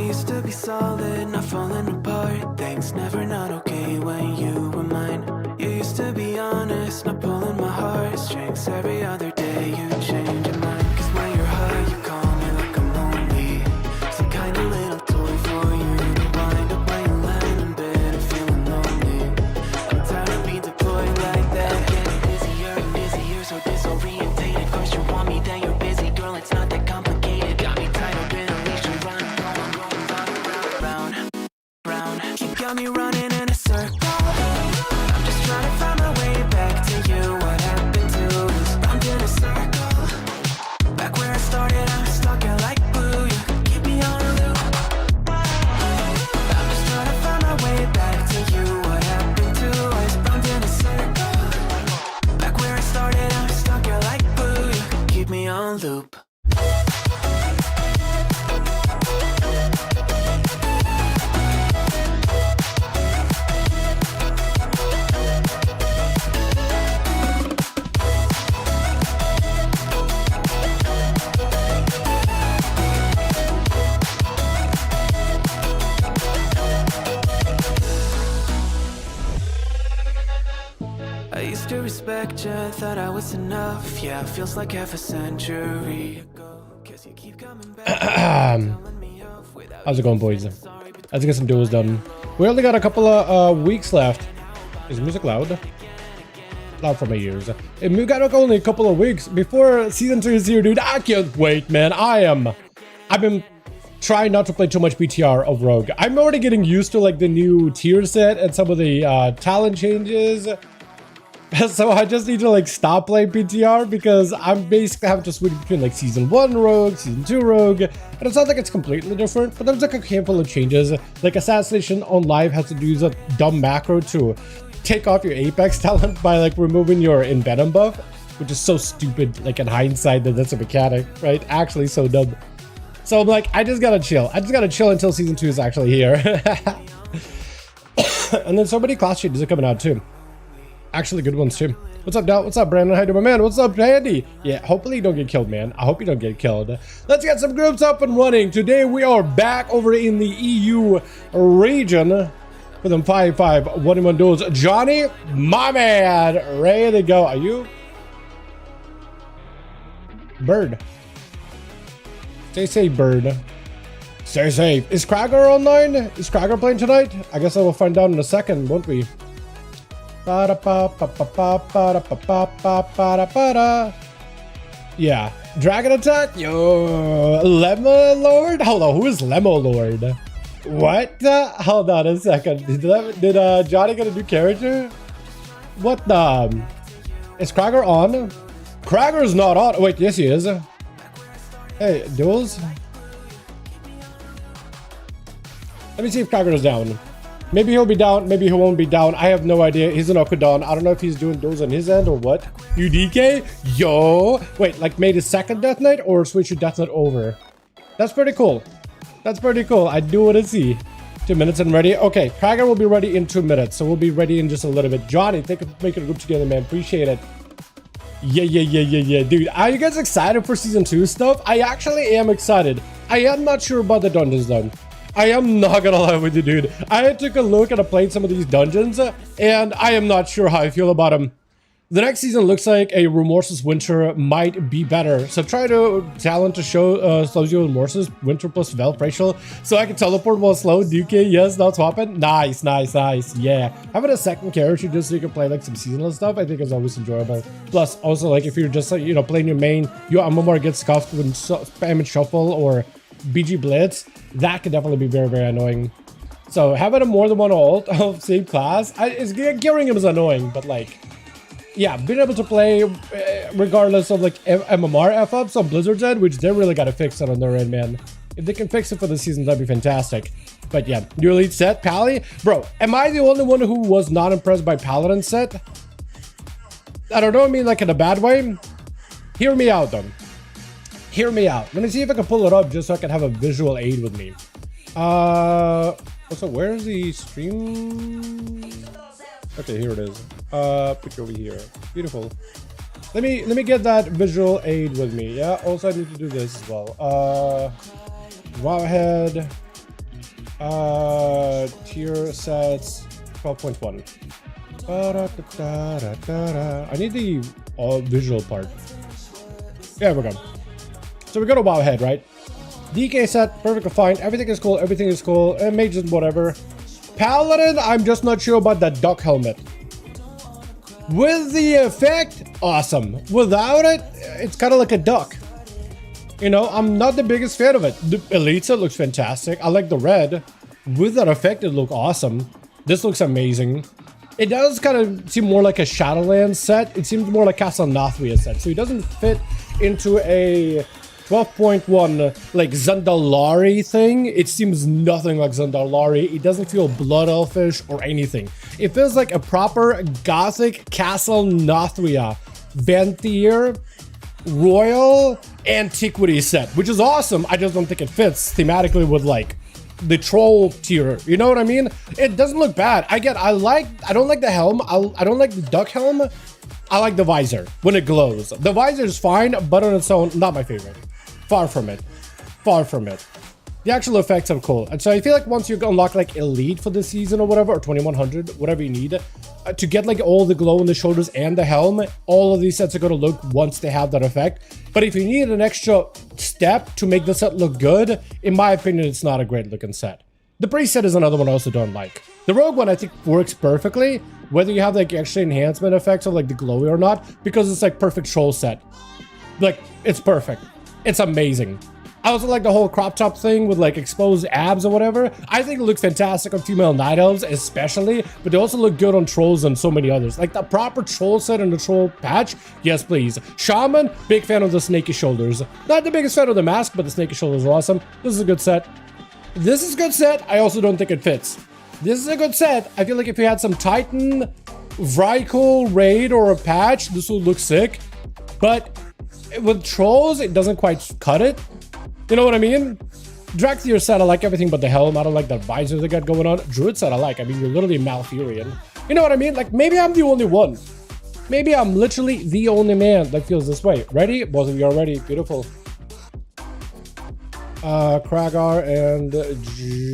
used to be solid, not falling apart. Things never not okay when you were mine. You used to be honest, not pulling my heartstrings. Every other day you change your mind. Cause when you're high, you call me like I'm lonely. Some kind of little toy for you to wind up when you land in bed and feeling lonely. I'm tired of being deployed like that. I'm getting busier and busier, so disorientated. First you want me, then you're busy. Girl, it's not that complicated. Got me tied up in a leash and run, round, round. You got me running in a circle. I'm just trying to find my way back to you. What happened to us? Round in a circle. Back where I started, I'm stuck in like glue. You keep me on a loop. I'm just trying to find my way back to you. What happened to us? Round in a circle. Back where I started, I'm stuck in like glue. You keep me on loop. I used to respect you, thought I was enough. Yeah, feels like half a century ago. Guess you keep coming back. How's it going, boys? Let's get some duels done. We only got a couple of weeks left. Is music loud? Loud for my ears. And we got only a couple of weeks before season 2 is here, dude. I can't wait, man. I've been trying not to play too much BTR of Rogue. I'm already getting used to like the new tier set and some of the talent changes. So I just need to like stop playing PTR because I'm basically having to switch between like season 1 Rogue, season 2 Rogue, and it's not like it's completely different, but there's like a handful of changes. Like Assassination on Live has to use a dumb macro to take off your Apex talent by like removing your Envenom buff, which is so stupid. Like in hindsight, that's a mechanic, right? Actually, so dumb. So I'm like, I just gotta chill. I just gotta chill until season 2 is actually here. And then so many class changes are coming out too. Actually good ones too. What's up, Dal? What's up, Brandon? How you doing, my man? What's up, Andy? Yeah, hopefully you don't get killed, man. I hope you don't get killed. Let's get some groups up and running. Today we are back over in the EU region for them 5v5 1v1 duels. Johnny, my man, ready to go. Are you? Bird. Stay safe, Bird. Stay safe. Is Krager online? Is Krager playing tonight? I guess I will find out in a second, won't we? Yeah, Dragon Attack. Yo, Lemo Lord. Hold on, who is Lemo Lord? What? Hold on a second. Did Johnny get a new character? What the? Is Krager on? Krager is not on. Wait, yes he is. Hey, duels. Let me see if Krager is down. Maybe he'll be down, maybe he won't be down. I have no idea. He's an Okudon. I don't know if he's doing duels on his end or what. UDK? Yo! Wait, like made his second Death Knight or switch your Death Knight over? That's pretty cool. That's pretty cool. I do want to see. 2 minutes and ready. Okay, Krager will be ready in 2 minutes. So we'll be ready in just a little bit. Johnny, thank you for making a group together, man. Appreciate it. Yeah. Dude, are you guys excited for season 2 stuff? I actually am excited. I am not sure about the dungeons though. I am not gonna lie with you, dude. I took a look and I played some of these dungeons, and I am not sure how I feel about them. The next season looks like a Remorseless Winter might be better. So try to talent to show slows you Remorseless Winter plus Vel Facial, so I can teleport while slow. Duke, yes, not swapping. Nice. Yeah, having a second character just so you can play like some seasonal stuff, I think is always enjoyable. Plus, also like if you're just like, you know, playing your main, your Amamar gets scuffed when spam and shuffle or BG Blitz, that could definitely be very annoying. So having a more than one ult of same class, gearing him is annoying, but like, yeah, being able to play regardless of like MMR F-ups on Blizzard's end, which they really got to fix it on their end, man. If they can fix it for the season, that'd be fantastic. But yeah, new elite set, Pally. Bro, am I the only one who was not impressed by Paladin set? I don't know, I mean like in a bad way. Hear me out though. Hear me out. Let me see if I can pull it up just so I can have a visual aid with me. Also, where's the stream? Okay, here it is. Put it over here. Beautiful. Let me get that visual aid with me. Yeah. Also, I need to do this as well. Go ahead. Tier sets 12.1. I need the visual part. There we go. So we go to WoW head, right? DK set, perfectly fine. Everything is cool. Everything is cool. Mages, whatever. Paladin, I'm just not sure about that duck helmet. With the effect, awesome. Without it, it's kind of like a duck. You know, I'm not the biggest fan of it. The elite set looks fantastic. I like the red. With that effect, it looks awesome. This looks amazing. It does kind of seem more like a Shadowlands set. It seems more like Castle Nathria set. So it doesn't fit into a 12.1 like Zandalari thing. It seems nothing like Zandalari. It doesn't feel blood elfish or anything. It feels like a proper gothic Castle Nathria Venthyr Royal Antiquity set, which is awesome. I just don't think it fits thematically with like the troll tier. You know what I mean? It doesn't look bad. I don't like the helm. I don't like the duck helm. I like the visor when it glows. The visor is fine, but on its own, not my favorite. Far from it. Far from it. The actual effects are cool. And so I feel like once you unlock like elite for this season or whatever, or 2100, whatever you need, to get like all the glow in the shoulders and the helm, all of these sets are going to look once they have that effect. But if you need an extra step to make the set look good, in my opinion, it's not a great looking set. The priest set is another one I also don't like. The rogue one I think works perfectly, whether you have like extra enhancement effects of like the glowy or not, because it's like perfect troll set. Like, it's perfect. It's amazing. I also like the whole crop top thing with like exposed abs or whatever. I think it looks fantastic on female night elves especially, but they also look good on trolls and so many others. Like the proper troll set and the troll patch, yes please. Shaman, big fan of the snaky shoulders. Not the biggest fan of the mask, but the snaky shoulders are awesome. This is a good set. This is a good set. I also don't think it fits. This is a good set. I feel like if you had some Titan, Vrykul, raid, or a patch, this would look sick. But with trolls, it doesn't quite cut it. You know what I mean? Drakthir set, I like everything but the helm. I don't like the visor they got going on. Druid set, I like. I mean, you're literally Malfurion. You know what I mean? Like, maybe I'm the only one. Maybe I'm literally the only man that feels this way. Ready? Both of you are ready. Beautiful. Kragar and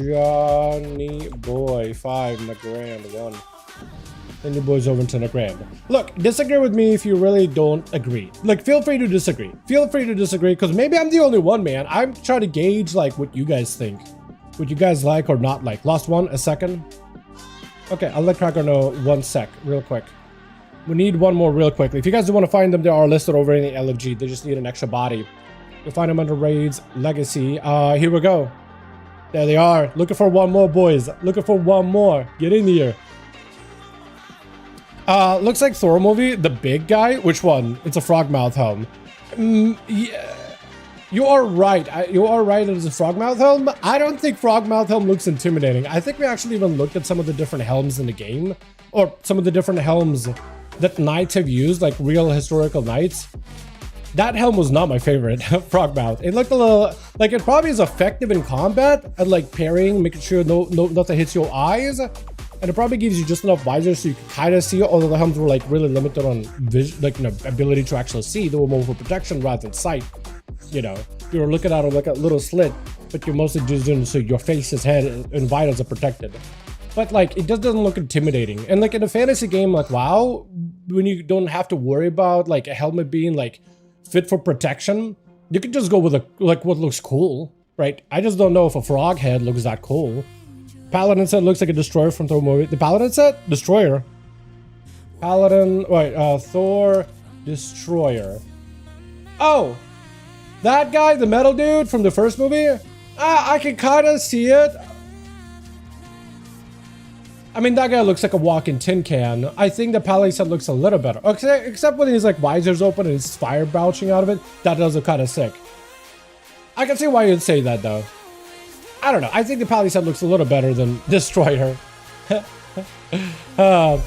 Johnny Boy 5 Nagrand 1. And your boys over to Nagrand. Look, disagree with me if you really don't agree. Like, feel free to disagree. Feel free to disagree, because maybe I'm the only one, man. I'm trying to gauge, like, what you guys think. What you guys like or not like. Lost one, a second. Okay, I'll let Kragar know 1 sec, real quick. We need one more real quickly. If you guys do want to find them, they are listed over in the LFG. They just need an extra body. You'll find them under Raids, Legacy. Here we go. There they are. Looking for one more, boys. Looking for one more. Get in here. Looks like Thor movie, the big guy. Which one? It's a frogmouth helm. Yeah, you are right. You are right. It is a frogmouth helm. I don't think frogmouth helm looks intimidating. I think we actually even looked at some of the different helms in the game, or some of the different helms that knights have used, like real historical knights. That helm was not my favorite. Frogmouth. It looked a little like it probably is effective in combat at like parrying, making sure nothing hits your eyes. And it probably gives you just enough visor so you can kind of see, although the helms were like really limited on ability to actually see. They were more for protection rather than sight. You know, you're looking at like a little slit, but you're mostly just doing so your face, head, and vitals are protected. But like, it just doesn't look intimidating. And like in a fantasy game like WoW, when you don't have to worry about like a helmet being like fit for protection, you can just go with what looks cool, right? I just don't know if a frog head looks that cool. Paladin set looks like a destroyer from Thor movie. The Paladin set? Destroyer. Paladin, wait, Thor Destroyer. Oh, that guy, the metal dude from the first movie? I can kind of see it. I mean, that guy looks like a walking tin can. I think the Paladin set looks a little better. Except when his like visors open and his fire belching out of it. That does look kind of sick. I can see why you'd say that though. I don't know. I think the Pally set looks a little better than Destroyer. I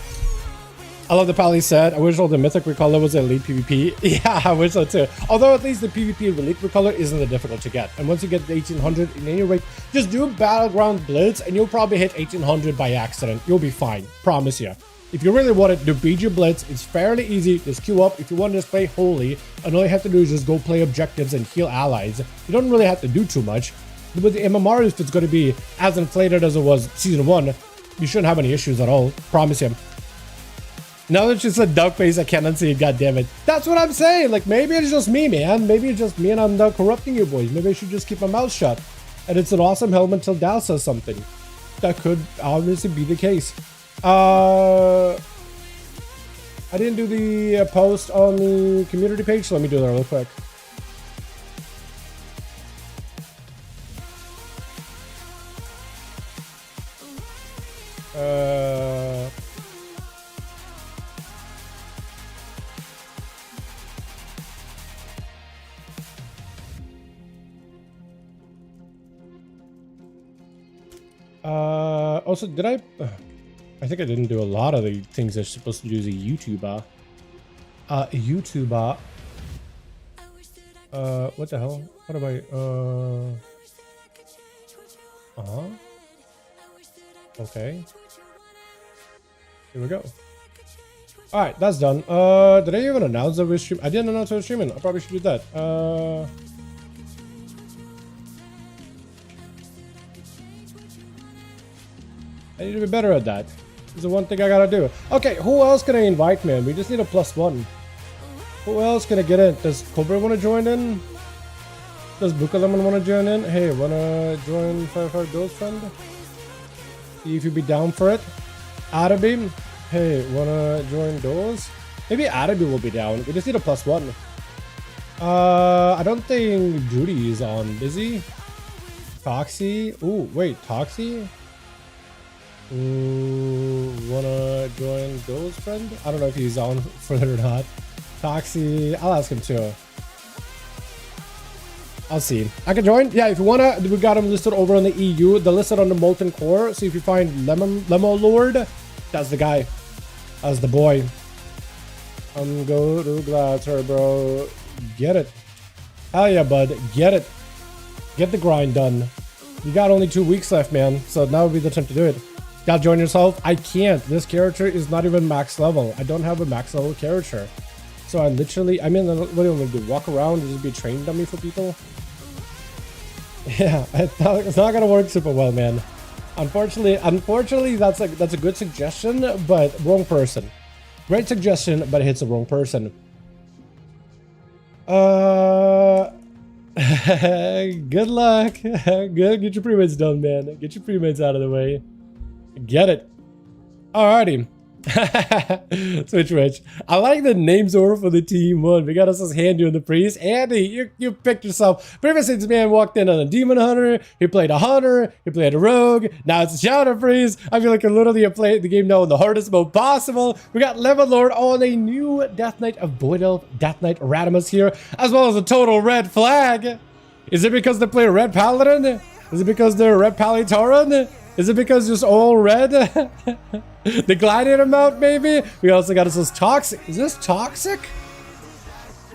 love the Pally set. I wish all the Mythic Recolor was Elite PvP. Yeah, I wish so too. Although at least the PvP Elite Recolor isn't that difficult to get. And once you get the 1800, in any rate, just do Battleground Blitz and you'll probably hit 1800 by accident. You'll be fine. Promise you. If you really want it, do BG Blitz. It's fairly easy. Just queue up. If you want to just play Holy, and all you have to do is just go play objectives and heal allies. You don't really have to do too much. with the MMR, if it's going to be as inflated as it was season 1, you shouldn't have any issues at all. Promise you. Now that you said duck face, I cannot see it. God damn it. That's what I'm saying. Like, maybe it's just me, man. Maybe it's just me and I'm not corrupting you boys. Maybe I should just keep my mouth shut. And it's an awesome helmet until Dal says something. That could obviously be the case. I didn't do the post on the community page, so let me do that real quick. Also, did I think I didn't do a lot of the things I'm supposed to do as a YouTuber. What the hell? How do I, okay. Here we go. Alright, that's done. Did I even announce that we're streaming? I didn't announce I was streaming. I probably should do that. I need to be better at that. This is the one thing I gotta do. Okay, who else can I invite, man? We just need a +1. Who else can I get in? Does Cobra want to join in? Does Bukalemon want to join in? Hey, wanna join 5V5 Duels, friend? See if you'd be down for it. Arabi, hey, wanna join Duels? Maybe Arabi will be down. We just need a +1. I don't think Judy is on. Busy. Toxie. Ooh, wait, Toxie? Ooh, wanna join Duels, friend? I don't know if he's on for it or not. Toxie, I'll ask him too. I'll see. I can join? Yeah, if you wanna, we got him listed over on the EU. They're listed on the Molten Core. So if you find Lemo Lord, that's the guy. That's the boy. I'm go to Glatter, bro. Get it. Hell yeah, bud. Get it. Get the grind done. You got only 2 weeks left, man. So now would be the time to do it. Gotta join yourself. I can't. This character is not even max level. I don't have a max level character. So I literally, I mean, what do you want me to do? Walk around and just be a train dummy for people? Yeah, it's not gonna work super well, man. Unfortunately, that's a good suggestion, but wrong person. Great suggestion, but it hits the wrong person. Good luck. Good, get your pre-mates done, man. Get your pre-mates out of the way. Get it. Alrighty. Switch Rich. I like the names over for the team one. We got us as Handy and the Priest. Andy, you picked yourself. Previously, this man walked in on a Demon Hunter. He played a Hunter. He played a Rogue. Now it's a Shadow Priest. I feel like I literally have played the game now in the hardest mode possible. We got Level Lord on a new Death Knight of Void Elf, Death Knight Radimus here, as well as a total red flag. Is it because they play a red Paladin? Is it because they're a red Palitoran? Is it because just all red? The Gladiator mount, maybe? We also got this Toxic. Is this Toxic?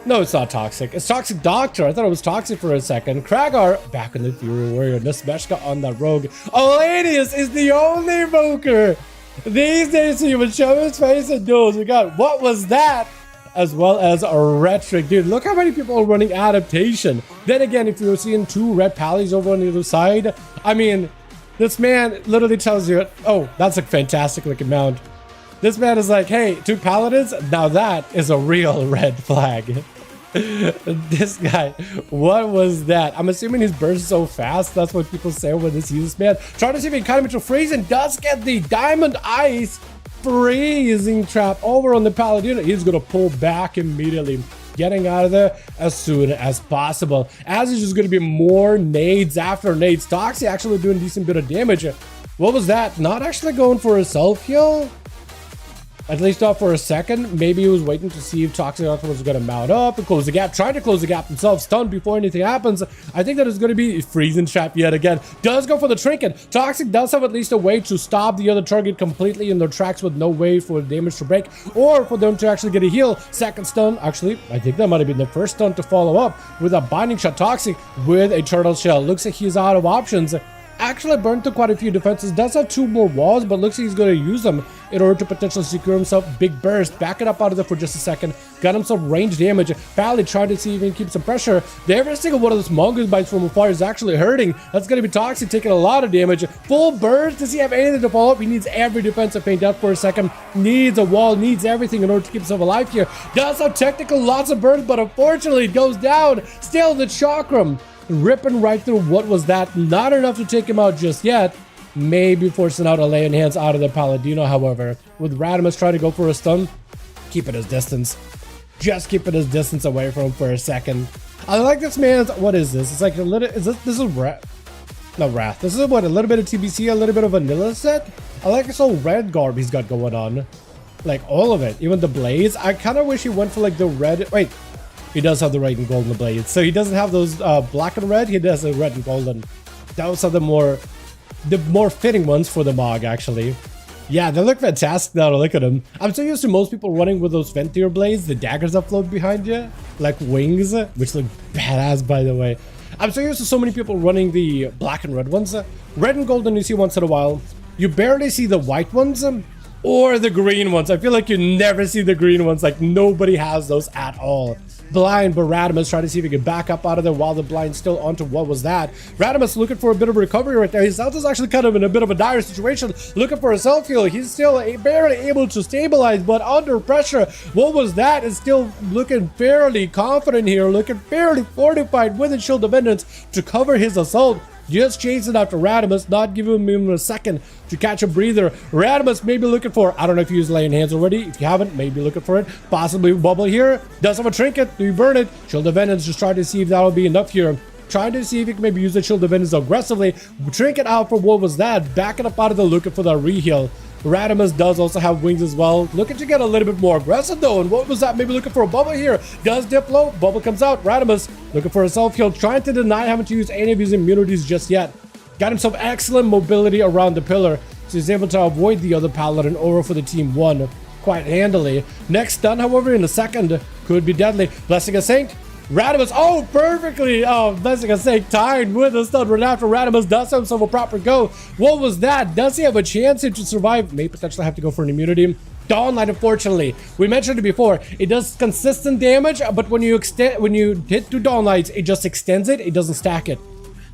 No, it's not Toxic. It's Toxic Doctor. I thought it was Toxic for a second. Kragar, back in the Fury Warrior. Nesmeshka on that Rogue. Oladius is the only Evoker these days, so you would show his face and duels. We got What Was That? As well as a Rhetoric. Dude, look how many people are running Adaptation. Then again, if you're seeing 2 red Pallies over on the other side, I mean, this man literally tells you, oh, that's a fantastic looking mount. This man is like, hey, 2 Paladins? Now that is a real red flag. This guy, what was that? I'm assuming he's burst so fast. That's what people say when they see this man. Trying to see if he can control freezing. Does get the Diamond Ice freezing trap over on the Paladin. He's going to pull back immediately. Getting out of there as soon as possible. As it's just going to be more nades after nades. Toxie actually doing a decent bit of damage. What was that? Not actually going for a self-heal? At least not for a second. Maybe he was waiting to see if Toxic was going to mount up and close the gap. Trying to close the gap himself. Stunned before anything happens. I think that is going to be a freezing trap yet again. Does go for the trinket. Toxic does have at least a way to stop the other target completely in their tracks with no way for the damage to break. Or for them to actually get a heal. Second stun. Actually, I think that might have been the first stun to follow up with a binding shot. Toxic with a turtle shell. Looks like he's out of options. Actually burned through quite a few defenses. Does have 2 more walls, but looks like he's going to use them in order to potentially secure himself. Big burst. Back it up out of there for just a second. Got himself range damage. Pally trying to see if he can keep some pressure. Every single one of those mongoose bites from afar is actually hurting. That's going to be Toxic taking a lot of damage. Full burst. Does he have anything to follow up? He needs every defensive paint out for a second. Needs a wall. Needs everything in order to keep himself alive here. Does have technical lots of burns, but unfortunately it goes down. Still the chakram. Ripping right through. What was that? Not enough to take him out just yet. Maybe forcing out a lay on hands out of the Paladino, however. With Radimus trying to go for a stun, keep it his distance. Just keep it his distance away from him for a second. I like this man's... What is this? It's like a little... Is this is Wrath? No, Wrath. This is what? A little bit of TBC, a little bit of vanilla set? I like this whole red garb he's got going on. Like all of it. Even the blades. I kind of wish he went for like the red... Wait. He does have the red and golden blades. So he doesn't have those black and red. He does the red and golden. Those are the more fitting ones for the Mog, actually. Yeah, they look fantastic now to look at them. I'm so used to most people running with those Ventier blades, the daggers that float behind you, like wings, which look badass, by the way. I'm so used to so many people running the black and red ones. Red and golden you see once in a while. You barely see the white ones. Or the green ones. I feel like you never see the green ones. Like nobody has those at all. Blind, but Radimus trying to see if he can back up out of there while the blind's still onto what was that. Radimus looking for a bit of recovery right there. His health is actually kind of in a bit of a dire situation. Looking for a self-heal. He's still barely able to stabilize, but under pressure. What was that? Is still looking fairly confident here. Looking fairly fortified with his shield of vengeance to cover his assault. Just chasing after Radimus, not giving him a second to catch a breather. Radimus may be looking for, I don't know if you used laying hands already. If you haven't, maybe looking for it. Possibly bubble here. Does have a trinket. Do you burn it? Shield of Vengeance, just trying to see if that'll be enough here. Trying to see if he can maybe use the Shield of Vengeance aggressively. Trinket out for what was that? Backing up out of the looking for the reheal. Radimus does also have wings as well. Looking to get a little bit more aggressive though. And what was that? Maybe looking for a bubble here. Does dip low. Bubble comes out. Radimus looking for a self-heal. Trying to deny having to use any of his immunities just yet. Got himself excellent mobility around the pillar. So he's able to avoid the other Paladin over for the team 1 quite handily. Next stun, however, in a second could be deadly. Blessing a Saint. Radimus, oh, perfectly. Oh, Blessing a Saint tied with a stun right after Radimus does have himself a proper go. What was that? Does he have a chance to survive? May potentially have to go for an immunity. Dawnlight, unfortunately. We mentioned it before. It does consistent damage, but when you hit 2 Dawnlights, it just extends it. It doesn't stack it.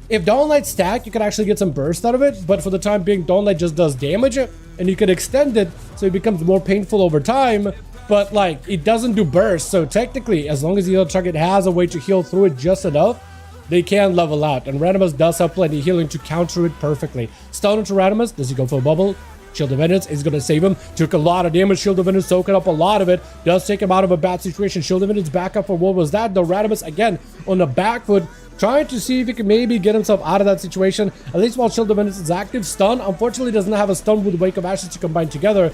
If Dawnlight stack, you can actually get some burst out of it, but for the time being, Dawnlight just does damage, and you can extend it so it becomes more painful over time. But like, it doesn't do burst, so technically, as long as the other target has a way to heal through it just enough, they can level out. And Radimus does have plenty of healing to counter it perfectly. Stun into Radimus. Does he go for a bubble? Shield of Vengeance is going to save him. Took a lot of damage. Shield of Vengeance soaking up a lot of it. Does take him out of a bad situation. Shield of Vengeance back up for what was that? The Radimus again on the back foot. Trying to see if he can maybe get himself out of that situation. At least while Shield of Vengeance is active. Stun, unfortunately, doesn't have a stun with Wake of Ashes to combine together.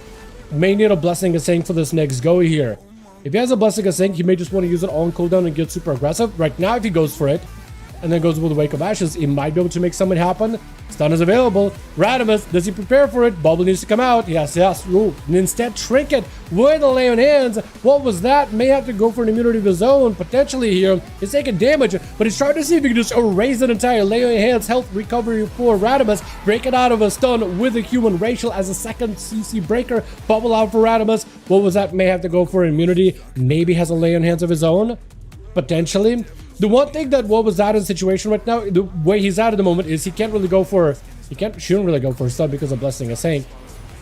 May need a Blessing of Saint for this next go here. If he has a Blessing of Saint, he may just want to use it on cooldown and get super aggressive. Right now, if he goes for it, and then goes with the Wake of Ashes, he might be able to make something happen. Stun is available. Radimus, does he prepare for it? Bubble needs to come out. Yes. Ooh. And instead, Trinket with a lay on hands. What was that? May have to go for an immunity of his own, potentially here. He's taking damage, but he's trying to see if he can just erase an entire lay on hands health recovery for Radimus. Break it out of a stun with a human racial as a second CC breaker. Bubble out for Radimus. What was that? May have to go for immunity. Maybe has a lay on hands of his own. Potentially. The one thing that what was that in the situation right now, the way he's at the moment is he can't really go for, shouldn't really go for a stun because of Blessing a Saint.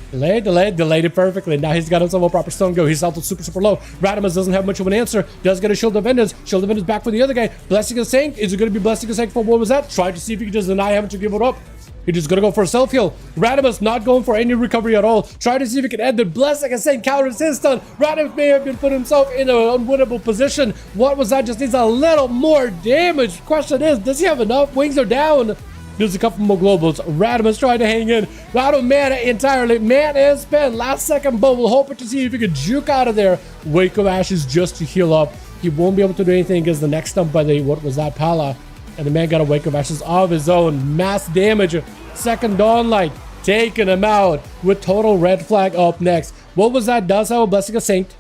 Delayed it perfectly. Now he's got himself a proper stun go. He's out super low. Radimus doesn't have much of an answer. Does get a Shield of Vengeance. Shield of Vengeance back for the other guy. Blessing a Saint. Is it going to be Blessing a Saint for what was that? Trying to see if he can just deny having to give it up. He's just gonna go for a self-heal. Radimus not going for any recovery at all. Trying to see if he can end the Blessing a Saint counters his stun. Radimus may have been put himself in an unwinnable position. What was that? Just needs a little more damage. Question is, does he have enough? Wings are down. There's a couple more globals. Radimus trying to hang in. Out of mana entirely. Mana is spent. Last second bubble. Hoping to see if he could juke out of there. Wake of Ashes just to heal up. He won't be able to do anything against the next stump by the, what was that, Pala. And the man got a Wake of Ashes of his own. Mass damage. Second Dawnlight. Taking him out. With total red flag up next. What was that? Does have a Blessing of Saint.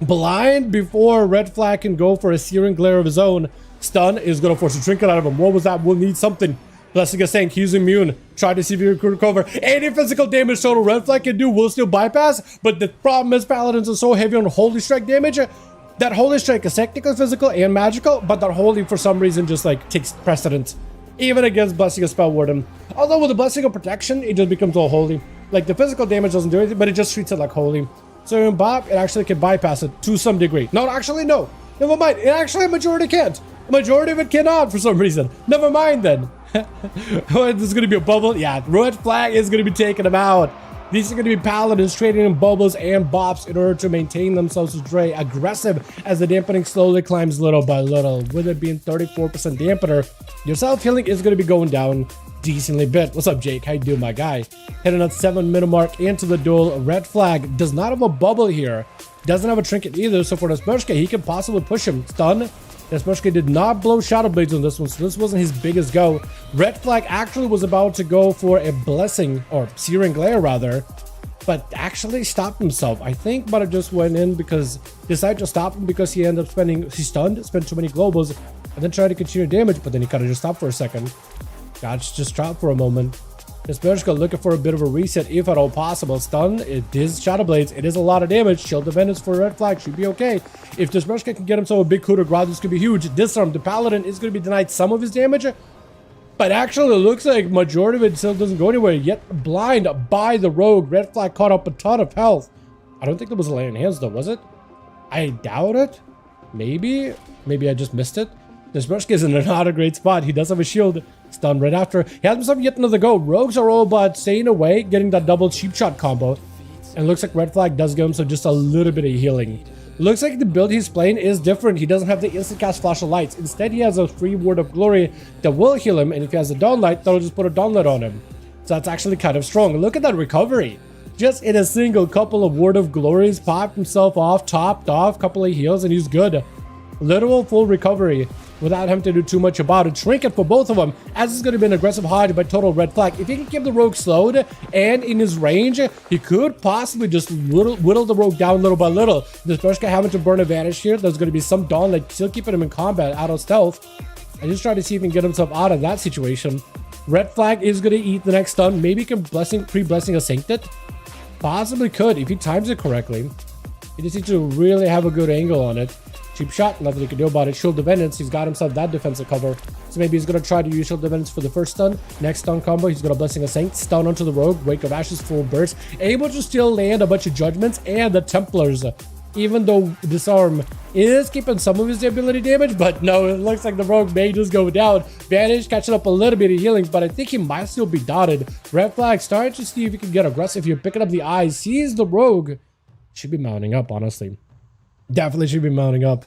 Blind before red flag can go for a Searing Glare of his own. Stun is going to force a trinket out of him. What was that? We'll need something. Blessing a Saint, he's immune. Try to see if you can recover. Any physical damage total red flag can do will still bypass, but the problem is Paladins are so heavy on Holy Strike damage that Holy Strike is technically physical and magical, but that Holy for some reason just like takes precedence, even against Blessing of Spell Warden. Although with the Blessing of Protection, it just becomes all Holy. Like the physical damage doesn't do anything, but it just treats it like Holy. So in Bob, it actually can bypass it to some degree. No, actually, no. Never mind. It actually, a majority can't. A majority of it cannot for some reason. Never mind then. There's going to be a bubble. Yeah, red flag is going to be taking them out. These are going to be Paladins trading in bubbles and bops in order to maintain themselves as very aggressive as the dampening slowly climbs little by little. With it being 34% dampener, your self-healing is going to be going down decently bit. What's up, Jake? How you doing, my guy? Hitting at 7-minute mark into the duel. Red flag does not have a bubble here. Doesn't have a trinket either, so for Nesmershka, he can possibly push him. Stun. Nesmershka did not blow Shadow Blades on this one, so this wasn't his biggest go. Red flag actually was about to go for a Blessing, or Searing Glare rather, but actually stopped himself. I think might have just went in because decided to stop him because he ended up he spent too many globals, and then tried to continue damage, but then he kind of just stopped for a second. Just dropped for a moment. Nesmershka looking for a bit of a reset if at all possible. Stun, it is Shadow Blades, it is a lot of damage. Shield Defenders for red flag should be okay. If Nesmershka can get himself a big coup de grace, this could be huge. Disarm, the Paladin is going to be denied some of his damage, but actually it looks like majority of it still doesn't go anywhere. Yet blind by the rogue. Red flag caught up a ton of health. I don't think there was a lay in hands though, was it? I doubt it. Maybe I just missed it. Nesmershka is in not a great spot. He does have a shield. Stun right after. He has himself yet another go. Rogues are all but staying away, getting that double cheap shot combo. And looks like red flag does give him just a little bit of healing. Looks like the build he's playing is different. He doesn't have the instant cast Flash of Lights. Instead, he has a free Word of Glory that will heal him. And if he has a Dawn Light, that'll just put a Dawn Light on him. So that's actually kind of strong. Look at that recovery. Just in a single couple of Word of Glories, popped himself off, topped off, couple of heals, and he's good. Literal full recovery without having to do too much about it. Trinket for both of them, as it's going to be an aggressive hide by total red flag. If he can keep the rogue slowed and in his range, he could possibly just whittle the rogue down little by little. This Bershka having to burn a vanish here. There's going to be some Dawn Light still keeping him in combat out of stealth. I just try to see if he can get himself out of that situation. Red flag is going to eat the next stun. Maybe he can pre-blessing a Sancted. Possibly could if he times it correctly. He just needs to really have a good angle on it. Cheap shot, nothing he can do about it. Shield Defendance, he's got himself that defensive cover. So maybe he's going to try to use Shield Defendance for the first stun. Next stun combo, he's going to Blessing a Saint, stun onto the Rogue, Wake of Ashes, full burst. Able to still land a bunch of Judgments and the Templars. Even though Disarm is keeping some of his ability damage, but no, it looks like the Rogue may just go down. Vanish catching up a little bit of healing, but I think he might still be dotted. Red flag starting to see if he can get aggressive here, picking up the eyes, sees the Rogue. Should be mounting up, honestly. Definitely should be mounting up.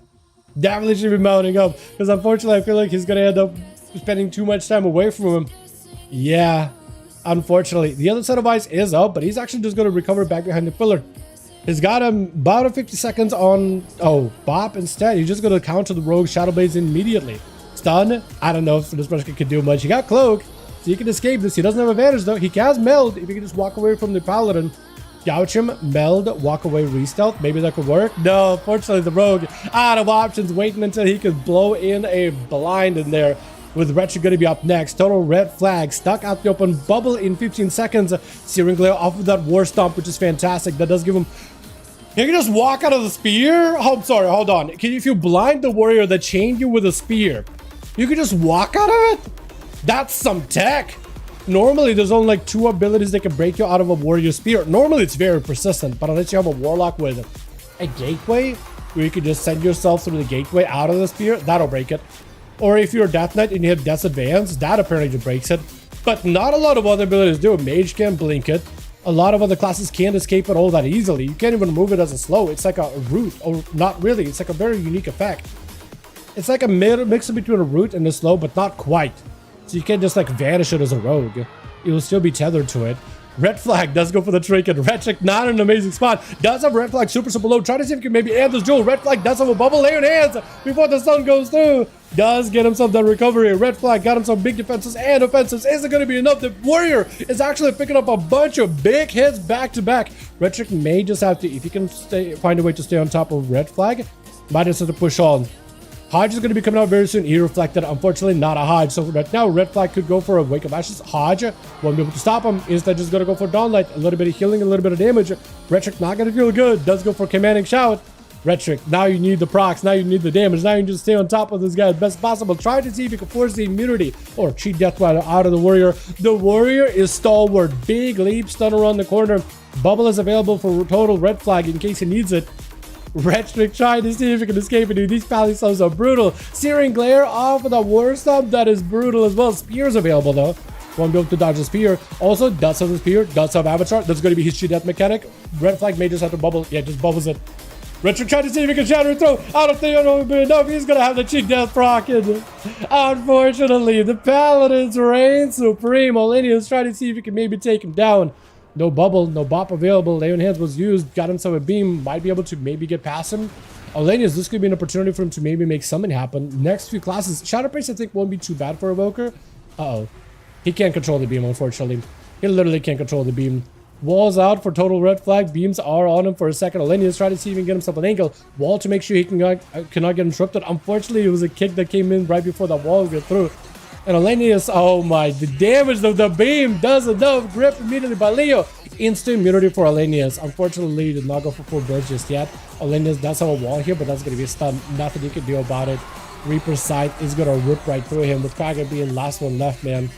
Definitely should be mounting up, because unfortunately I feel like he's going to end up spending too much time away from him. Yeah, unfortunately. The other set of eyes is up, but he's actually just going to recover back behind the pillar. He's got him about 50 seconds on, Bop instead. He's just going to counter the Rogue Shadow Blades immediately. Stun, I don't know if this person can do much. He got Cloak, so he can escape this. He doesn't have advantage though. He can meld if he can just walk away from the Paladin. Gouge him, meld, walk away, re-stealth. Maybe that could work. No, unfortunately the Rogue out of options, waiting until he could blow in a blind in there. With Wretched going to be up next. Total red flag, stuck out the open, bubble in 15 seconds. Searing Glare off of that War Stomp, which is fantastic. That does give him... He can just walk out of the spear? Oh, I'm sorry, hold on. If you blind the warrior that chained you with a spear, you can just walk out of it? That's some tech. Normally, there's only like 2 abilities that can break you out of a warrior spear. Normally, it's very persistent, but unless you have a warlock with a gateway, where you can just send yourself through the gateway out of the spear, that'll break it. Or if you're a Death Knight and you have Death's Advance, that apparently just breaks it. But not a lot of other abilities do. Mage can blink it. A lot of other classes can't escape it all that easily. You can't even remove it as a slow. It's like a root, or not really. It's like a very unique effect. It's like a mix between a root and a slow, but not quite. So you can't just like vanish it as a rogue. It will still be tethered to it. Red flag does go for the trinket. Wretched, not an amazing spot. Does have red flag super low. Try to see if he can maybe end this duel. Red flag does have a bubble layer in hands before the sun goes through. Does get himself that recovery. Red flag got himself big defenses and offenses. Isn't going to be enough. The warrior is actually picking up a bunch of big hits back to back. Wretched may just have to, if he can find a way to stay on top of red flag, might just have to push on. Hodge is going to be coming out very soon. He reflected, unfortunately, not a Hodge. So right now, red flag could go for a Wake of Ashes. Hodge won't be able to stop him. Instead, just going to go for Dawnlight. A little bit of healing, a little bit of damage. Retrick not going to feel good. Does go for Commanding Shout. Retrick, now you need the procs. Now you need the damage. Now you need to stay on top of this guy as best possible. Try to see if you can force the immunity or cheat Death Rider out of the Warrior. The Warrior is stalwart. Big leap, stun around the corner. Bubble is available for total red flag in case he needs it. Retrick trying to see if he can escape it, dude. These pally subs are brutal. Searing Glare off with a War Stomp. That is brutal as well. Spear is available though. Won't be able to dodge the spear. Also, does have the spear, does have Avatar. That's going to be his cheat death mechanic. Red flag may just have to bubble. Yeah, just bubbles it. Retrick trying to see if he can shatter throw. I don't think it'll be enough. He's going to have the cheat death proc. Unfortunately, the Paladins reign supreme. ONYXIA is trying to see if he can maybe take him down. No bubble, no bop available. Leon Hands was used, got himself a beam, might be able to maybe get past him. ONYXIA, this could be an opportunity for him to maybe make something happen. Next few classes, Shadow Priest I think won't be too bad for Evoker. Uh-oh. He can't control the beam, unfortunately. He literally can't control the beam. Wall's out for total red flag. Beams are on him for a second. ONYXIA is trying to see if he can get himself an angle. Wall to make sure he cannot get interrupted. Unfortunately, it was a kick that came in right before that wall got through. And ONYXIA, oh my, the damage of the beam does enough. Grip immediately by Leo. Instant immunity for ONYXIA. Unfortunately, Leo did not go for full burst just yet. ONYXIA does have a wall here, but that's going to be a stun. Nothing you can do about it. Reaper's Sight is going to rip right through him with Krager being last one left, man.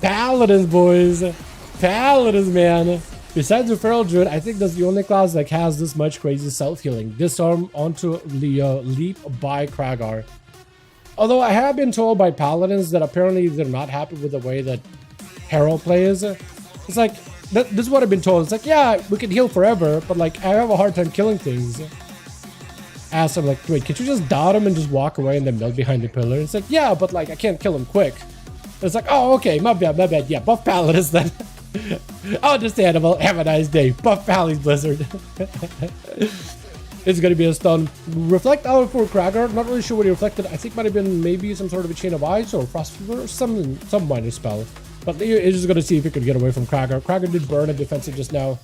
Paladins, boys. Paladins, man. Besides the Feral Druid, I think that's the only class that has this much crazy self-healing. Disarm onto Leo, leap by Kragar. Although I have been told by Paladins that apparently they're not happy with the way that Herald plays. It's like, this is what I've been told. It's like, yeah, we can heal forever, but like, I have a hard time killing things. Ask him like, wait, can't you just dot him and just walk away and then melt behind the pillar? It's like, yeah, but like, I can't kill him quick. It's like, oh, okay, my bad. Yeah, buff Paladins then. Understandable. Have a nice day. Buff Pally's Blizzard. It's gonna be a stun. Reflect out for Krager. Not really sure what he reflected. I think might have been maybe some sort of a Chain of Ice or Frost Fever or some minor spell. But Leo is just gonna see if he could get away from Krager. Krager did burn a defensive just now.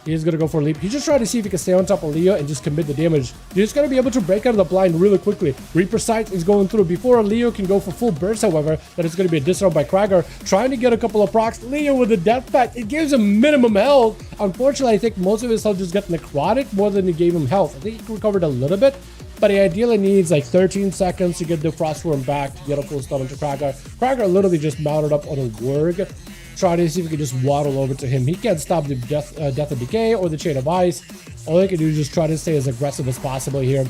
He is gonna go for a leap. He's just trying to see if he can stay on top of Leo and just commit the damage. He's gonna be able to break out of the blind really quickly. Reaper Sight is going through before Leo can go for full burst, however. That is gonna be a disarm by Krager. Trying to get a couple of procs. Leo with the death pact. It gives him minimum health. Unfortunately, I think most of his health just got necrotic more than it gave him health. I think he recovered a little bit, but he ideally needs like 13 seconds to get the Frostworm back to get a full stun into Krager. Krager literally just mounted up on a Wurg. Try to see if we can just waddle over to him. He can't stop the death of decay or the Chain of Ice. All he can do is just try to stay as aggressive as possible here.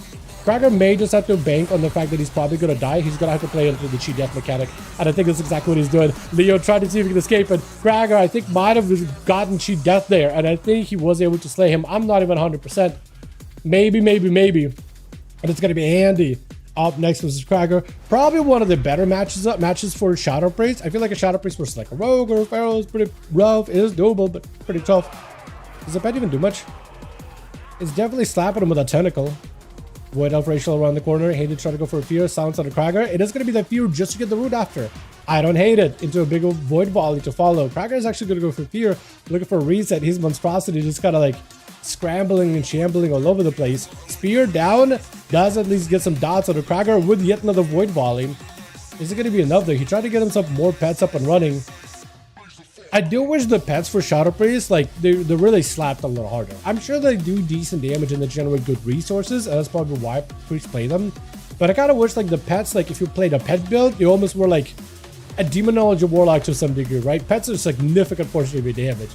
Krager may just have to bank on the fact that he's probably going to die. He's going to have to play into the cheat death mechanic. And I think that's exactly what he's doing. Leo tried to see if he can escape it. Krager, I think, might have gotten cheat death there. And I think he was able to slay him. I'm not even 100%. Maybe. And it's going to be handy. Up next was Krager. Probably one of the better matches for Shadow Priest. I feel like a Shadow Priest versus like a Rogue or a Pharaoh is pretty rough. It is doable, but pretty tough. Does the pet even do much? It's definitely slapping him with a tentacle. Void Elf Racial around the corner. Hated trying to go for a Fear. Silence on the Krager. It is going to be the Fear just to get the root after. I don't hate it. Into a big old Void Volley to follow. Krager is actually going to go for Fear. Looking for a reset. His monstrosity just kind of like scrambling and shambling all over the place. Spear down. Does at least get some dots on the Krager with yet another Void Volley. Is it going to be enough though? He tried to get himself more pets up and running. I do wish the pets for Shadow Priest, like, they really slapped a little harder. I'm sure they do decent damage and they generate good resources, and that's probably why priests play them. But I kind of wish, like, the pets, like, if you played a pet build, you almost were, like, a Demonology Warlock to some degree, right? Pets are a significant portion of your damage.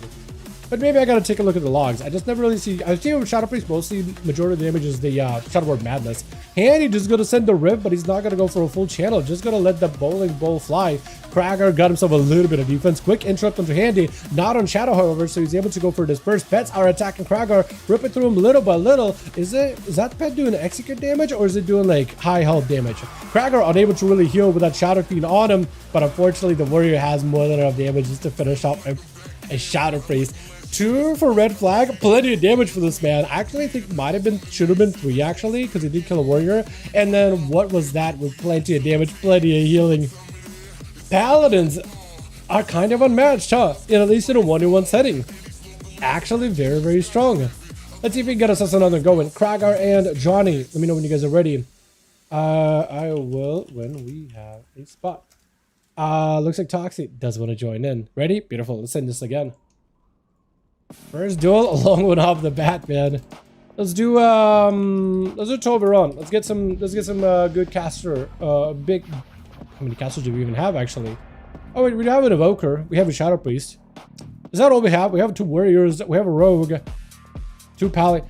But maybe I gotta take a look at the logs. I just never really see. I see with Shadow Priest mostly majority of the damage is the Shadowboard Madness. And he's just gonna send the Rift, but he's not gonna go for a full channel. Just gonna let the bowling ball fly. Krager got himself a little bit of defense. Quick interrupt onto Handy. Not on Shadow, however, so he's able to go for disperse. Pets are attacking Krager, ripping through him little by little. Is that pet doing execute damage or is it doing like high health damage? Krager unable to really heal with that Shadow Fiend on him, but unfortunately the Warrior has more than enough damage just to finish off a Shadow Priest. 2 for red flag, plenty of damage for this man. Actually, I think should have been 3 actually, because he did kill a warrior. And then what was that with plenty of damage, plenty of healing? Paladins are kind of unmatched, huh? At least in a 1v1 setting. Actually, very, very strong. Let's see if we can get us another going. Krager and Johnny, let me know when you guys are ready. I will when we have a spot. Looks like Toxic does want to join in. Ready? Beautiful. Let's send this again. First duel, a long one off the bat, man. Let's do Toblerone. Let's get some good caster. Big. How many casters do we even have actually? Oh wait, we have an evoker. We have a shadow priest. Is that all we have? We have 2 warriors. We have a rogue. 2 pally.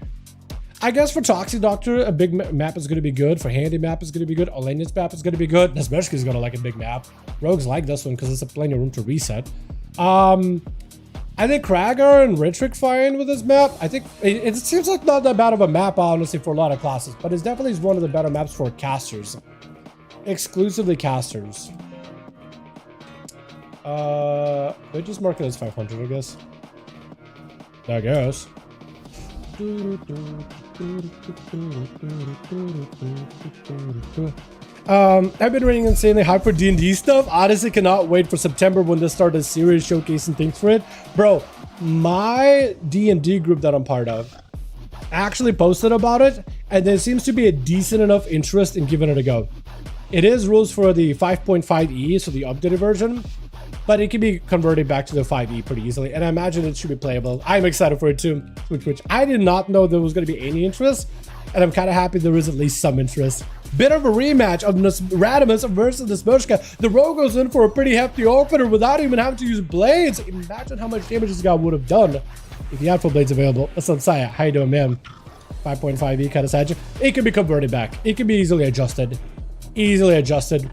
I guess for Toxic Doctor, a big map is going to be good. For Handy map is going to be good. Olenius map is going to be good. Nesbeshki is going to like a big map. Rogues like this one because it's plenty of room to reset. I think Kragar and Ritrick fine with this map. I think it seems like not that bad of a map, honestly, for a lot of classes. But it's definitely one of the better maps for casters. Exclusively casters. They just mark it as 500, I guess. I guess. I've been running insanely high for D&D stuff. Honestly, cannot wait for September when they start a series showcasing things for it. Bro, my D&D group that I'm part of actually posted about it, and there seems to be a decent enough interest in giving it a go. It is rules for the 5.5E, so the updated version, but it can be converted back to the 5E pretty easily, and I imagine it should be playable. I'm excited for it too, which I did not know there was going to be any interest, and I'm kind of happy there is at least some interest. Bit of a rematch of Radimus versus Nesbeshka. The Rogue goes in for a pretty hefty opener without even having to use blades. Imagine how much damage this guy would have done if he had full blades available. That's Saya. How you doing, man? 5.5E kind of sad. It can be converted back. It can be easily adjusted. Easily adjusted.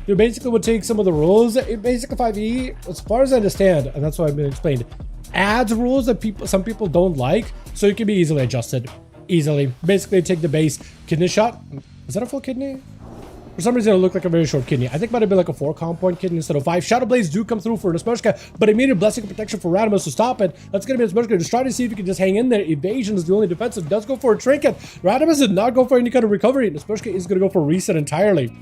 You basically would take some of the rules. Basically 5E, as far as I understand, and that's what I've been explained, adds rules that some people don't like, so it can be easily adjusted. Easily. Basically take the base kidney shot. Is that a full kidney? For some reason, it looked like a very short kidney. I think it might have been like a 4 comp point kidney instead of 5. Shadow Blades do come through for Nesbeshka, but immediate blessing and protection for Radimus to stop it. That's going to be Nesbeshka. Just try to see if you can just hang in there. Evasion is the only defensive. Does go for a trinket. Radimus did not go for any kind of recovery. Nesbeshka is going to go for reset entirely.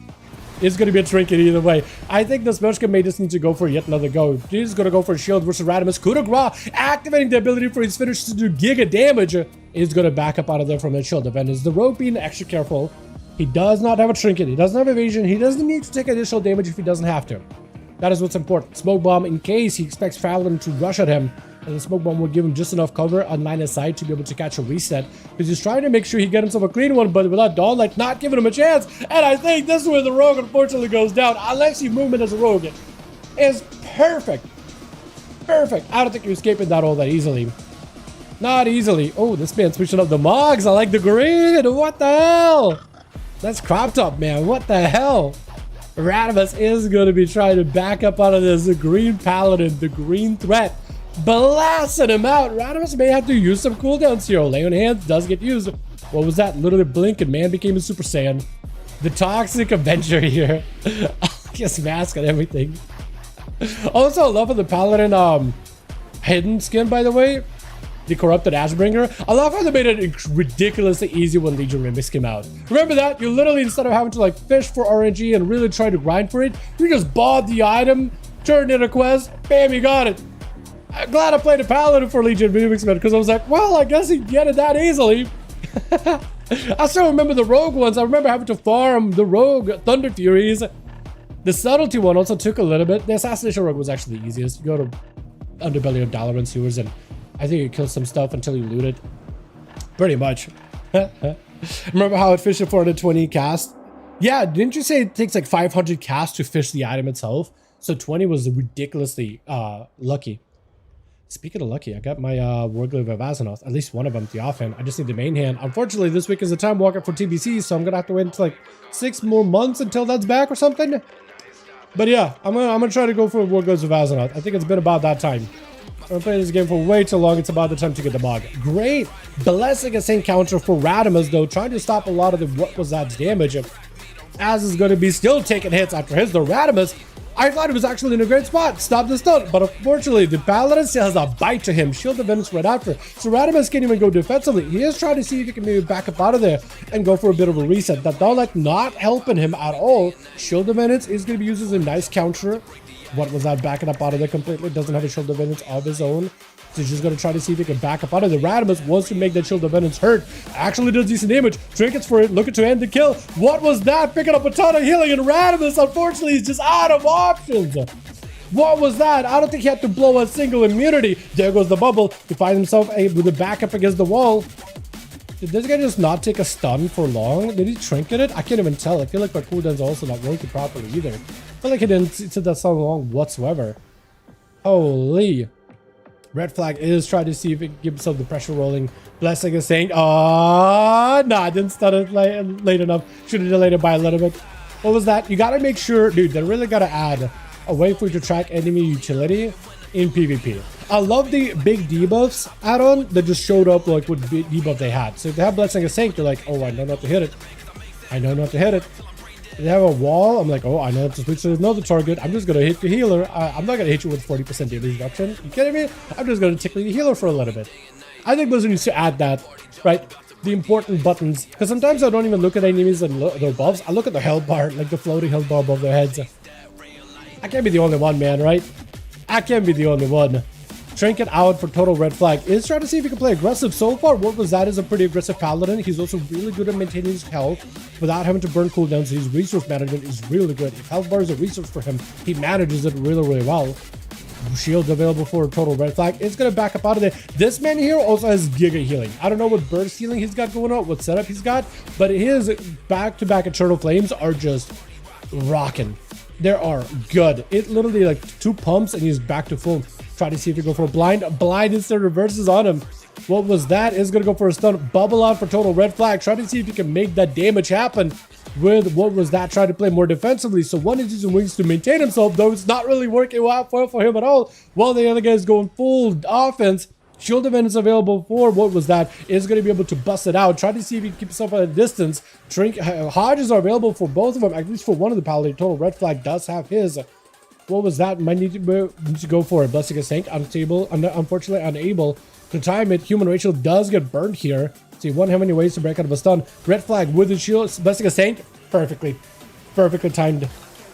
It's going to be a trinket either way. I think Nesbeshka may just need to go for yet another go. He's going to go for a shield versus Radimus. Coup de grace, activating the ability for his finish to do giga damage. Is going to back up out of there from that shield event. Is the Rogue being extra careful? He does not have a trinket. He doesn't have evasion. He doesn't need to take additional damage if he doesn't have to. That is what's important. Smoke bomb in case he expects Fallon to rush at him. And the smoke bomb will give him just enough cover on line of sight to be able to catch a reset. Because he's trying to make sure he gets himself a clean one, but without Dawnlight not giving him a chance. And I think this is where the Rogue unfortunately goes down. Alexi movement as a Rogue is perfect. Perfect. I don't think you're escaping that all that easily. Not easily. Oh, this man's switching up the Mogs. I like the green. What the hell? That's cropped up, man. What the hell? Radimus is going to be trying to back up out of this. The green paladin, the green threat, blasting him out. Radimus may have to use some cooldowns here. Lay on hands does get used. What was that? Literally blink and man became a Super Saiyan. The Toxic Avenger here. Just mask and everything. Also, I love how the paladin hidden skin, by the way. The Corrupted Ashbringer. I love how they made it ridiculously easy when Legion Remix came out. Remember that? You literally, instead of having to like fish for RNG and really try to grind for it, you just bought the item, turned in a quest, bam, you got it. I'm glad I played a Paladin for Legion Remix, man, because I was like, well, I guess you get it that easily. I still remember the Rogue ones. I remember having to farm the Rogue Thunder Furies. The Subtlety one also took a little bit. The Assassination Rogue was actually the easiest. You go to Underbelly of Dalaran sewers and I think you kill some stuff until you loot it. Pretty much. Remember how it fished a 420 cast? Yeah, didn't you say it takes like 500 casts to fish the item itself? So 20 was ridiculously lucky. Speaking of lucky, I got my Warglaive of Azeroth, at least one of them, the offhand. I just need the main hand. Unfortunately, this week is the time walker for TBC, so I'm gonna have to wait until like 6 more months until that's back or something. But yeah, I'm gonna try to go for Warglaives of Azeroth. I think it's been about that time. I've been playing this game for way too long. It's about the time to get the bog. Great blessing and same counter for Radimus, though, trying to stop a lot of the what was that damage. As is going to be still taking hits after his. The Radimus I thought it was actually in a great spot. Stop the stun. But unfortunately, the Paladin still has a bite to him. Shield of Vengeance right after. So Radimus can't even go defensively. He is trying to see if he can maybe back up out of there and go for a bit of a reset. That Dalek not helping him at all. Shield of Vengeance is going to be used as a nice counter. What was that? Backing up out of there completely. Doesn't have a Shield of Vengeance of his own. So he's just going to try to see if he can back up out of the Radimus wants to make that Shield of Vengeance hurt. Actually does decent damage. Trinkets for it. Looking to end the kill. What was that? Picking up a ton of healing, and Radimus, unfortunately, is just out of options. What was that? I don't think he had to blow a single immunity. There goes the bubble. He finds himself with a back up against the wall. Did this guy just not take a stun for long? Did he trinket it? I can't even tell. I feel like my cooldown's also not working properly either. I feel like he didn't sit that stun long whatsoever. Holy. Red flag is trying to see if it can give himself the pressure rolling. Blessing is saying, nah, I didn't stun it late enough. Should have delayed it by a little bit. What was that? You got to make sure, dude, they really got to add a way for you to track enemy utility in PvP. I love the big debuffs add-on that just showed up like what debuff they had. So if they have Blessing of Saint, you're like, oh, I know not to hit it. I know not to hit it. If they have a wall, I'm like, oh, I know to switch to another target. I'm just going to hit the healer. I'm not going to hit you with 40% damage reduction. You kidding me? I'm just going to tickle the healer for a little bit. I think Blizzard needs to add that, right? The important buttons. Because sometimes I don't even look at enemies and their buffs. I look at the health bar, like the floating health bar above their heads. I can't be the only one, man, right? I can't be the only one. Trinket out for total red flag. Is trying to see if he can play aggressive. So far, what was that is a pretty aggressive paladin. He's also really good at maintaining his health without having to burn cooldowns. His resource management is really good. If health bar is a resource for him, he manages it really, really well. Shield available for a total red flag. It's going to back up out of there. This man here also has giga healing. I don't know what burst healing he's got going on, what setup he's got, but his back-to-back eternal flames are just rocking. They are good. It literally like 2 pumps and he's back to full. Try to see if you go for a blind. Blind instant reverses on him. What was that? Is going to go for a stun. Bubble out for total red flag. Try to see if you can make that damage happen with what was that? Try to play more defensively. So one is using wings to maintain himself, though it's not really working out for him at all. While the other guy is going full offense. Shield event is available for what was that? Is going to be able to bust it out. Try to see if he can keep himself at a distance. Hodges are available for both of them, at least for one of the paladin. Total red flag does have his. What was that? Might need to go for it. Blessing of Saint, unfortunately unable to time it. Human Rachel does get burned here. See, one how many ways to break out of a stun. Red flag with the shield. Blessing of Saint, perfectly timed.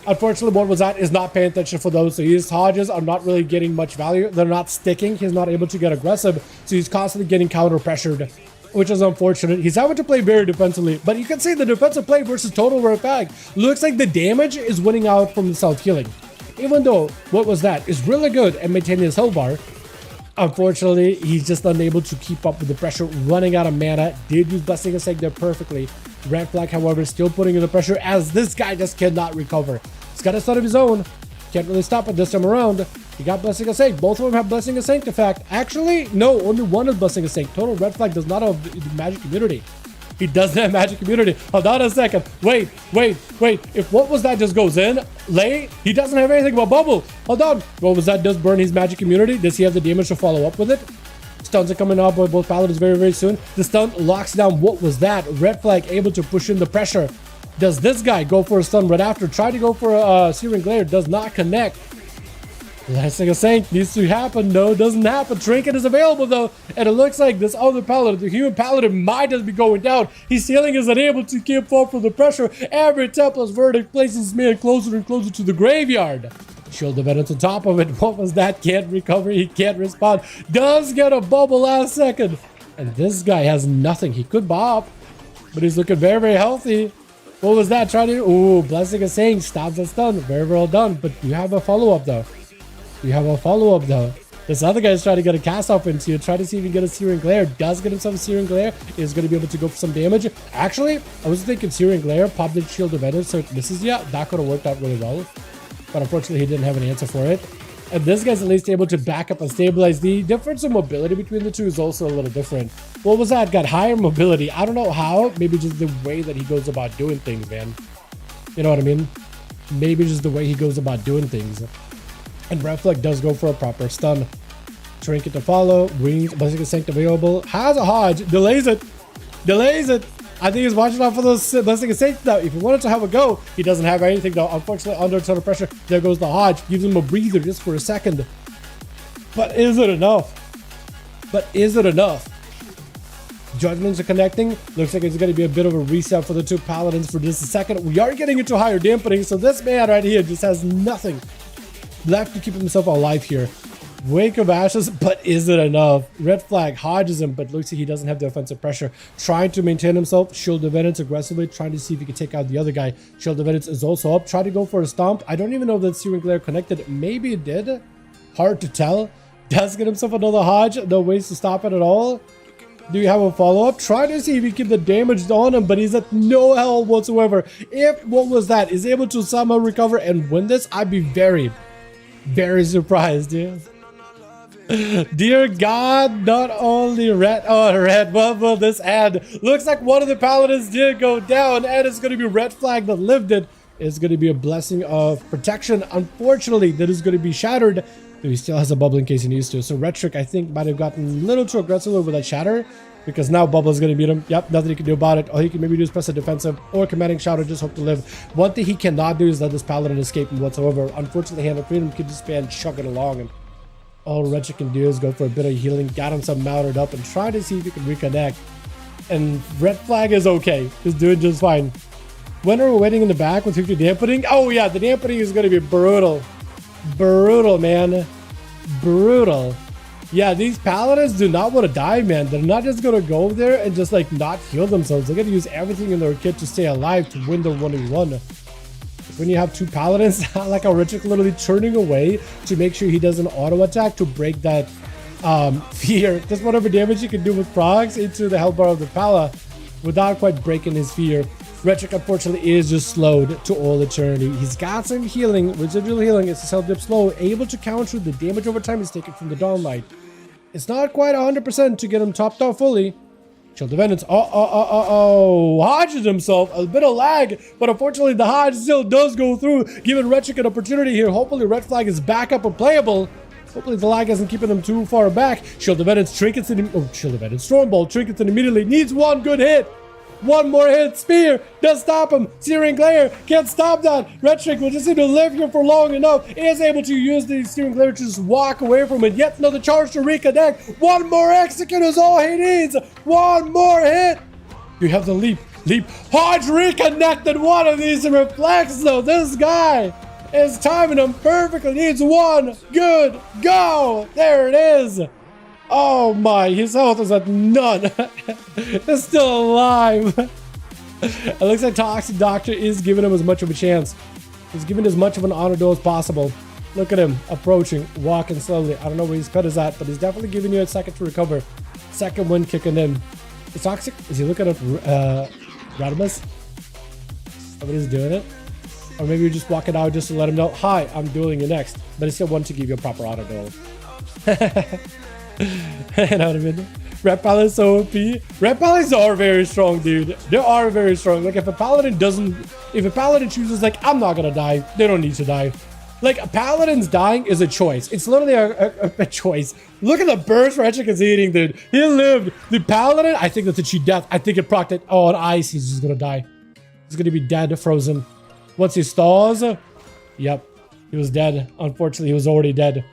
Unfortunately, what was that is not paying attention for those. So his Hodges are not really getting much value. They're not sticking. He's not able to get aggressive. So he's constantly getting counter pressured, which is unfortunate. He's having to play very defensively, but you can see the defensive play versus total red flag. Looks like the damage is winning out from the self healing. Even though what was that is really good at maintaining his health bar, unfortunately, he's just unable to keep up with the pressure, running out of mana. Did use Blessing of Saint there perfectly. Red flag, however, still putting in the pressure as this guy just cannot recover. He's got a stun of his own. Can't really stop it this time around. He got Blessing of Saint. Both of them have Blessing of Saint, in fact. Actually, no, only one has Blessing of Saint. Total red flag does not have the magic immunity. He doesn't have magic immunity. Hold on a second. Wait. If what was that just goes in, lay, he doesn't have anything but bubble. Hold on. What was that does burn his magic immunity? Does he have the damage to follow up with it? Stuns are coming up by both paladins very, very soon. The stun locks down. What was that? Red flag able to push in the pressure. Does this guy go for a stun right after? Try to go for a Searing Glare. Does not connect. Blessing of Saint needs to happen. No, doesn't happen. Trinket is available though, and it looks like this other paladin, the human paladin, might just be going down. His healing is unable to keep up from the pressure. Every Templar's verdict places man closer and closer to the graveyard. Shield of Vengeance on top of it. What was that? Can't recover. He can't respond. Does get a bubble last second, and this guy has nothing. He could bop, but he's looking very, very healthy. What was that? Trying to. Ooh, Blessing of Saint stops the stun. Very well done. But you have a follow-up though. This other guy is trying to get a cast off into you. Try to see if he can get a Searing Glare. Does get himself a Searing Glare. Is going to be able to go for some damage. Actually, I was thinking Searing Glare, pop the Shield of Vengeance so it misses you. That could have worked out really well. But unfortunately, he didn't have an answer for it. And this guy's at least able to back up and stabilize. The difference in mobility between the two is also a little different. What was that? Got higher mobility. I don't know how. Maybe just the way that he goes about doing things, man. You know what I mean? Maybe just the way he goes about doing things. And Red Flag does go for a proper stun. Trinket to follow. Wings, Blessing of Saint available. Has a Hodge. Delays it. I think he's watching out for those things safe now. If he wanted to have a go, he doesn't have anything though. Unfortunately, under a ton of pressure, there goes the Hodge. Gives him a breather just for a second. But is it enough? Judgments are connecting. Looks like it's going to be a bit of a reset for the two Paladins for just a second. We are getting into higher dampening, so this man right here just has nothing left to keep himself alive here. Wake of Ashes, but is it enough? Red flag hodges him, but looks like he doesn't have the offensive pressure. Trying to maintain himself. Shield of Vengeance aggressively, trying to see if he can take out the other guy. Shield of Vengeance is also up. Try to go for a stomp. I don't even know if that Searing Glare connected. Maybe it did. Hard to tell. Does get himself another Hodge. No ways to stop it at all. Do you have a follow-up? Try to see if he can keep the damage on him, but he's at no health whatsoever. If what was that is able to somehow recover and win this, I'd be very, very surprised, dude. Dear God, not only red. Oh, red. What will this add? Looks like one of the Paladins did go down, and it's going to be red flag that lived it. It's going to be a blessing of protection. Unfortunately, that is going to be shattered. He still has a bubble in case he needs to. So Retric, I think, might have gotten a little too aggressive with that shatter, because now Bubble is going to beat him. Yep, nothing he can do about it. All he can maybe do is press a defensive or commanding shout or just hope to live. One thing he cannot do is let this Paladin escape him whatsoever. Unfortunately, Hand of Freedom can just man chugging along, and all Retric can do is go for a bit of healing, got himself mounted up, and try to see if he can reconnect. And Red Flag is okay. He's doing just fine. When are we waiting in the back with 50 dampening? Oh yeah, the dampening is going to be brutal. Brutal, man. Brutal. Yeah, these Paladins do not want to die, man. They're not just going to go there and just like not heal themselves. They're going to use everything in their kit to stay alive to win the 1v1. When you have two Paladins, like a Richard literally turning away to make sure he doesn't auto attack to break that fear. Just whatever damage you can do with procs into the health bar of the Pala without quite breaking his fear. Retric, unfortunately, is just slowed to all eternity. He's got some healing, residual healing. It's a self-dip slow, able to counter the damage over time he's taken from the Dawnlight. It's not quite 100% to get him topped off fully. Shield of Vengeance. Hodges himself. A bit of lag, but unfortunately, the Hodge still does go through, giving Retric an opportunity here. Hopefully, Red Flag is back up and playable. Hopefully, the lag isn't keeping him too far back. Shield of Vengeance, trinkets in. Oh, Shield of Vengeance. Stormbolt, trinkets in immediately. Needs one good hit. One more hit, spear, does stop him. Searing Glare, can't stop that. Retric will just need to live here for long enough. Is able to use the Searing Glare to just walk away from it. Yet another charge to reconnect. One more execute is all he needs. One more hit. You have the leap. Hodge reconnected one of these reflects though. This guy is timing him perfectly. Needs one good go. There it is. Oh my, his health is at none. He's still alive. It looks like Toxic Doctor is giving him as much of a chance. He's giving as much of an honor duel as possible. Look at him approaching, walking slowly. I don't know where his cut is at, but he's definitely giving you a second to recover. Second wind kicking in. Is Toxic? Is he looking at Radimus? Somebody's doing it? Or maybe you're just walking out just to let him know, hi, I'm dueling you next. But he still wants to give you a proper auto duel. You know what I mean? Red Paladins so OP. Red Paladins are very strong, dude. They are very strong. Like if a Paladin chooses like, I'm not gonna die, they don't need to die. Like a Paladin's dying is a choice. It's literally a choice. Look at the burst Retric is eating, dude. He lived. The Paladin, I think that's a cheat death. I think it procced it. Oh, on ice, he's just gonna die. He's gonna be dead, frozen. Once he stalls, yep, he was dead. Unfortunately, he was already dead.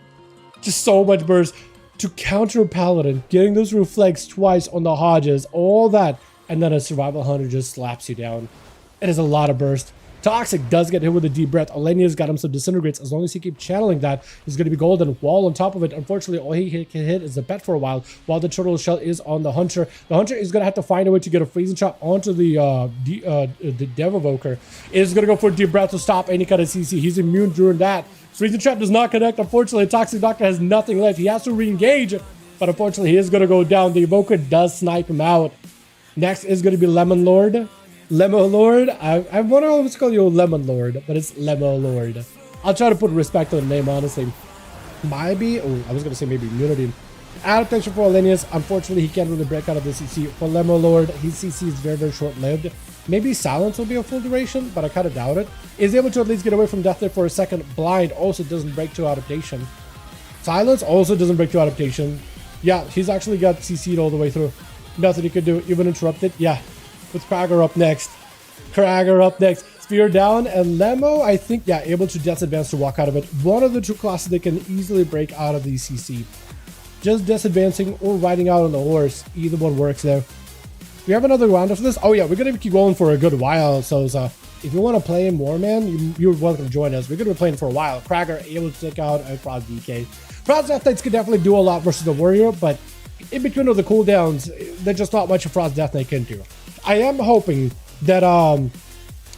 Just so much burst. To counter a Paladin, getting those reflects twice on the Hodges, all that, and then a Survival Hunter just slaps you down. It is a lot of burst. Toxic does get hit with a deep breath. Olenia's got him some disintegrates. As long as he keeps channeling that, he's going to be golden. Wall on top of it. Unfortunately, all he can hit is the pet for a while the turtle shell is on the Hunter. The Hunter is going to have to find a way to get a freezing shot onto the Dev Evoker. Is going to go for a deep breath to stop any kind of CC. He's immune during that. Freezing Trap does not connect. Unfortunately, Toxic Doctor has nothing left. He has to re-engage, but unfortunately, he is going to go down. The Evoker does snipe him out. Next is going to be Lemon Lord. Lemo Lord? I wonder if it's called you Lemon Lord, but it's Lemo Lord. I'll try to put respect on the name, honestly. Maybe, oh, I was going to say maybe immunity. Adaptation for Olenius. Unfortunately, he can't really break out of the CC. For Lemo Lord, his CC is very, very short-lived. Maybe Silence will be a full duration, but I kind of doubt it. Is able to at least get away from Death There for a second. Blind also doesn't break to adaptation. Silence also doesn't break to adaptation. Yeah, he's actually got CC'd all the way through. Nothing he could do. Even interrupted. Yeah. with Krager up next. Krager up next. Spear down, and Lemo, I think, yeah, able to Death Advance to walk out of it. One of the two classes that can easily break out of the CC. Just Death Advancing or riding out on the horse. Either one works there. We have another round after this. Oh yeah, we're gonna keep going for a good while. So if you want to play more, man, you're welcome to join us. We're gonna be playing for a while. Krager able to take out a Frost DK. Frost Death Knights could definitely do a lot versus the Warrior, but in between of the cooldowns, there's just not much a Frost Death Knight can do. I am hoping that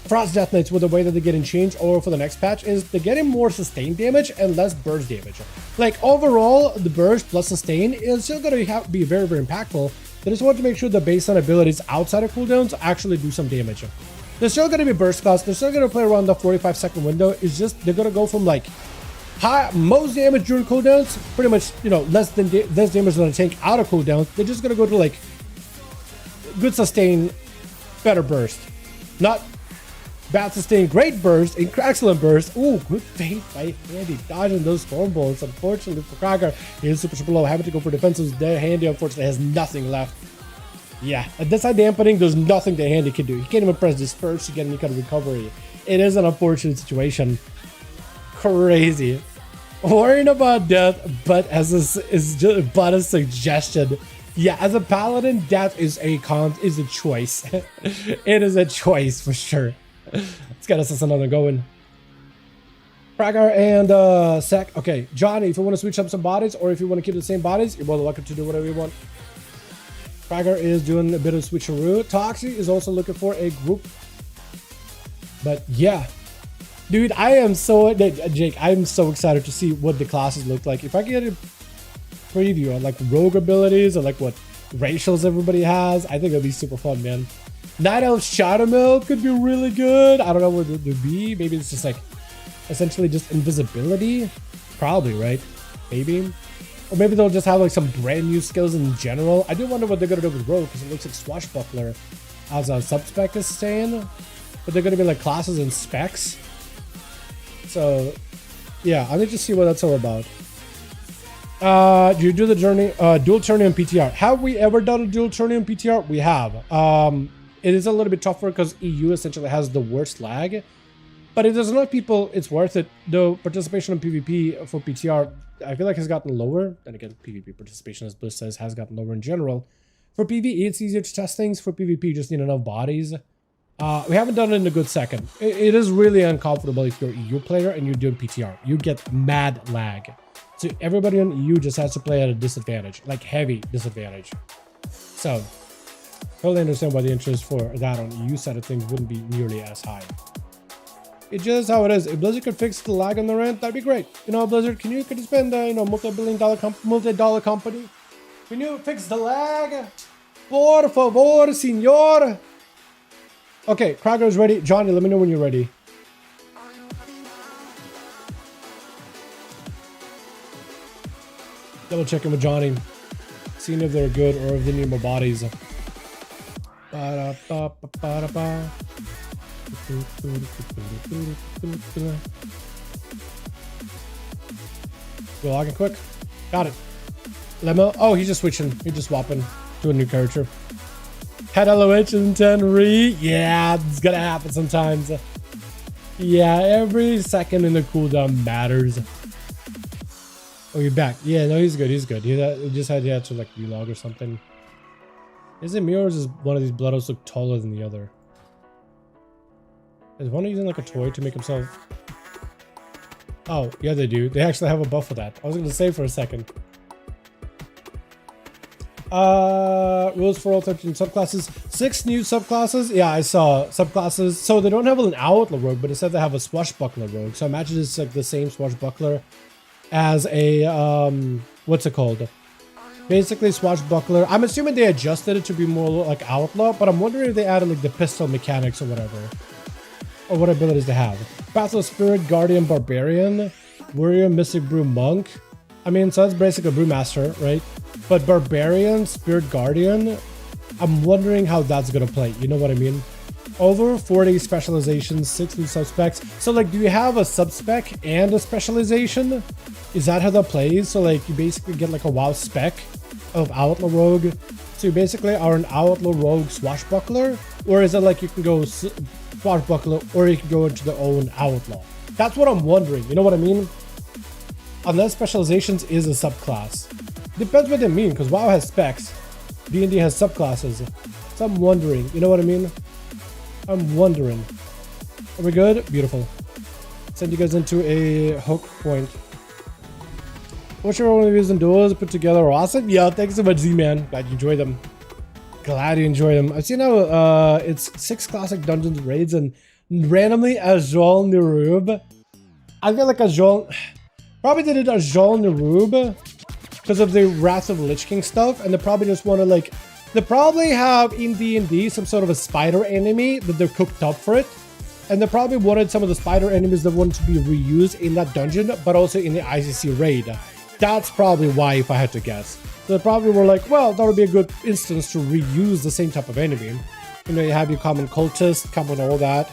Frost Death Knights, with the way that they're getting changed over for the next patch, is they're getting more sustained damage and less burst damage. Like overall, the burst plus sustain is still going to be very, very impactful. They just want to make sure the baseline abilities outside of cooldowns actually do some damage. They're still going to be burst class. They're still going to play around the 45-second window. It's just they're going to go from like most damage during cooldowns, pretty much, you know, less damage than a tank out of cooldowns. They're just going to go to like good sustain, better burst, not bad sustain, great burst, excellent burst. Ooh, good fate by Handy, dodging those storm bolts. Unfortunately for Krager, he is super low, having to go for defensives there. Handy, unfortunately, has nothing left. Yeah, at this side dampening, there's nothing that Handy can do. He can't even press disperse to get any kind of recovery. It is an unfortunate situation. Crazy. Worrying about death, but as a suggestion. Yeah, as a paladin, death is a choice. It is a choice for sure. Let's get us another going. Krager and Sec. Okay, Johnny, if you want to switch up some bodies or if you want to keep the same bodies, you're more than welcome to do whatever you want. Krager is doing a bit of switcheroo. Toxie is also looking for a group. But yeah. Dude, Jake, I'm so excited to see what the classes look like. If I get a preview on like rogue abilities or like what racials everybody has, I think it'll be super fun, man. Night Elf Shadowmill could be really good. I don't know what it would be. Maybe it's just like essentially just invisibility. Probably, right? Maybe. Or maybe they'll just have like some brand new skills in general. I do wonder what they're going to do with Rogue because it looks like Swashbuckler as a sub-spec is saying. But they're going to be like classes and specs. So, yeah, I need to see what that's all about. Do you do the journey, dual tourney on PTR? Have we ever done a dual tourney on PTR? We have. It is a little bit tougher because EU essentially has the worst lag. But if there's enough people, it's worth it. The participation in PvP for PTR, I feel like has gotten lower. And again, PvP participation, as Bliss says, has gotten lower in general. For PvE, it's easier to test things. For PvP, you just need enough bodies. We haven't done it in a good second. It is really uncomfortable if you're an EU player and you're doing PTR. You get mad lag. So everybody on EU just has to play at a disadvantage, like heavy disadvantage. So, totally understand why the interest for that on EU side of things wouldn't be nearly as high. It's just how it is. If Blizzard could fix the lag on the rent, that'd be great. You know, Blizzard, could you spend multi-billion-dollar company? Can you fix the lag? Por favor, señor. Okay, Krager is ready. Johnny, let me know when you're ready. Double checking with Johnny. Seeing if they're good or if they need more bodies. Go logging quick. Got it. Lemo. Oh, he's just switching. He's just swapping to a new character. Had LOH in 10 re. Yeah, it's gonna happen sometimes. Yeah, every second in the cooldown matters. Oh, you're back. Yeah, no, he's good. He's good. He just had to like relog or something. Is it me or does one of these Blood Oaths look taller than the other? Is one using like a toy to make himself? Oh, yeah, they do. They actually have a buff for that. I was gonna say for a second. Rules for all 13 subclasses. 6 new subclasses. Yeah, I saw subclasses. So they don't have an Outlaw Rogue, but instead they have a Swashbuckler Rogue. So imagine it's like the same Swashbuckler as a what's it called? Basically Swashbuckler. I'm assuming they adjusted it to be more like Outlaw, but I'm wondering if they added like the pistol mechanics or whatever. Or what abilities they have. Battle Spirit, Guardian, Barbarian, Warrior, Mystic Brew, Monk. I mean, so that's basically a Brewmaster, right? But Barbarian, Spirit Guardian, I'm wondering how that's gonna play. You know what I mean? Over 40 specializations, 6 new subspecs. So like, do you have a subspec and a specialization? Is that how that plays? So like, you basically get like a WoW spec of Outlaw Rogue So you basically are an outlaw rogue swashbuckler, or is it like you can go swashbuckler or you can go into the own outlaw? That's what I'm wondering, you know what I mean? Unless specializations is a subclass. Depends what they mean, because WoW has specs. D&D has subclasses. So I'm wondering, you know what I mean? I'm wondering. Are we good? Beautiful. Send you guys into a hook point. Whichever one of these and duels put together are awesome. Yeah, thanks so much, Z-Man. Glad you enjoyed them. Glad you enjoyed them. I've seen how it's 6 classic dungeons raids and randomly Ajol Nerub. I feel like Ajol probably did it Ajol Nerub because of the Wrath of Lich King stuff, and they probably just want to like, they probably have in D&D some sort of a spider enemy that they're cooked up for it. And they probably wanted some of the spider enemies that wanted to be reused in that dungeon, but also in the ICC raid. That's probably why, if I had to guess. So they probably were like, well, that would be a good instance to reuse the same type of enemy. You know, you have your common cultist, common all that.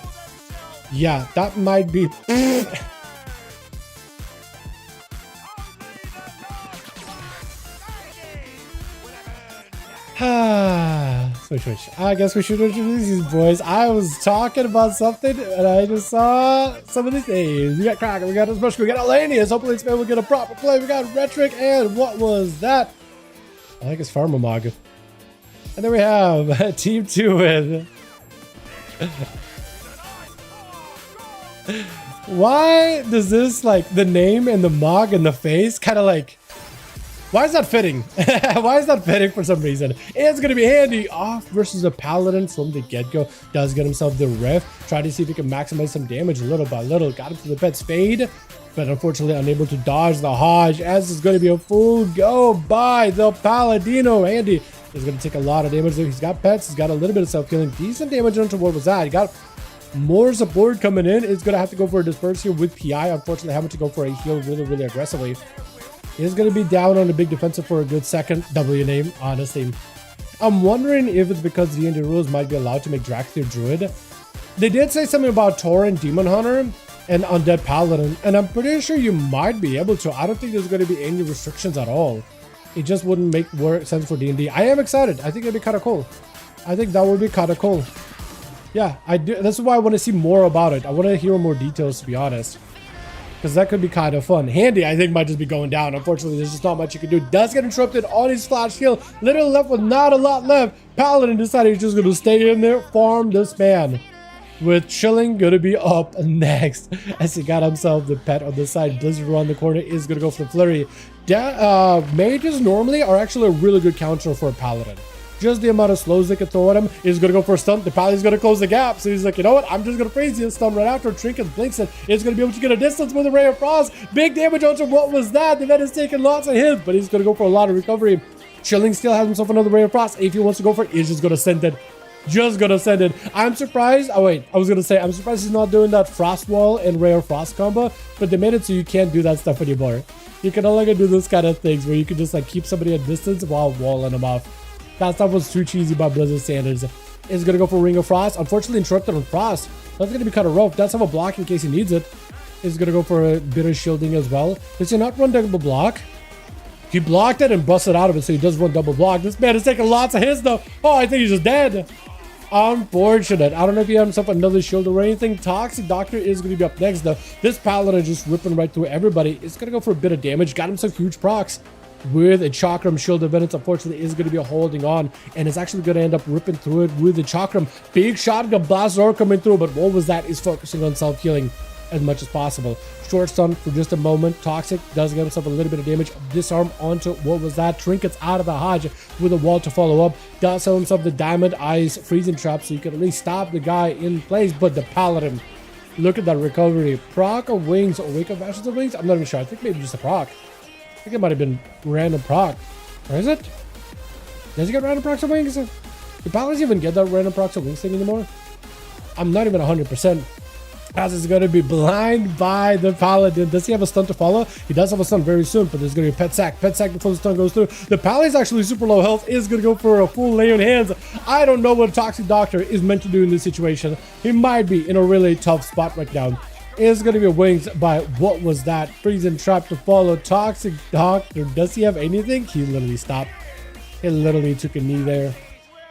Yeah, that might be... Switch. I guess we should introduce these boys. I was talking about something and I just saw some of these names. We got Kraken, we got Smushko, we got Alanius. Hopefully this man will get a proper play. We got Retric, and what was that? I think it's Pharmamog. And then we have Team 2 with... Why does this, like, the name and the Mog and the face kind of like... Why is that fitting? Why is that fitting for some reason? It's going to be handy. Off versus a paladin from the get-go. Does get himself the rift. Try to see if he can maximize some damage little by little. Got him to the pet's fade. But unfortunately unable to dodge the Hodge. As is going to be a full go by the Paladino. Andy is going to take a lot of damage. He's got pets. He's got a little bit of self-healing. Decent damage onto what was that. He got more support coming in. It's going to have to go for a disperse here with PI. Unfortunately, having to go for a heal really aggressively. He's going to be down on the big defensive for a good second. W name, honestly. I'm wondering if it's because D&D rules might be allowed to make Dracthyr Druid. They did say something about Tauren Demon Hunter and Undead Paladin, and I'm pretty sure you might be able to. I don't think there's going to be any restrictions at all. It just wouldn't make sense for D&D. I am excited. I think it'd be kind of cool. I think that would be kind of cool. Yeah, I do. That's why I want to see more about it. I want to hear more details, to be honest. Because that could be kind of fun. Handy, I think, might just be going down. Unfortunately, there's just not much you can do. Does get interrupted on his flash heal. Literally left with not a lot left. Paladin decided he's just going to stay in there, farm this man. With Chilling going to be up next. As he got himself the pet on the side. Blizzard around the corner is going to go for the flurry. Mages normally are actually a really good counter for a Paladin. Just the amount of slows they can throw at him is going to go for a stun. The Paladin's going to close the gap. So he's like, you know what? I'm just going to freeze you. Stun right after. Trinket blinks it. It's going to be able to get a distance with a Ray of Frost. Big damage onto what was that? The vet is taking lots of hits, but he's going to go for a lot of recovery. Chilling still has himself another Ray of Frost. If he wants to go for it, he's just going to send it. Just going to send it. I'm surprised. Oh, wait. I was going to say, I'm surprised he's not doing that Frost Wall and Ray of Frost combo, but they made it so you can't do that stuff anymore. You can no longer do those kind of things where you can just like keep somebody at distance while walling them off. That stuff was too cheesy by Blizzard standards. Is going to go for Ring of Frost. Unfortunately, interrupted on Frost. That's going to be kind of rough. Does have a block in case he needs it. Is going to go for a bit of shielding as well. Does he not run double block? He blocked it and busted out of it, so he does run double block. This man is taking lots of hits though. Oh, I think he's just dead. Unfortunate. I don't know if he had himself another shield or anything. Toxic Doctor is going to be up next though. This Paladin is just ripping right through everybody. It's going to go for a bit of damage. Got himself huge procs. With a Chakram Shield of Vengeance, unfortunately, is going to be holding on, and it's actually going to end up ripping through it with the Chakram. Big shotgun blast are coming through, but what was that? Is focusing on self-healing as much as possible. Short stun for just a moment. Toxic does get himself a little bit of damage. Disarm onto what was that? Trinkets out of the Hodge with a wall to follow up. Does sell himself the Diamond Eyes freezing trap, so you can at least stop the guy in place, but the Paladin, look at that recovery. Proc of Wings or Wake of Ashes of Wings? I'm not even sure. I think maybe just a proc. I think it might have been random proc. Or is it? Does he get random procs of Wings? Do Paladins even get that random procs of Wings thing anymore? I'm not even 100%. As is going to be blind by the Paladin. Does he have a stun to follow? He does have a stun very soon, but there's going to be a pet sack. Pet sack before the stun goes through. The Paladin's actually super low health. Is going to go for a full lay on hands. I don't know what Toxic Doctor is meant to do in this situation. He might be in a really tough spot right now. Is going to be wings by what was that? Freezing trap to follow. Toxic Doctor. Does he have anything? He literally stopped. He literally took a knee there.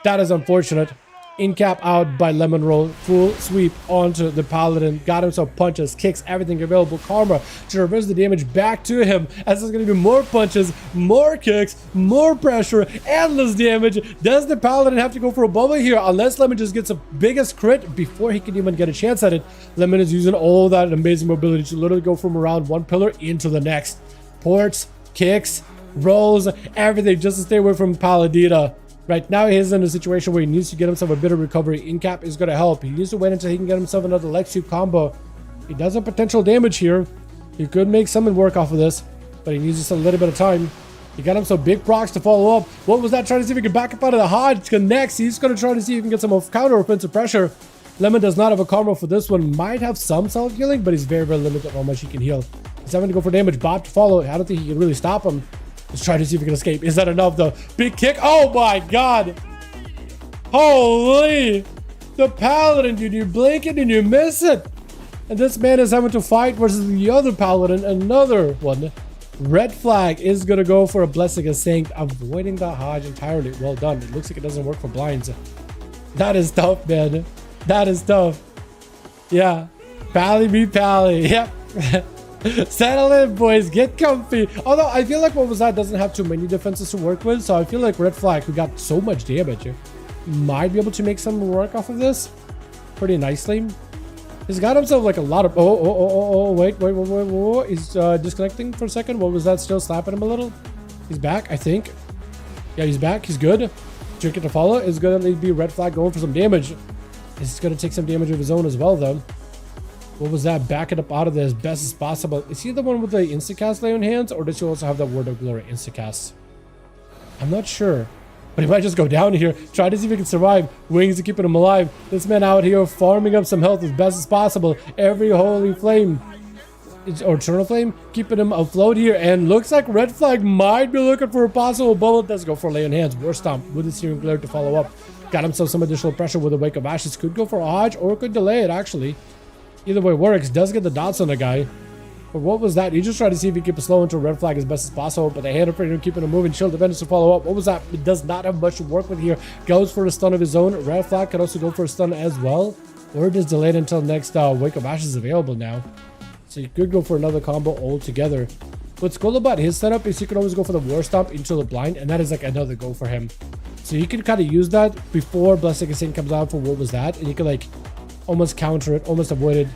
That is unfortunate. In cap out by Lemon Roll. Full sweep onto the Paladin. Got himself punches, kicks, everything available. Karma to reverse the damage back to him. As there's going to be more punches, more kicks, more pressure, endless damage. Does the Paladin have to go for a bubble here? Unless Lemon just gets a biggest crit before he can even get a chance at it. Lemon is using all that amazing mobility to literally go from around one pillar into the next. Ports, kicks, rolls, everything just to stay away from Paladina. Right now he's in a situation where he needs to get himself a bit of recovery. In cap is going to help. He needs to wait until he can get himself another leg sweep combo. He does have potential damage here. He could make summon work off of this, but he needs just a little bit of time. He got himself big procs to follow up. What was that? Trying to see if he can back up out of the Hodge. Connects. He's going to try to see if he can get some counter offensive pressure. Lemon does not have a combo for this one. Might have some self-healing, but he's very, very limited on how much he can heal. He's having to go for damage. Bob to follow. I don't think he can really stop him. Let's try to see if we can escape. Is that enough though? Big kick. Oh my god. Holy. The Paladin, dude. You blink it and you miss it. And this man is having to fight versus the other Paladin. Another one. Red flag is going to go for a Blessing of Saint. Avoiding the Hodge entirely. Well done. It looks like it doesn't work for blinds. That is tough, man. That is tough. Yeah. Pally be pally. Yep. Settle in, boys. Get comfy. Although I feel like what was that doesn't have too many defenses to work with, so I feel like Red Flag, who got so much damage, might be able to make some work off of this pretty nicely. He's got himself like a lot of wait. He's disconnecting for a second. What was that? Still slapping him a little. He's back, I think. Yeah, he's back. He's good. Trinket to follow is gonna be Red Flag going for some damage. He's gonna take some damage of his own as well, though. What was that? Back it up out of there as best as possible. Is he the one with the instacast lay on hands, or does he also have that Word of Glory instacast? I'm not sure, but he might just go down here, try to see if he can survive. Wings are keeping him alive. This man out here farming up some health as best as possible. Every holy flame or eternal flame keeping him afloat here, and looks like Red Flag might be looking for a possible bullet. Let's go for lay on hands. War Stomp with the Searing Glare to follow up. Got himself some additional pressure with the Wake of Ashes. Could go for a Hodge or could delay it actually. Either way works. Does get the dots on the guy. But what was that? He just tried to see if he could keep it slow until Red Flag as best as possible. But the hand of freedom keeping him moving. Shield defenders to follow up. What was that? It does not have much to work with here. Goes for a stun of his own. Red Flag could also go for a stun as well. Or just delayed until next Wake of Ashes is available now. So you could go for another combo altogether. What's cool about his setup is he can always go for the War Stomp into the blind. And that is like another go for him. So you can kind of use that before Blessing of Saint comes out for what was that. And you can like almost counter it, almost avoid it.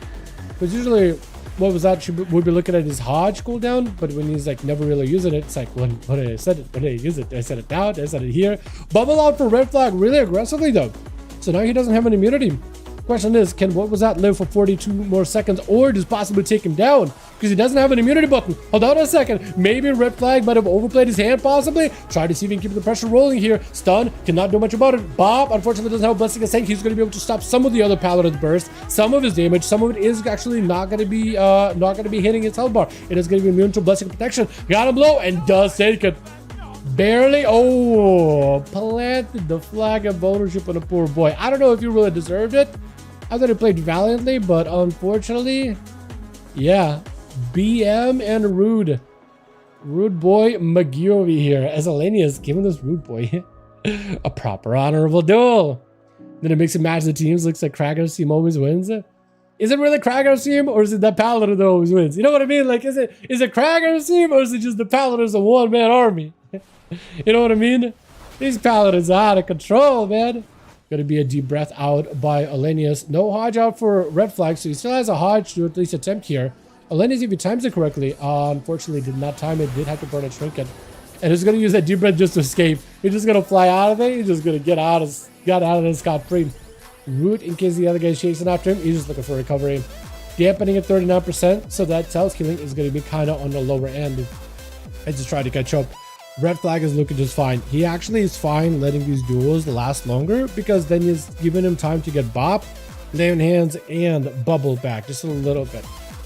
Because usually, what was that? We'd be looking at his Hodge cooldown, but when he's like never really using it, it's like, when did I set it? When did I use it? Did I set it down? Did I set it here? Bubble out for Red Flag really aggressively though. So now he doesn't have an immunity. Question is, can what was that live for 42 more seconds, or just possibly take him down? Because he doesn't have an immunity button. Hold on a second. Maybe Red Flag might have overplayed his hand, possibly. Try to see if he can keep the pressure rolling here. Stun, cannot do much about it. Bob, unfortunately, doesn't have a Blessing of Saint. He's going to be able to stop some of the other Paladin's burst, some of his damage. Some of it is actually not going to be hitting his health bar. It is going to be immune to Blessing of Protection. Got him low and does take it. Barely. Oh, planted the flag of ownership on a poor boy. I don't know if you really deserved it. I thought he played valiantly, but unfortunately, yeah. BM and Rude Boy McGeary here, as Alenia's giving this Rude Boy a proper honorable duel. Then it makes him match the teams. Looks like Krager's team always wins. Is it really Krager's team, or is it that Paladin that always wins? You know what I mean? Like, is it Krager's team, or is it just the Paladin's a one-man army? You know what I mean? These Paladins are out of control, man. Gonna be a deep breath out by Alenius. No Hodge out for Red Flag, so he still has a Hodge to at least attempt here. Alenius, if he times it correctly, unfortunately did not time it, did have to burn a trinket. And he's gonna use that deep breath just to escape. He's just gonna fly out of it. He's just gonna get out of it scot-free. Root, in case the other guy's chasing after him, he's just looking for recovery. Dampening at 39%, so that self-killing is gonna be kinda on the lower end. I just tried to catch up. Red Flag is looking just fine. He actually is fine letting these duels last longer, because then he's giving him time to get Bop, Lay on Hands, and Bubble back just a little bit.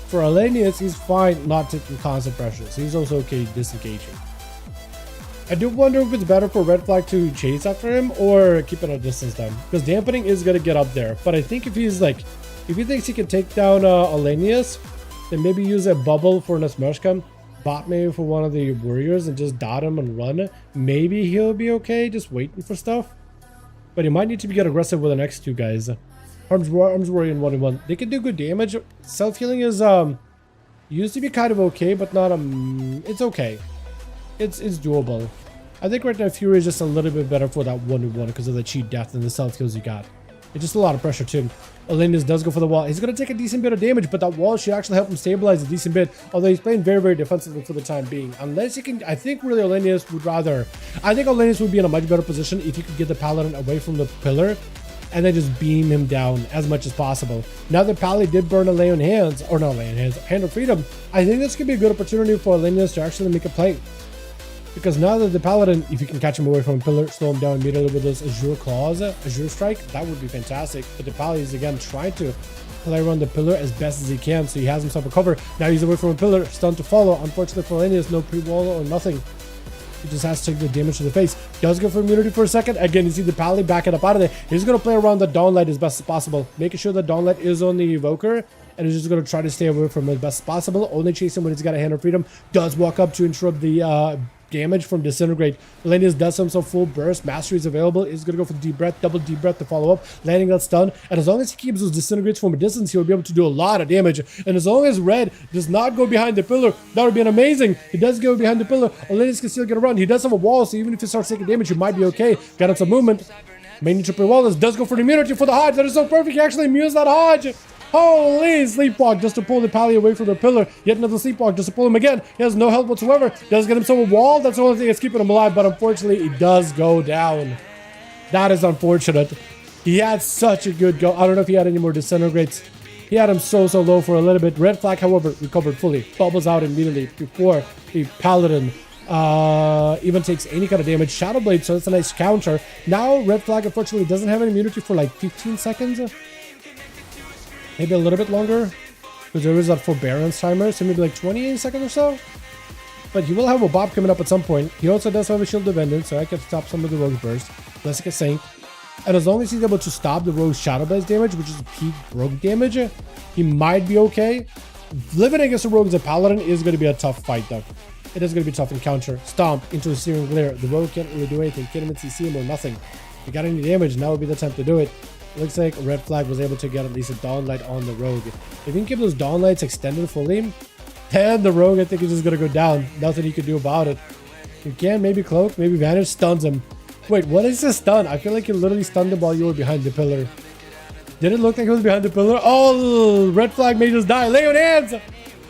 For Alenius, he's fine not taking constant pressures. He's also okay disengaging. I do wonder if it's better for Red Flag to chase after him or keep it at a distance then, because dampening is going to get up there. But I think if he thinks he can take down Alenius, then maybe use a Bubble for Nesmershka. bot maybe for one of the warriors and just dot him and run, maybe he'll be okay, just waiting for stuff. But he might need to get aggressive with the next two guys. Arms warrior and 1v1. They can do good damage. Self-healing is used to be kind of okay, but not it's okay. It's doable. I think right now Fury is just a little bit better for that 1v1 because of the cheat death and the self-heals you got. It's just a lot of pressure too. Elenius does go for the wall. He's going to take a decent bit of damage, but that wall should actually help him stabilize a decent bit. Although he's playing very, very defensively for the time being. Unless he can, I think really Elenius would rather, I think Elenius would be in a much better position if he could get the Paladin away from the pillar and then just beam him down as much as possible. Now that Pally did burn a Lay on Hands, or not Lay on Hands, Hand of Freedom, I think this could be a good opportunity for Elenius to actually make a play. Because now that the Paladin, if you can catch him away from a pillar, slow him down immediately with those Azure Claws, Azure Strike, that would be fantastic. But the Pally is again trying to play around the pillar as best as he can, so he has himself a cover. Now he's away from a pillar, stunned to follow. Unfortunately for Elenius, no pre-wall or nothing. He just has to take the damage to the face. Does go for immunity for a second. Again, you see the Pally backing up out of there. He's going to play around the Dawnlight as best as possible, making sure the Dawnlight is on the Evoker. And he's just going to try to stay away from it as best as possible. Only chase him when he's got a Hand of Freedom. Does walk up to interrupt the damage from Disintegrate. Elenius does himself full burst. Mastery is available. He's going to go for the deep breath, double deep breath to follow up, landing that stun. And as long as he keeps those Disintegrates from a distance, he'll be able to do a lot of damage. And as long as Red does not go behind the pillar, that would be an amazing. He does go behind the pillar. Elenius can still get a run. He does have a wall, so even if he starts taking damage, he might be okay. Got him some movement. May need to pre-wall this. Does go for the immunity for the Hodge. That is so perfect. He actually immunes that Hodge. Holy sleepwalk just to pull the Pally away from the pillar. Yet another sleepwalk just to pull him again. He has no help whatsoever. Does get himself a wall. That's the only thing that's keeping him alive. But unfortunately, he does go down. That is unfortunate. He had such a good go. I don't know if he had any more Disintegrates. He had him so low for a little bit. Red Flag, however, recovered fully. Bubbles out immediately before the Paladin even takes any kind of damage. Shadow Blade, so that's a nice counter. Now, Red Flag, unfortunately, doesn't have an immunity for like 15 seconds. Maybe a little bit longer, because there is that forbearance timer, so maybe like 20 seconds or so. But he will have a Bob coming up at some point. He also does have a Shield of Vengeance, so I can stop some of the Rogue Burst. Classic Saint. And as long as he's able to stop the Rogue's Shadow Blaze damage, which is peak Rogue damage, he might be okay. Living against the Rogue as a Paladin is going to be a tough fight, though. It is going to be a tough encounter. Stomp into a Searing Glare. The Rogue can't really do anything. Can't even CC him or nothing. If you got any damage, now would be the time to do it. Looks like Red Flag was able to get at least a Dawnlight on the Rogue. If you can keep those Dawnlights extended fully, then the Rogue, I think, is just going to go down. Nothing he could do about it. You can maybe Cloak, maybe Vanish, stuns him. Wait, what is this stun? I feel like you literally stunned him while you were behind the pillar. Did it look like he was behind the pillar? Oh, Red Flag may just die. Lay on hands!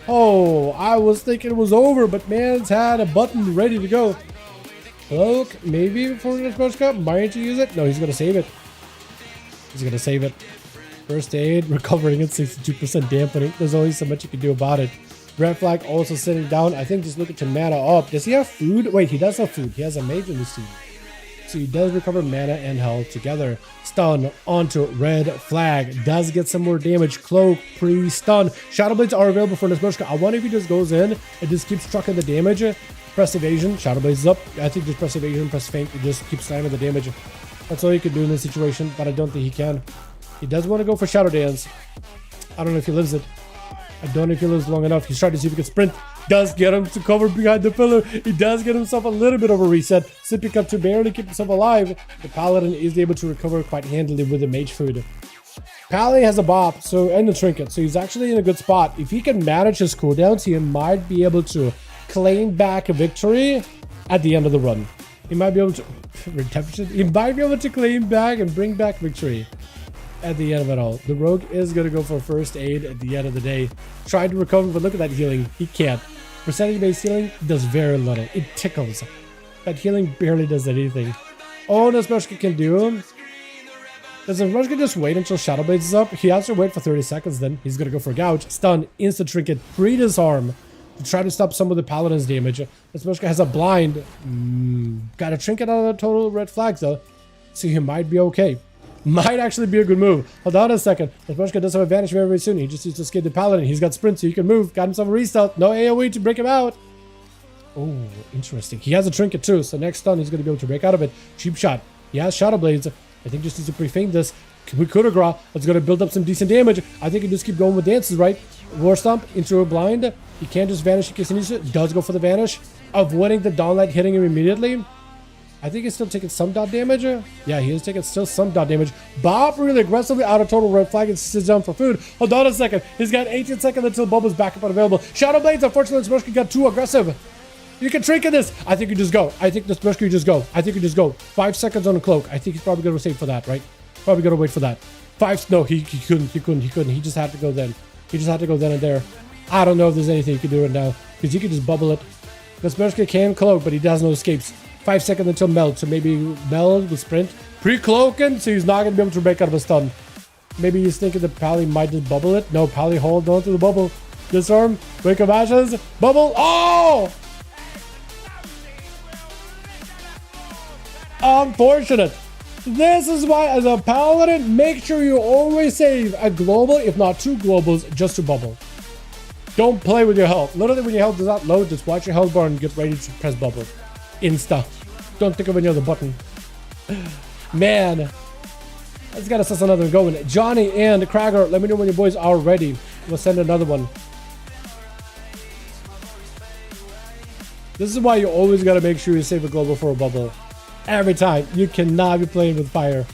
Oh, I was thinking it was over, but man's had a button ready to go. Cloak, maybe for the Smash Cup. Might you use it? No, he's going to save it. He's going to save it. First aid, recovering at 62% dampening. There's only so much you can do about it. Red Flag also sitting down. I think just looking to mana up. Does he have food? Wait, he does have food. He has a mage in the team. So he does recover mana and health together. Stun onto Red Flag. Does get some more damage. Cloak, pre-stun. Shadow Blades are available for Nesbushka. I wonder if he just goes in and just keeps trucking the damage. Press evasion. Shadow Blades is up. I think just press evasion, press feint. It just keeps slamming the damage. That's all he could do in this situation, but I don't think he can. He does want to go for Shadow Dance. I don't know if he lives it. I don't know if he lives long enough. He's trying to see if he can sprint. Does get him to cover behind the pillar. He does get himself a little bit of a reset. Sipping up to barely keep himself alive. The Paladin is able to recover quite handily with the Mage Food. Pally has a bop, and a trinket, so he's actually in a good spot. If he can manage his cooldowns, he might be able to claim back a victory at the end of the run. He might be able to redemption. He might be able to claim back and bring back victory at the end of it all. The Rogue is going to go for first aid at the end of the day. Trying to recover, but look at that healing. He can't. Percentage-based healing does very little. It tickles. That healing barely does anything. All Nesbushka can do. Does Nesbushka just wait until Shadow Blades is up? He has to wait for 30 seconds then. He's going to go for Gouge. Stun. Instant Trinket. Free disarm. To try to stop some of the Paladin's damage. Nesbushka has a blind. Got a trinket out of the total Red Flags though. So he might be okay. Might actually be a good move. Hold on a second. Nesbushka does have advantage very, very soon. He just needs to escape the Paladin. He's got sprint so he can move. Got himself a restart. No AoE to break him out. Oh, interesting. He has a trinket too. So next stun he's going to be able to break out of it. Cheap shot. He has Shadow Blades. I think just needs to pre-feint this. We could have gra. Let's go to build up some decent damage. I think you just keep going with dances, right? War Stomp into a blind. He can't just vanish in case he needs to. Does go for the vanish. Avoiding the Dawnlight hitting him immediately. I think he's still taking some dot damage. Yeah, he is taking still some dot damage. Bob really aggressively out of total red flag and sits down for food. Hold on a second. He's got 18 seconds until Bubba's back up unavailable. Shadow Blades, unfortunately, Smushki got too aggressive. You can trick in this. I think you just go. I think the Smushki just go. I think you just go. 5 seconds on the cloak. I think he's probably going to save for that, right? Probably going to wait for that. No, he couldn't. He just had to go then. He just had to go then and there. I don't know if there's anything you can do right now. Because he could just bubble it. The Smushki can cloak, but he has no escapes. 5 seconds until melt, so maybe meld with sprint. Pre-cloaking, so he's not going to be able to break out of a stun. Maybe he's thinking that Pally might just bubble it. No, Pally hold on to the bubble. Disarm, Wake of Ashes, bubble. Oh! Unfortunate. This is why, as a paladin, make sure you always save a global, if not 2 globals, just to bubble. Don't play with your health. Literally, when your health does not load, just watch your health bar and get ready to press bubble. Insta. Don't think of any other button. Man. Let's get us another going. Johnny and Krager, let me know when your boys are ready. We'll send another one. This is why you always got to make sure you save a global for a bubble. Every time. You cannot be playing with fire.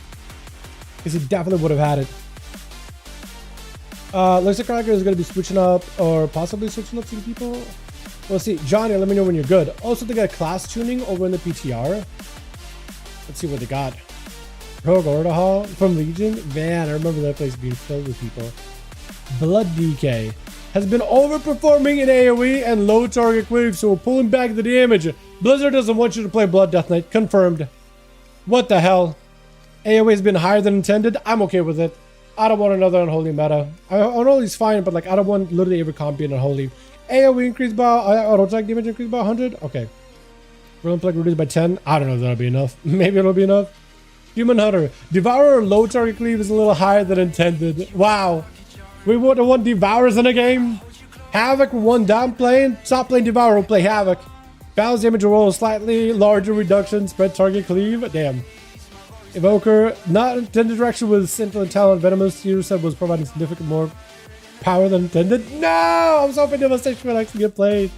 Because he definitely would have had it. Looks like Krager is going to be switching up, or possibly switching up some people. We'll see. Johnny, let me know when you're good. Also, they got class tuning over in the PTR. Let's see what they got. Rogue Order Hall from Legion. Man, I remember that place being filled with people. Blood DK has been overperforming in AoE and low target wave, so we're pulling back the damage. Blizzard doesn't want you to play Blood Death Knight. Confirmed. What the hell? AoE has been higher than intended. I'm okay with it. I don't want another unholy meta. Unholy's fine, but like I don't want literally every comp being unholy. AoE increased by auto attack damage increased by 100. Okay. Rolling plug reduced by 10. I don't know if that'll be enough. Maybe it'll be enough. Human Hunter. Devourer low target cleave is a little higher than intended. Wow. We would have won Devourers in a game. Havoc one down playing. Stop playing Devourer. We'll play Havoc. Balance damage roll slightly larger reduction. Spread target cleave. Damn. Evoker. Not intended direction with Central and Talent. Venomous user said was providing significant more power than intended. No! I was hoping Devastation would actually get played.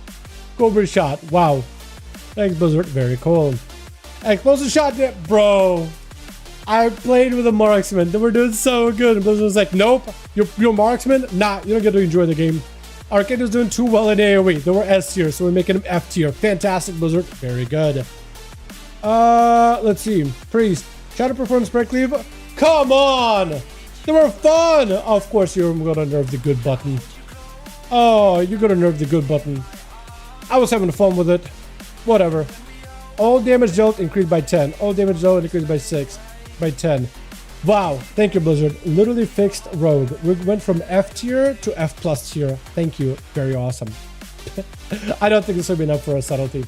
Cobra shot. Wow. Thanks, Blizzard. Very cool. Explosive shot. Bro. I played with a marksman. They were doing so good. And Blizzard was like, nope. You're marksman? Nah, you don't get to enjoy the game. Arcade was doing too well in AoE. They were S tier, so we're making them F tier. Fantastic, Blizzard. Very good. Let's see. Priest. Try to perform spread cleave. Come on! They were fun! Of course you're gonna nerf the good button. Oh, you're gonna nerf the good button. I was having fun with it. Whatever. All damage dealt increased by 10. All damage dealt increased by 6. By 10. Wow. Thank you, Blizzard. Literally fixed Rogue. We went from F tier to F plus tier. Thank you. Very awesome. I don't think this will be enough for a subtlety.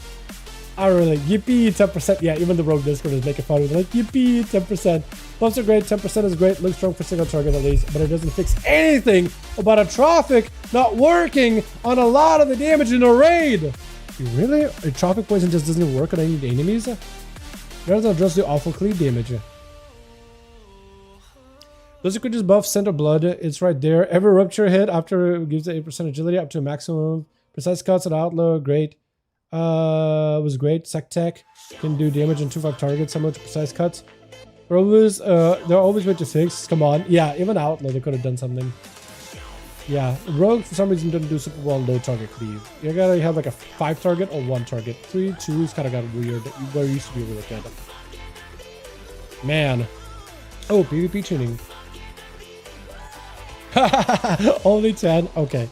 I really, yippee, 10%. Yeah, even the Rogue Discord is making fun of it. Like, yippee, 10%. Buffs are great, 10% is great. Looks strong for single target at least, but it doesn't fix anything about a Trophic not working on a lot of the damage in a raid. Really? A Trophic poison just doesn't work on any enemies? It doesn't address the awful cleave damage. Those could just buff Center Blood. It's right there. Every rupture hit after it gives the 8% agility up to a maximum. Precise cuts and outlaw, great. Was great. Sec Tech can do damage on 2-5 targets, similar to precise cuts. They're always way to fix. Come on. Yeah, even outlaw, they could have done something. Yeah, Rogue for some reason didn't do super well low target cleave. You gotta have like a 5 target or 1 target. 3, 2 is kind of got weird. Where it used to be really good. Man. Oh, PvP tuning. Only 10. Okay.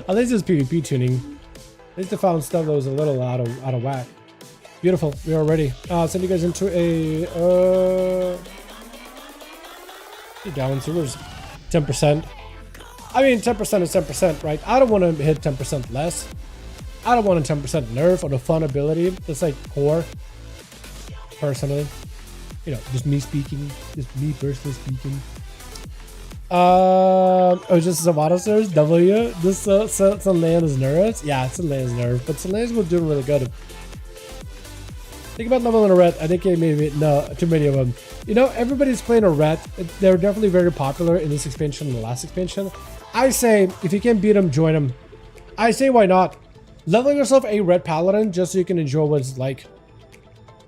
At least it's PvP tuning. At least I found stuff that was a little out of whack. Beautiful. We are ready. Send you guys into a down sewers. 10%. I mean, 10% is 10%, right? I don't want to hit 10% less. I don't want a 10% nerf or the fun ability. That's like core. Personally. You know, just me speaking. Just me personally speaking. Oh, just Zavada Surge, W. This Selena's nerfs? Yeah, Selena's nerf, but Selena's was doing really good. Think about leveling a red. I think maybe no, too many of them. You know, everybody's playing a ret. They're definitely very popular in this expansion and the last expansion. I say, if you can beat them, join them. I say, why not? Level yourself a red paladin just so you can enjoy what it's like.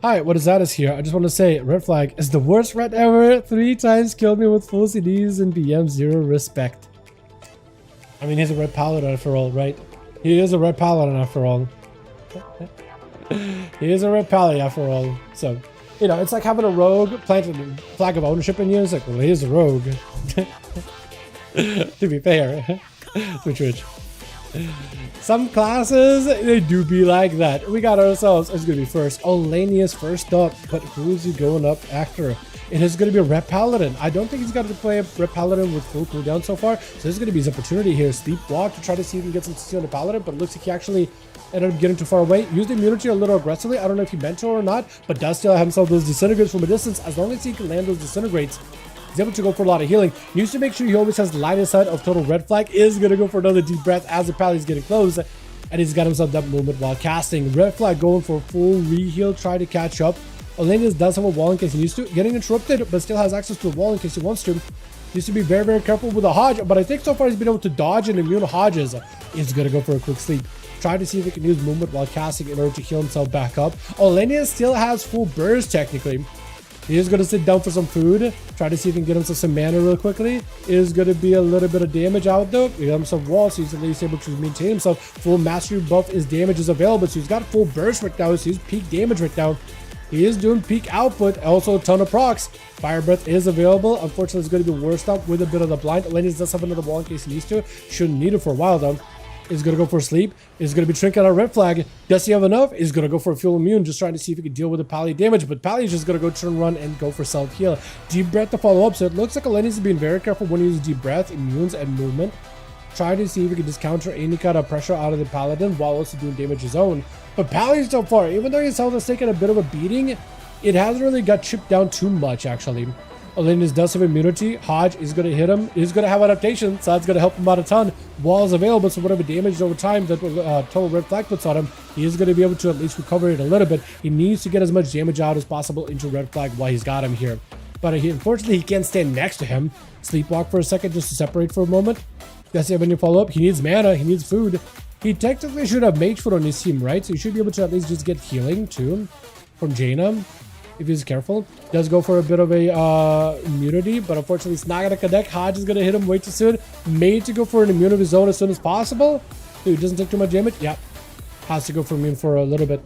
Hi, what is that is here? I just want to say, red flag is the worst red ever. 3 times killed me with full CDs and PM, 0 respect. I mean, he's a red paladin after all, right? He is a red paladin after all. He is a red paladin after all. So, you know, it's like having a rogue planted a flag of ownership in you. It's like, well, he is a rogue. To be fair. Which. Some classes, they do be like that. We got ourselves, it's going to be first. Olanius first up, but who's he going up after? It is going to be a Red Paladin. I don't think he's got to play a Red Paladin with full cooldown so far. So there's going to be his opportunity here. Sleepwalk to try to see if he can get some CC on the Paladin, but it looks like he actually ended up getting too far away. Used the immunity a little aggressively. I don't know if he meant to or not, but does still have himself those disintegrates from a distance. As long as he can land those disintegrates, he's able to go for a lot of healing. Needs to make sure he always has line of sight of total red flag. Is going to go for another deep breath as the Pally is getting close. And he's got himself that movement while casting. Red flag going for full re-heal. Try to catch up. Olanius does have a wall in case he needs to. Getting interrupted, but still has access to a wall in case he wants to. Needs to be very, very careful with the Hodge. But I think so far he's been able to dodge and immune Hodges. He's going to go for a quick sleep. Try to see if he can use movement while casting in order to heal himself back up. Olanius still has full burst technically. He is going to sit down for some food. Try to see if he can get himself some mana real quickly. It is going to be a little bit of damage out though. He got himself walls, so he's at least able to maintain himself. Full mastery buff is damage is available. So he's got full burst right now. So he's peak damage right now. He is doing peak output. Also a ton of procs. Fire breath is available. Unfortunately, it's going to be worse up with a bit of the blind. Lenny's does have another wall in case he needs to. Shouldn't need it for a while though. Is going to go for sleep. Is going to be trinket on red flag. Does he have enough? Is going to go for fuel immune. Just trying to see if he can deal with the Pally damage. But Pally is just going to go turn run and go for self heal. Deep breath to follow up. So it looks like Lenny's being very careful when he uses deep breath, immunes, and movement. Trying to see if he can just counter any kind of pressure out of the Paladin while also doing damage his own. But Pally so far, even though his health has taken a bit of a beating, it hasn't really got chipped down too much actually. Olanius does have immunity. Hodge is going to hit him. He's going to have adaptation, so that's going to help him out a ton. Wall is available, so whatever damage over time that total red flag puts on him, he is going to be able to at least recover it a little bit. He needs to get as much damage out as possible into red flag while he's got him here. But unfortunately, he can't stand next to him. Sleepwalk for a second just to separate for a moment. Does he have any follow-up? He needs mana. He needs food. He technically should have mage foot on his team, right? So he should be able to at least just get healing too from Jaina. If he's careful, does go for a bit of a immunity, but unfortunately it's not going to connect. Hodge is going to hit him way too soon. Made to go for an immune of his own as soon as possible. Dude, doesn't take too much damage. Yep. Has to go for immune for a little bit.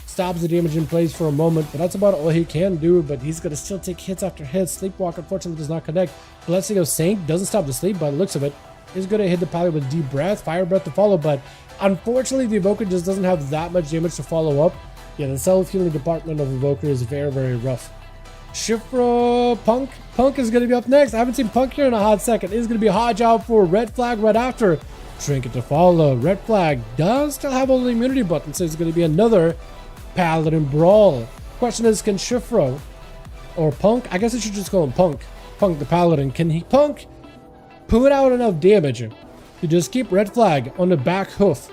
Stops the damage in place for a moment, but that's about all he can do. But he's going to still take hits after hits. Sleepwalk unfortunately does not connect. Blessing of Saint doesn't stop the sleep by the looks of it. He's going to hit the Pally with deep breath, fire breath to follow, but unfortunately the Evoker just doesn't have that much damage to follow up. Yeah, the self-healing department of Evoker is very, very rough. Shifra Punk. Punk is going to be up next. I haven't seen Punk here in a hot second. It's going to be Hodge out for red flag right after. Trinket to follow. Red flag does still have all the immunity button, so it's going to be another Paladin Brawl. Question is, can Shifra or Punk, I guess I should just call him Punk. Punk the Paladin. Can he, Punk, put out enough damage to just keep red flag on the back hoof?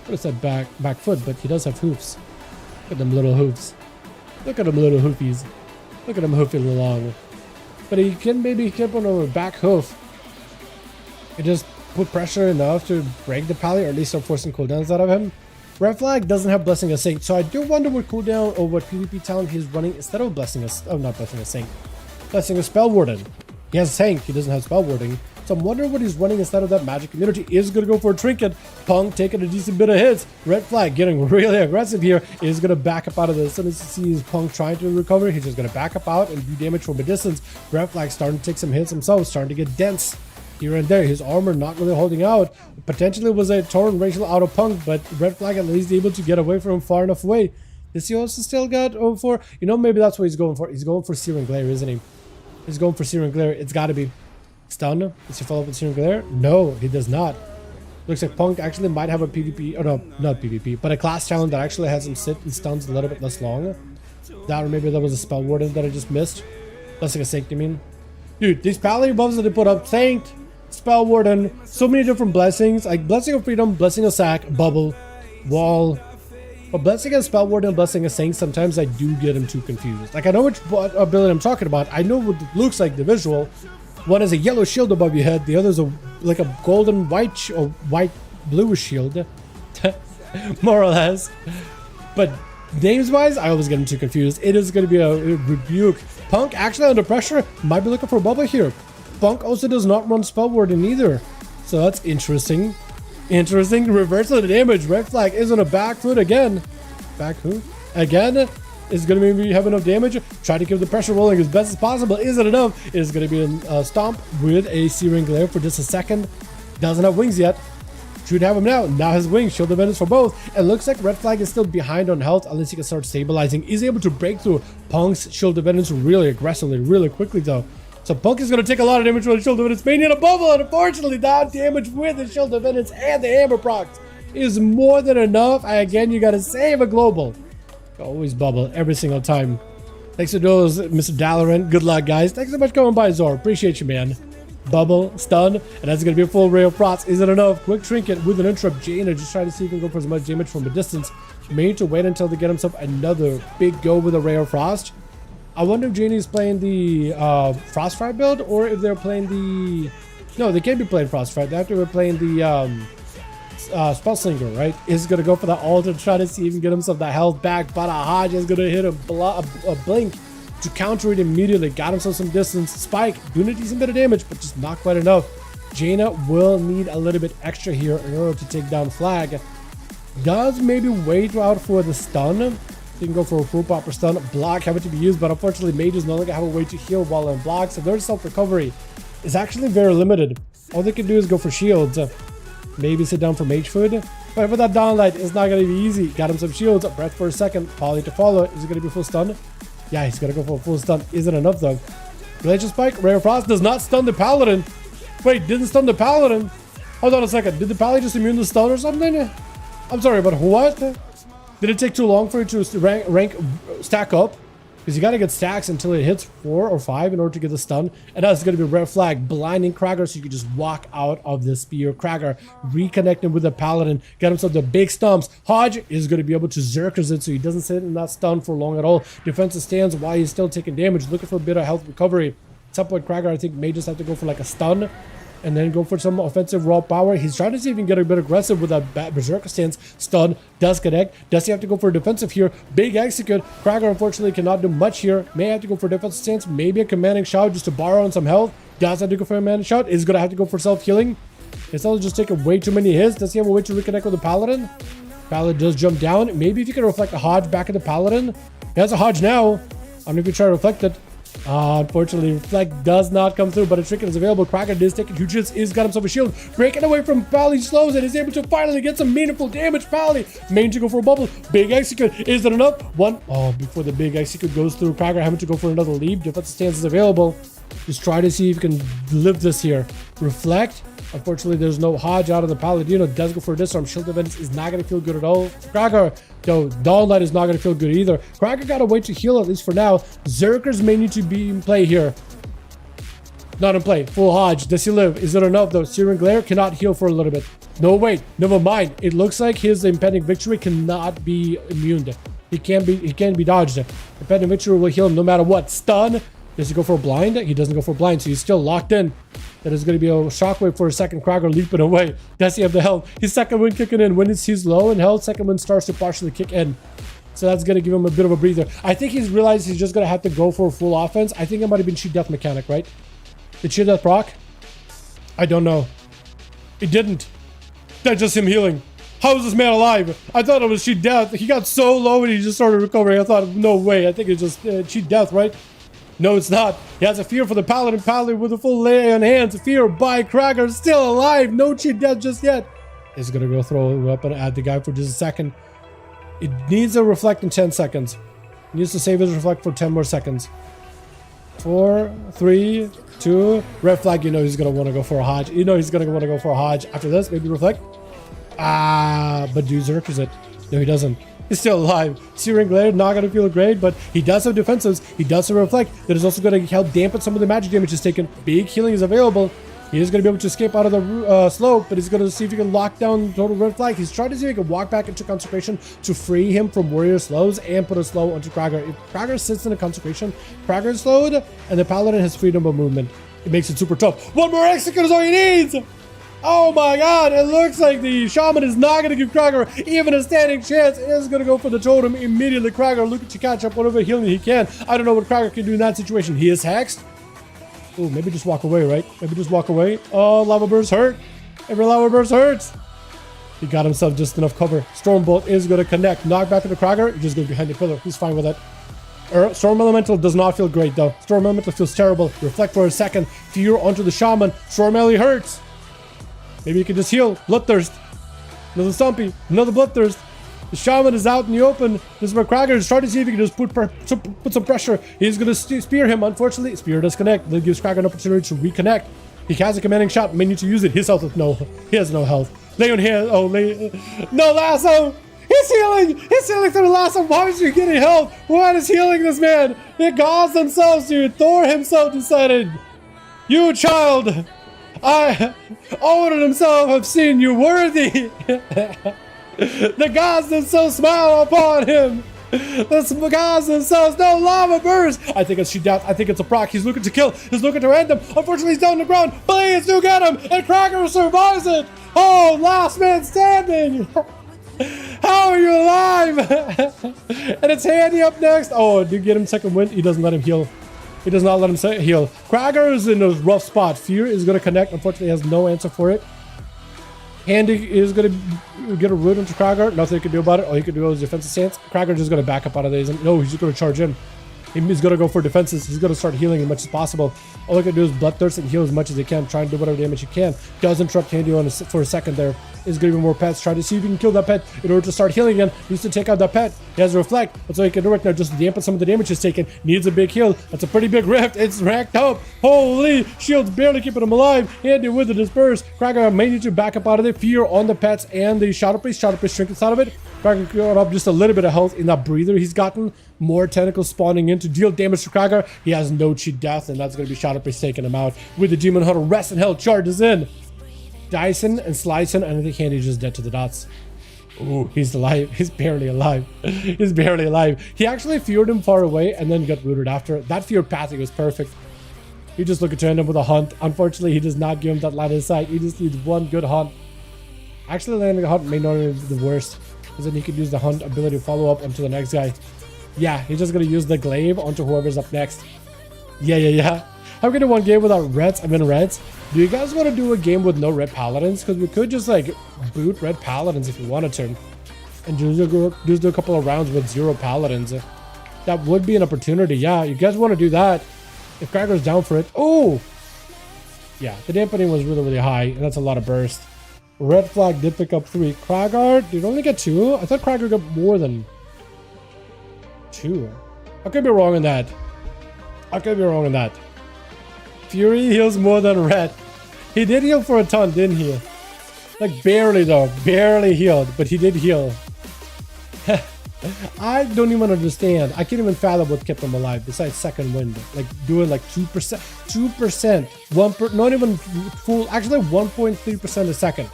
What is that back foot, but he does have hoofs. Look at them little hoofs. Look at them little hoofies. Look at them hoofing along. But he can maybe keep on the back hoof. It just put pressure enough to break the Pally, or at least start forcing cooldowns out of him. Red flag doesn't have Blessing of Saint, so I do wonder what cooldown or what PvP talent he's running instead of Blessing of, oh, not Blessing of Saint. Blessing of Spell Warden. He has Tank, he doesn't have Spell Warding. So I'm wondering what he's running instead of that magic immunity. Is going to go for a trinket. Punk taking a decent bit of hits. Red flag getting really aggressive here. Is going to back up out of this. As soon as he sees Punk trying to recover, he's just going to back up out and do damage from a distance. Red flag starting to take some hits himself, starting to get dense here and there. His armor not really holding out. Potentially was a torrent racial out of Punk, but red flag at least able to get away from him far enough away. Does he also still got over for? You know, maybe that's what he's going for. He's going for Searing Glare, isn't he? He's going for Searing Glare. It's got to be. Stun? Does he follow up with Searing Glare? No, he does not. Looks like Punk actually might have a PvP, or no, not PvP, but a class challenge that actually has him sit and stuns a little bit less long. That, or maybe that was a Spell Warden that I just missed. That's like a Saint, you mean? Dude, these Pally buffs that they put up, Saint, Spell Warden, so many different blessings, like Blessing of Freedom, Blessing of Sack, Bubble, Wall, But Blessing and Spell Ward and Blessing and Saying, sometimes I do get them too confused. Like, I know which ability I'm talking about. I know what it looks like, the visual. One is a yellow shield above your head. The other is like a golden white or white bluish shield. More or less. But names-wise, I always get them too confused. It is going to be a rebuke. Punk, actually under pressure, might be looking for a bubble here. Punk also does not run Spell Warding either. So that's interesting. Interesting. Reversal of the damage. Red flag is on a back foot again. Back who? Again. Is going to maybe have enough damage. Try to keep the pressure rolling as best as possible. Is it enough? It is going to be a stomp with a Searing Glare for just a second. Doesn't have wings yet. Should have him now. Now his wings. Shield defense for both. It looks like Red Flag is still behind on health unless he can start stabilizing. He's able to break through Punk's shield defense really aggressively, really quickly though. So Punk is going to take a lot of damage from the shield defense. May need a bubble, and unfortunately that damage with the shield defense and the hammer procs is more than enough. Again, you got to save a global. Always bubble every single time. Thanks to those, Mr. Dalaran. Good luck, guys. Thanks so much for coming by, Zor. Appreciate you, man. Bubble, stun, and that's going to be a full Ray of Frost. Is it enough? Quick trinket with an interrupt. Jaina just trying to see if he can go for as much damage from a distance. May need to wait until they get himself another big go with a Ray of Frost. I wonder if Jaina is playing the Frostfire build or if they're playing the... No, they can't be playing Frostfire. They have to be playing the... Spellslinger, right? Is going to go for that altar to try to see if he can get himself that health back, but Haj is going to hit a blink to counter it immediately. Got himself some distance. Spike doing a decent bit of damage, but just not quite enough. Jaina will need a little bit extra here in order to take down Flag. Does maybe wait out for the stun. He can go for a full proper stun. Block having to be used, but unfortunately mages no longer have a way to heal while in block, so their self-recovery is actually very limited. All they can do is go for shields. Maybe sit down for mage food. But with that downlight, it's not going to be easy. Got him some shields. Breath for a second. Poly to follow. Is it going to be full stun? Yeah, he's going to go for a full stun. Isn't enough though. Glacial Spike. Rare Frost does not stun the Paladin. Wait, didn't stun the Paladin. Hold on a second. Did the Paladin just immune the stun or something? I'm sorry, but what? Did it take too long for it to rank stack up? Because you got to get stacks until it hits 4 or 5 in order to get the stun. And that's going to be Red Flag, blinding Krager, so you can just walk out of the spear. Krager reconnecting with the Paladin, get himself the big stumps. Hodge is going to be able to Zerkers it so he doesn't sit in that stun for long at all. Defensive stands while he's still taking damage, looking for a bit of health recovery. At some point, Krager, I think, may just have to go for like a stun and then go for some offensive raw power. He's trying to see if he can get a bit aggressive with that Berserker stance. Stun does connect. Does he have to go for a defensive here? Big execute. Krager unfortunately cannot do much here. May have to go for a defensive stance. Maybe a commanding shout just to borrow on some health. Does have to go for a commanding shout. Is going to have to go for self-healing. It's also just taking way too many hits. Does he have a way to reconnect with the Paladin? Paladin does jump down. Maybe if you can reflect a Hodge back at the Paladin. He has a Hodge now. I don't know if you try to reflect it. Unfortunately, Reflect does not come through, but a trinket is available. Kraken is taking huge hits. He's got himself a shield. Breaking away from Pally, slows it. Is able to finally get some meaningful damage. Pally, main to go for a bubble. Big execute. Is that enough? One. Oh, before the big execute goes through, Kraken having to go for another leap. Defensive stance is available. Just try to see if you can live this here. Reflect. Unfortunately, there's no Hodge out of the Paladino. Does go for a disarm. Shield defense is not going to feel good at all. Krager, though, Dawnlight is not going to feel good either. Krager got a way to heal, at least for now. Zerkers may need to be in play here. Not in play. Full Hodge. Does he live? Is it enough, though? Searing Glare cannot heal for a little bit. No, wait. Never mind. It looks like his impending victory cannot be immuned. He can't be dodged. Impending victory will heal him no matter what. Stun. Does he go for a blind? He doesn't go for a blind, so he's still locked in. That is going to be a shockwave for a second. Krager leaping away. Does he have the health? His second wind kicking in. When he's low in health, second wind starts to partially kick in. So that's going to give him a bit of a breather. I think he's realized he's just going to have to go for a full offense. I think it might have been Cheat Death mechanic, right? Did Cheat Death proc? I don't know. It didn't. That's just him healing. How is this man alive? I thought it was Cheat Death. He got so low and he just started recovering. I thought, no way. I think it's just Cheat Death, right? No, it's not. He has a fear for the Paladin. Paladin with a full lay on hands. Fear by Krager. Still alive. No Cheat Death just yet. He's going to go throw a weapon at the guy for just a second. It needs a reflect in 10 seconds. He needs to save his reflect for 10 more seconds. 4, 3, 2. Red flag, you know he's going to want to go for a Hodge. You know he's going to want to go for a Hodge. After this, maybe reflect. But do Zerkers it. No, he doesn't. He's still alive. Searing Glare, not going to feel great, but he does have defensives. He does have reflect. That is also going to help dampen some of the magic damage he's taken. Big healing is available. He is going to be able to escape out of the slope, but he's going to see if he can lock down total red flag. He's trying to see if he can walk back into consecration to free him from warrior slows and put a slow onto Krager. If Krager sits in a consecration, Krager is slowed, and the paladin has freedom of movement. It makes it super tough. One more execute is all he needs! Oh my god, it looks like the shaman is not going to give Krager even a standing chance. It is going to go for the totem immediately. Krager looking to catch up whatever healing he can. I don't know what Krager can do in that situation. He is hexed. Oh, maybe just walk away, right? Maybe just walk away. Oh, lava burst hurt. Every lava burst hurts. He got himself just enough cover. Stormbolt is going to connect. Knock back into Krager. He just goes behind the pillar. He's fine with that. Storm Elemental does not feel great, though. Storm Elemental feels terrible. Reflect for a second. Fear onto the shaman. Storm Ele hurts. Maybe you can just heal. Bloodthirst. Another Stumpy. Another Bloodthirst. The shaman is out in the open. This is where Krager is trying to see if he can just put some pressure. He's going to spear him. Unfortunately, spear does connect. That gives Krager an opportunity to reconnect. He has a commanding shot. May need to use it. His health is no. He has no health. Leon here. Oh, no lasso. He's healing. He's healing through the lasso. Why is he getting health? What is healing this man? The gods themselves, dude. Thor himself decided, you child, Odin himself have seen you worthy. The gods themselves smile upon him. The gods themselves, no lava burst. I think it's shoot down. I think it's a proc. He's looking to kill. He's looking to end him. Unfortunately, he's down on the ground. Please do get him. And Krager survives it. Oh, last man standing. How are you alive? And it's Handy up next. Oh, do you get him second wind? He doesn't let him heal. He does not let him heal. Krager is in a rough spot. Fear is going to connect. Unfortunately, he has no answer for it. Handy is going to get a root into Krager. Nothing he can do about it. All he can do is defensive stance. Krager just going to back up out of these. No, he's just going to charge in. He's going to go for defenses. He's going to start healing as much as possible. All he can do is bloodthirst and heal as much as he can. Try and do whatever damage he can. Does interrupt Handy for a second there. Is going to be more pets. Try to see if he can kill that pet in order to start healing again. Needs to take out that pet. He has a reflect. That's all he can do right now. Just dampen some of the damage he's taken. Needs a big heal. That's a pretty big rift. It's racked up. Holy! Shield's barely keeping him alive. Handy with the disperse. Krager may need to back up out of it. Fear on the pets and the Shadow Priest. Shadow Priest shrinks out of it. Krager got up just a little bit of health in that breather he's gotten. More tentacles spawning in to deal damage to Krager. He has no cheat death, and that's going to be Shadow Priest taking him out. With the Demon Hunter, Rest in Hell charges in. Dicing and slicing, and I think Handy's just dead to the dots. Ooh, he's alive. He's barely alive. He's barely alive. He actually feared him far away and then got rooted after. That fear pathing was perfect. He just looking to end him with a hunt. Unfortunately, he does not give him that line of sight. He just needs one good hunt. Actually, landing a hunt may not be the worst, because then he could use the hunt ability to follow up onto the next guy. Yeah, he's just going to use the glaive onto whoever's up next. Yeah. I'm going to do one game without reds. I'm in reds. Do you guys want to do a game with no red paladins? Because we could just like boot red paladins if you wanted to. And just do a couple of rounds with 0 paladins. That would be an opportunity. Yeah, you guys want to do that. If Krager's down for it. Oh! Yeah, the dampening was really, really high. And that's a lot of burst. Red flag did pick up 3. Krager did only get 2? I thought Krager got more than 2. I could be wrong on that. Fury heals more than red. He did heal for a ton, didn't he? Like barely though. Barely healed, but he did heal. I don't even understand. I can't even fathom what kept him alive besides second wind. Like doing like 2%. 2%. Not even full. Actually 1.3% a second.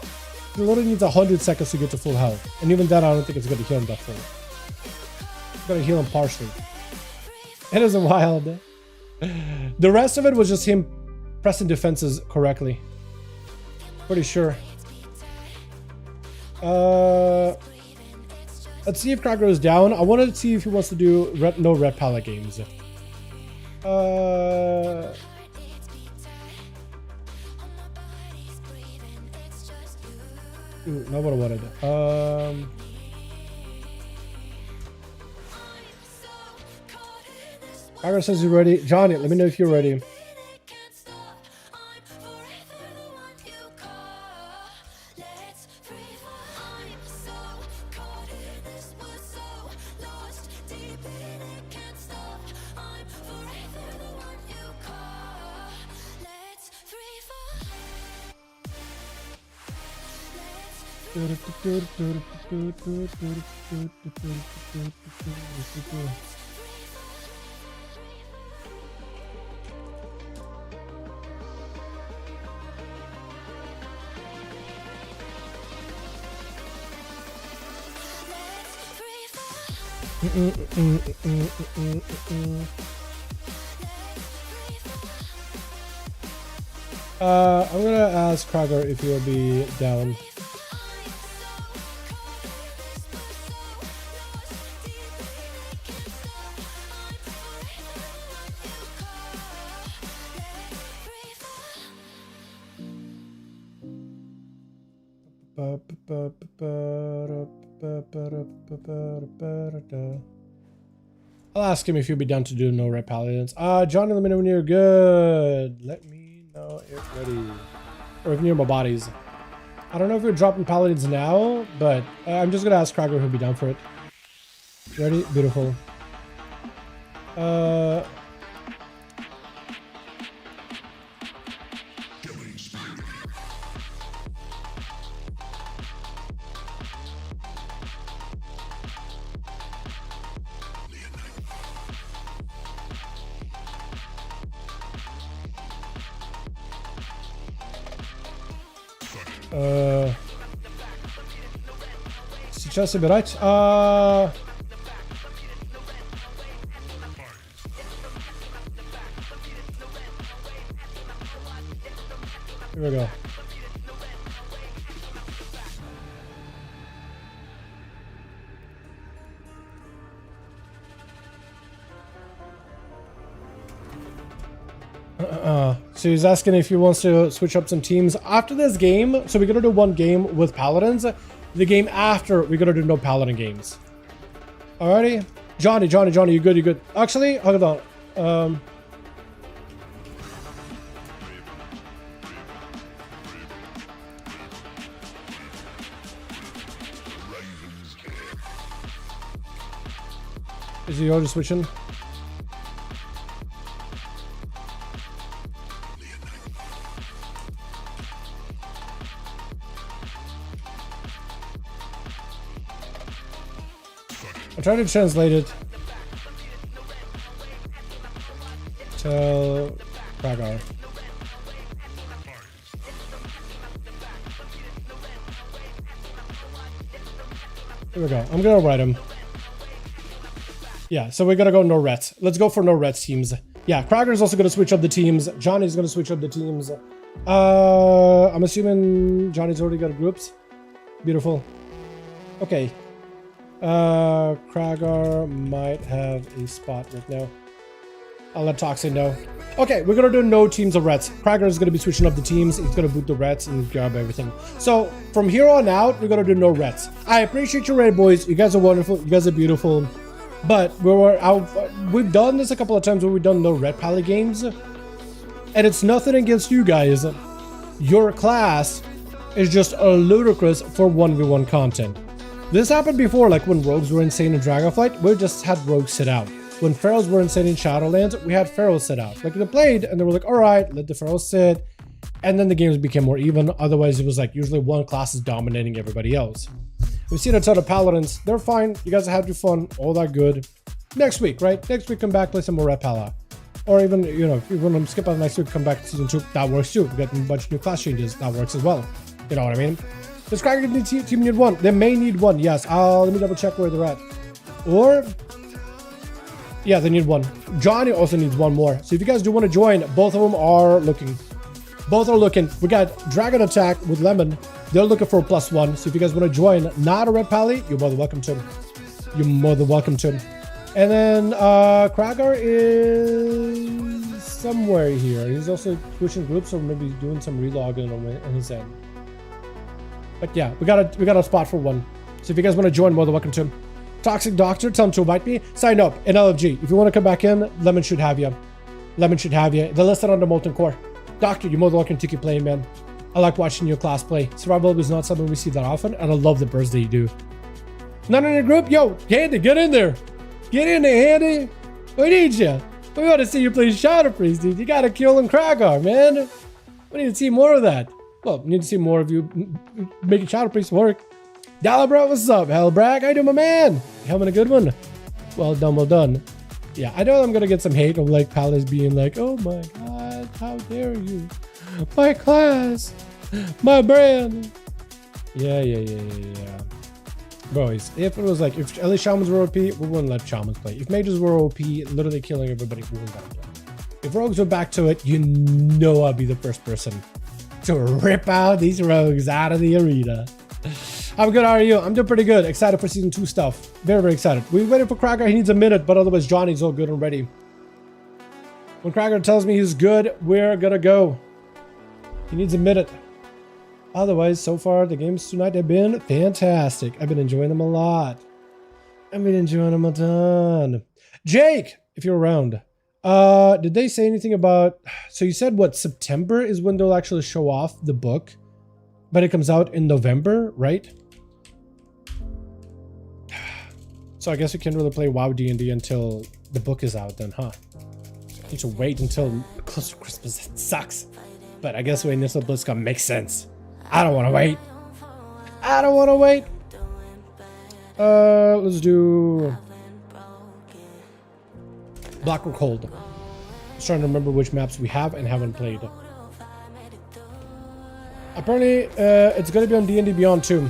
He literally needs 100 seconds to get to full health. And even that I don't think it's going to heal him that full. It's going to heal him partially. It is wild. The rest of it was just him pressing defenses correctly. Pretty sure. Let's see if Krager is down. I wanted to see if he wants to do no red palette games. Not what I wanted. Krager says you're ready. Johnny, let me know if you're ready. I'm gonna ask Krager if he'll be down. I'll ask him if he'll be down to do no red paladins. John, let me know when you're good. Let me know if ready. Or if near my bodies. I don't know if you're dropping paladins now, but I'm just gonna ask Krager if he'll be down for it. Ready? Beautiful. Сейчас собирать. Here we go. So he's asking if he wants to switch up some teams after this game. So we're gonna do one game with paladins. The game after, we're gonna do no paladin games. Alrighty, Johnny, you good? You good? Actually, hold on. Is he already switching? I'm trying to translate it. Tell Kragar. Here we go. I'm gonna write him. Yeah, so we're gonna go no reds. Let's go for no reds teams. Yeah, Krager's also gonna switch up the teams. Johnny's gonna switch up the teams. I'm assuming Johnny's already got groups. Beautiful. Okay. Kragar might have a spot right now. I'll let Toxic know. Okay, we're gonna do no teams of reds. Krager is gonna be switching up the teams. He's gonna boot the reds and grab everything. So from here on out, we're gonna do no reds. I appreciate you, red boys. You guys are wonderful. You guys are beautiful. But we've done this a couple of times where we've done no red pally games, and it's nothing against you guys. Your class is just ludicrous for 1v1 content. This happened before, like when rogues were insane in Dragonflight, we just had rogues sit out. When pharaohs were insane in Shadowlands, we had pharaohs sit out. Like they played and they were like, all right, let the pharaohs sit. And then the games became more even. Otherwise, it was like usually one class is dominating everybody else. We've seen a ton of paladins. They're fine. You guys had your fun. All that good. Next week, right? Next week, come back, play some more Red Pala. Or even, you know, if you want to skip out next week, come back to season 2. That works too. We got a bunch of new class changes. That works as well. You know what I mean? Does Krager need team need one? They may need one. Yes. Let me double check where they're at. Or, yeah, they need one. Johnny also needs one more. So if you guys do want to join, both of them are looking. Both are looking. We got Dragon Attack with Lemon. They're looking for a +1. So if you guys want to join, not a red pally, you're more than welcome to. You're more than welcome to. And then Krager is somewhere here. He's also switching groups, or maybe doing some relogging on his end. But yeah, we got a spot for one. So if you guys want to join, more than welcome to. Toxic Doctor, tell him to invite me. Sign up in LFG. If you want to come back in, Lemon should have you. Lemon should have you. They're listed under Molten Core. Doctor, you're more than welcome to keep playing, man. I like watching your class play. Survival is not something we see that often, and I love the bursts that you do. Not in a group? Yo, Handy, get in there. Get in there, Handy. We need you. We want to see you play Shadow Priest, dude. You got to kill him, Kragar, man. We need to see more of that. Well, we need to see more of you making Shadow Priest work. Dalaran, what's up? Hellbrag, how you doing, my man? You having a good one? Well done, well done. Yeah, I know I'm going to get some hate of like Palace being like, oh my god, how dare you? My class, my brand. Yeah. Boys, if it was like, if LA Shamans were OP, we wouldn't let Shamans play. If Mages were OP, literally killing everybody, we wouldn't let them play. If Rogues were back to it, you know I'd be the first person to rip out these Rogues out of the arena. I'm good, how are you? I'm doing pretty good. Excited for Season 2 stuff. Very, very excited. We're waiting for Krager, he needs a minute, but otherwise Johnny's all good and ready. When Krager tells me he's good, we're gonna go. He needs a minute. Otherwise, so far, the games tonight have been fantastic. I've been enjoying them a lot. I've been enjoying them a ton. Jake, if you're around, did they say anything about... So you said, what, September is when they'll actually show off the book? But it comes out in November, right? So I guess we can't really play WoW D&D until the book is out then, huh? Need to wait until close to Christmas. It sucks. But I guess waiting until BlizzCon makes sense. I don't want to wait. I don't want to wait. Let's do Black or Cold. I'm trying to remember which maps we have and haven't played. Apparently, it's going to be on D&D Beyond too.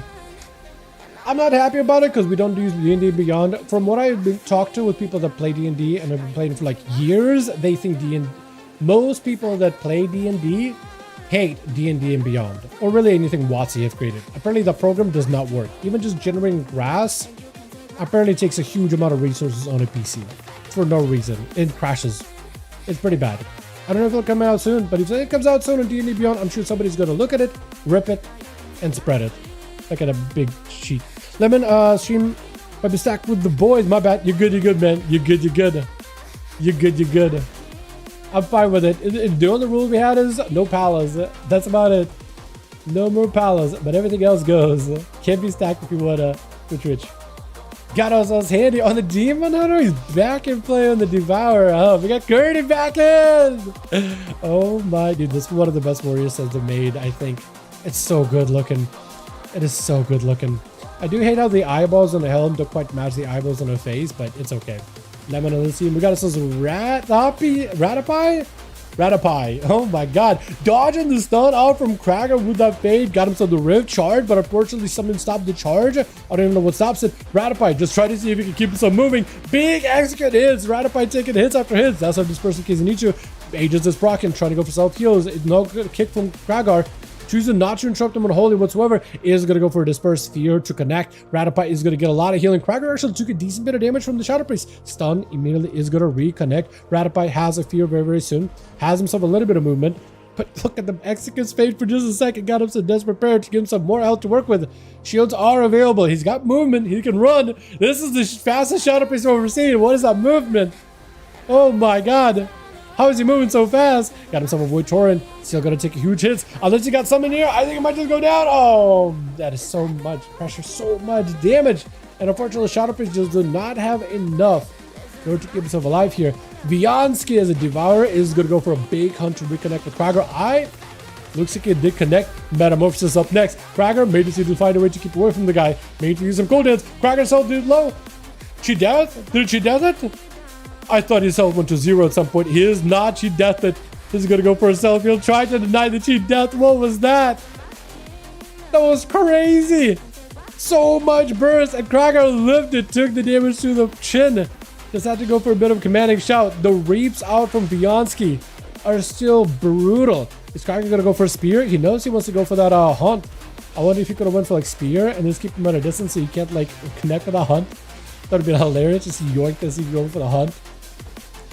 I'm not happy about it because we don't use D&D Beyond. From what I've been talked to with people that play D&D and have been playing for like years, they think most people that play D&D hate D&D and Beyond, or really anything WotC have created. Apparently the program does not work. Even just generating grass apparently takes a huge amount of resources on a PC for no reason. It crashes. It's pretty bad. I don't know if it'll come out soon, but if it comes out soon on D&D Beyond, I'm sure somebody's going to look at it, rip it, and spread it. Like at a big sheet. Lemon, stream might be stacked with the boys. My bad. You're good, man. You're good. You're good. I'm fine with it. The only rule we had is no palas. That's about it. No more palas, but everything else goes. Can't be stacked if you wanna. Twitch. Got us handy on the Demon Hunter. He's back in play on the Devourer. Oh, we got Curdy back in. Oh my dude, this is one of the best warrior sets they made. I think it's so good looking. It is so good looking. I do hate how the eyeballs on the helm don't quite match the eyeballs on her face, but it's okay. Lemon on the scene. We got ourselves a Ratapie. Oh my god. Dodging the stun out from Krager with that fade. Got himself the Rift charge, but unfortunately something stopped the charge. I don't even know what stops it. Ratapie just try to see if he can keep himself moving. Big execute hits. Ratapie taking hits after hits. That's how this person Kizunichu. Aegis is proccing, trying to go for self-heals. No good kick from Kragar. Choosing not to interrupt him on Holy whatsoever, is going to go for a Disperse Fear to connect. Ratapie is going to get a lot of healing. Krager actually took a decent bit of damage from the Shadow Priest. Stun immediately is going to reconnect. Ratapie has a Fear very, very soon. Has himself a little bit of movement. But look at the Execute's fade for just a second. Got him some desperate prayer to give him some more health to work with. Shields are available. He's got movement. He can run. This is the fastest Shadow Priest we've ever seen. What is that movement? Oh my god. How is he moving so fast? Got himself a Void Torrent. Still gonna take huge hits. Unless he got something here, I think it might just go down. Oh, that is so much pressure, so much damage. And unfortunately, Shadow Priest just did not have enough in order to keep himself alive here. Viansky as a Devourer is gonna go for a big hunt to reconnect with Krager. Looks like it did connect. Metamorphosis up next. Krager made to find a way to keep away from the guy. Made to use some cooldowns. Krager's health did low. She dead? Did she death it? I thought his health went to 0 at some point. He is not. She deathed it. He's gonna go for a self-heal. Tried to deny the cheat death. What was that? That was crazy. So much burst. And Krager lived it. Took the damage to the chin. Just had to go for a bit of commanding shout. The reaps out from Viansky are still brutal. Is Krager gonna go for a spear? He knows he wants to go for that hunt. I wonder if he could have went for like spear and just keep him at a distance so he can't like connect with a hunt. That would be hilarious to see yoink this going for the hunt.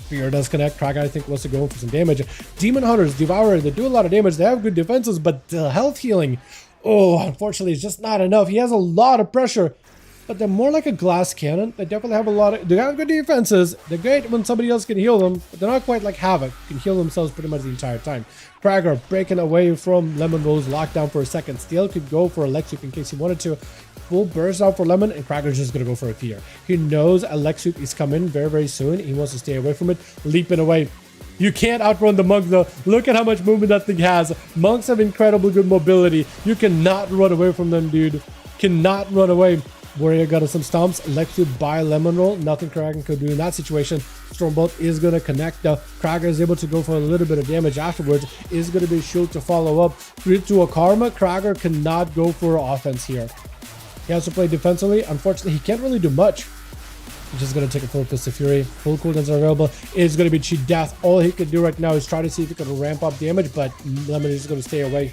Spear does connect. Krager, I think, wants to go for some damage. Demon Hunters, Devourer, they do a lot of damage. They have good defenses, but the health healing, oh, unfortunately, it's just not enough. He has a lot of pressure, but they're more like a glass cannon. They definitely have a lot of, they have good defenses. They're great when somebody else can heal them, but they're not quite like Havoc. Can heal themselves pretty much the entire time. Krager breaking away from Lemon Rose, locked down for a second. Still could go for Alexup in case he wanted to. Full burst out for Lemon, and Krager's just gonna go for a fear. He knows Alexup is coming very, very soon. He wants to stay away from it, leaping away. You can't outrun the monk though. Look at how much movement that thing has. Monks have incredibly good mobility. You cannot run away from them, dude. Cannot run away. Warrior got us some stomps. Alexup by Lemon Roll. Nothing Krager could do in that situation. Stormbolt is going to connect. Krager is able to go for a little bit of damage afterwards. Is going to be a shield to follow up. Grid to a Karma. Krager cannot go for offense here. He has to play defensively. Unfortunately, he can't really do much. He's just going to take a full Fist of Fury. Full cooldowns are available. It's going to be cheat death. All he could do right now is try to see if he can ramp up damage, but Lemon is going to stay away.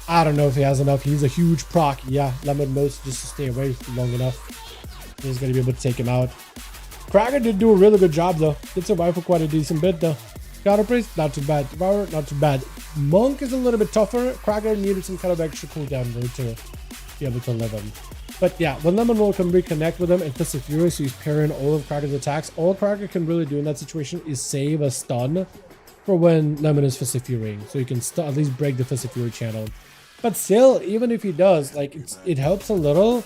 I don't know if he has enough. He's a huge proc. Yeah, Lemon most just to stay away long enough. He's going to be able to take him out. Kraken did do a really good job, though. Did survive for quite a decent bit, though. Counter Priest, not too bad. Devourer, not too bad. Monk is a little bit tougher. Kraken needed some kind of extra cooldown though to be able to live him. But yeah, when Lemon will can reconnect with him and Fist of Fury, so he's parrying all of Kraken's attacks, all Kraken can really do in that situation is save a stun for when Lemon is Fist of Fury. So you can at least break the Fist of Fury channel. But still, even if he does, like it helps a little,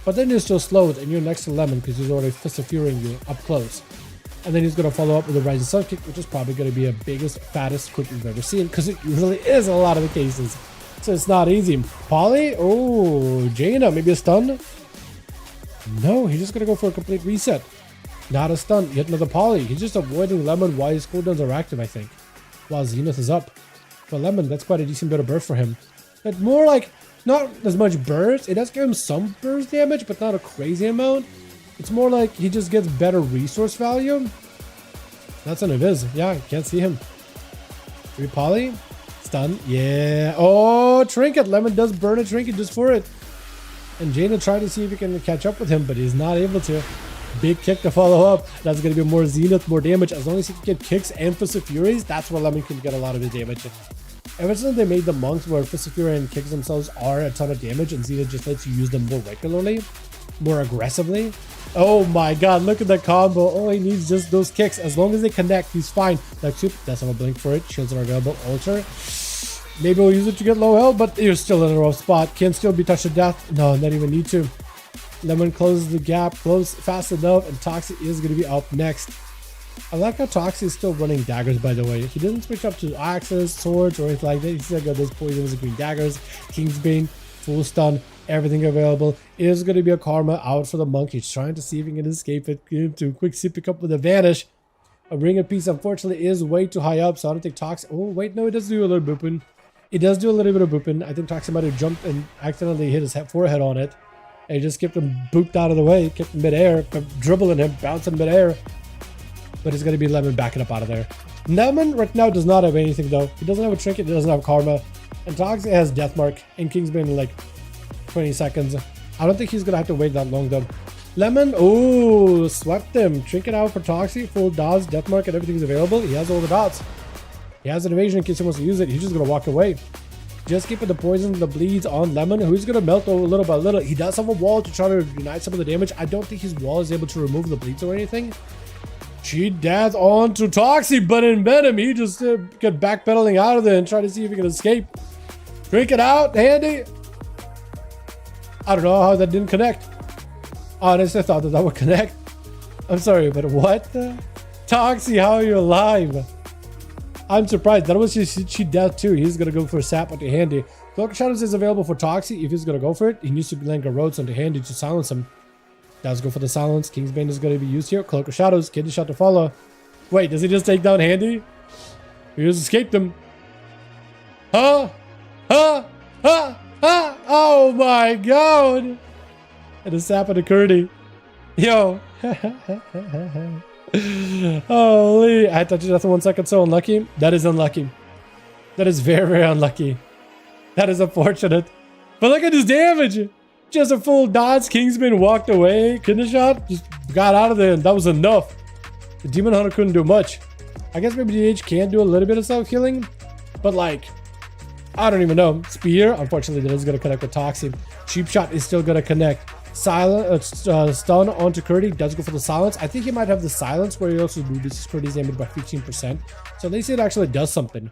but then you're still slowed and you're next to Lemon because he's already Fist of Furying you up close. And then he's going to follow up with a Rising Sun kick, which is probably going to be a biggest, fattest crit we've ever seen, because it usually is in a lot of the cases. So it's not easy. Polly? Oh, Jaina, maybe a stun? No, he's just going to go for a complete reset. Not a stun, yet another Polly. He's just avoiding Lemon while his cooldowns are active, I think. While Zenith is up. For Lemon, that's quite a decent bit of burst for him. But more like, not as much burst. It does give him some burst damage, but not a crazy amount. It's more like he just gets better resource value. That's an Invis. Yeah, can't see him. 3 Poly. Stun. Yeah. Oh, Trinket. Lemon does burn a Trinket just for it. And Jaina tried to see if he can catch up with him, but he's not able to. Big kick to follow up. That's going to be more Zenith, more damage. As long as he can get kicks and Fist of Furies, that's where Lemon can get a lot of his damage. Ever since they made the monks where Fist of Fury and kicks themselves are a ton of damage, and Zenith just lets you use them more regularly, more aggressively. Oh my god, look at the combo. All he needs just those kicks. As long as they connect, he's fine. That's have a blink for it. Shields are available. Alter. Maybe we'll use it to get low health, but you're still in a rough spot. Can still be touched to death. No, not even need to. Lemon closes the gap close fast enough, and Toxic is going to be up next. I like how Toxic is still running daggers, by the way. He didn't switch up to axes, swords, or anything like that. He's still got those poisons and green daggers. Kingsbane, full stun, everything available. Is going to be a karma out for the monk. He's trying to see if he can escape it to quick see pick up with a vanish. A ring of peace, unfortunately, is way too high up, so I don't think Toxic. Oh, wait, no, it does do a little booping. It does do a little bit of booping. I think Toxic might have jumped and accidentally hit his forehead on it. And he just kept him booped out of the way, kept him midair, dribbling him, bouncing midair. But it's going to be Lemon backing up out of there. Lemon right now does not have anything, though. He doesn't have a trinket, he doesn't have karma. And Toxic has Deathmark, and Kingsbane in like 20 seconds. I don't think he's going to have to wait that long, though. Lemon, oh, swept him. Trinket out for Toxic, full dodge, Deathmark, and everything's available. He has all the dots. He has an evasion in case he wants to use it. He's just going to walk away. Just keeping the poison and the bleeds on Lemon, who's going to melt over little by little. He does have a wall to try to unite some of the damage. I don't think his wall is able to remove the bleeds or anything. Cheat death on to Toxic, but in Venom, he just got backpedaling out of there and try to see if he can escape. Drink it out, handy. I don't know how that didn't connect. Honestly, I thought that would connect. I'm sorry, but what? Toxic, how are you alive? I'm surprised. That was just cheat death too. He's gonna go for a sap onto Handy. Cloak of Shadows is available for Toxic. If he's gonna go for it, he needs to link a roads onto Handy to silence him. Does go for the silence. Kingsbane is gonna be used here. Cloak of Shadows, Kidney Shot to follow. Wait, does he just take down Handy? He just escaped him. Huh? Huh? Huh? Huh? Oh my god! And a sap onto Curdy. Yo. Holy, I touched death in 1 second, so unlucky. That is unlucky. That is very, very unlucky. That is unfortunate. But look at his damage. Just a full dodge. Kingsman walked away. Kidney shot. Just got out of there, and that was enough. The Demon Hunter couldn't do much. I guess maybe DH can do a little bit of self-healing. But like, I don't even know. Spear, unfortunately, that is going to connect with Toxic. Cheap Shot is still going to connect. Stun onto Curdy, does go for the silence. I think he might have the silence where he also reduces Curdy's damage by 15%. So at least it actually does something.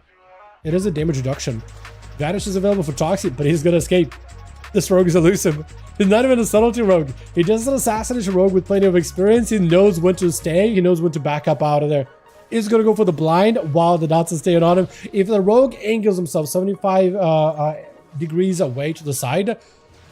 It is a damage reduction. Vanish is available for Toxic, but he's gonna escape. This rogue is elusive. He's not even a subtlety rogue. He just an assassination rogue with plenty of experience. He knows when to stay. He knows when to back up out of there. He's gonna go for the blind while the dots are staying on him. If the rogue angles himself 75 degrees away to the side,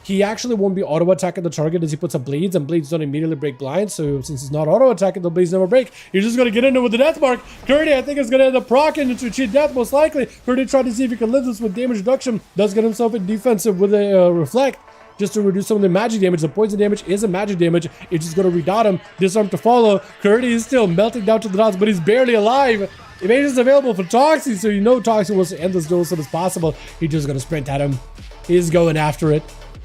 he actually won't be auto-attacking the target as he puts up bleeds, and bleeds don't immediately break blind, so since he's not auto-attacking, the bleeds never break. He's just going to get in there with the death mark. Curdy, I think, is going to end up proccing into cheat death, most likely. Curdy tried to see if he can live this with damage reduction. Does get himself in defensive with a reflect. just to reduce some of the magic damage. The poison damage is a magic damage. It's just gonna redot him. Disarm to follow. Curdy is still melting down to the dots, but he's barely alive. Evasion is available for Toxie, so you know Toxie wants to end this duel as soon as possible. He's just gonna sprint at him. He's going after it.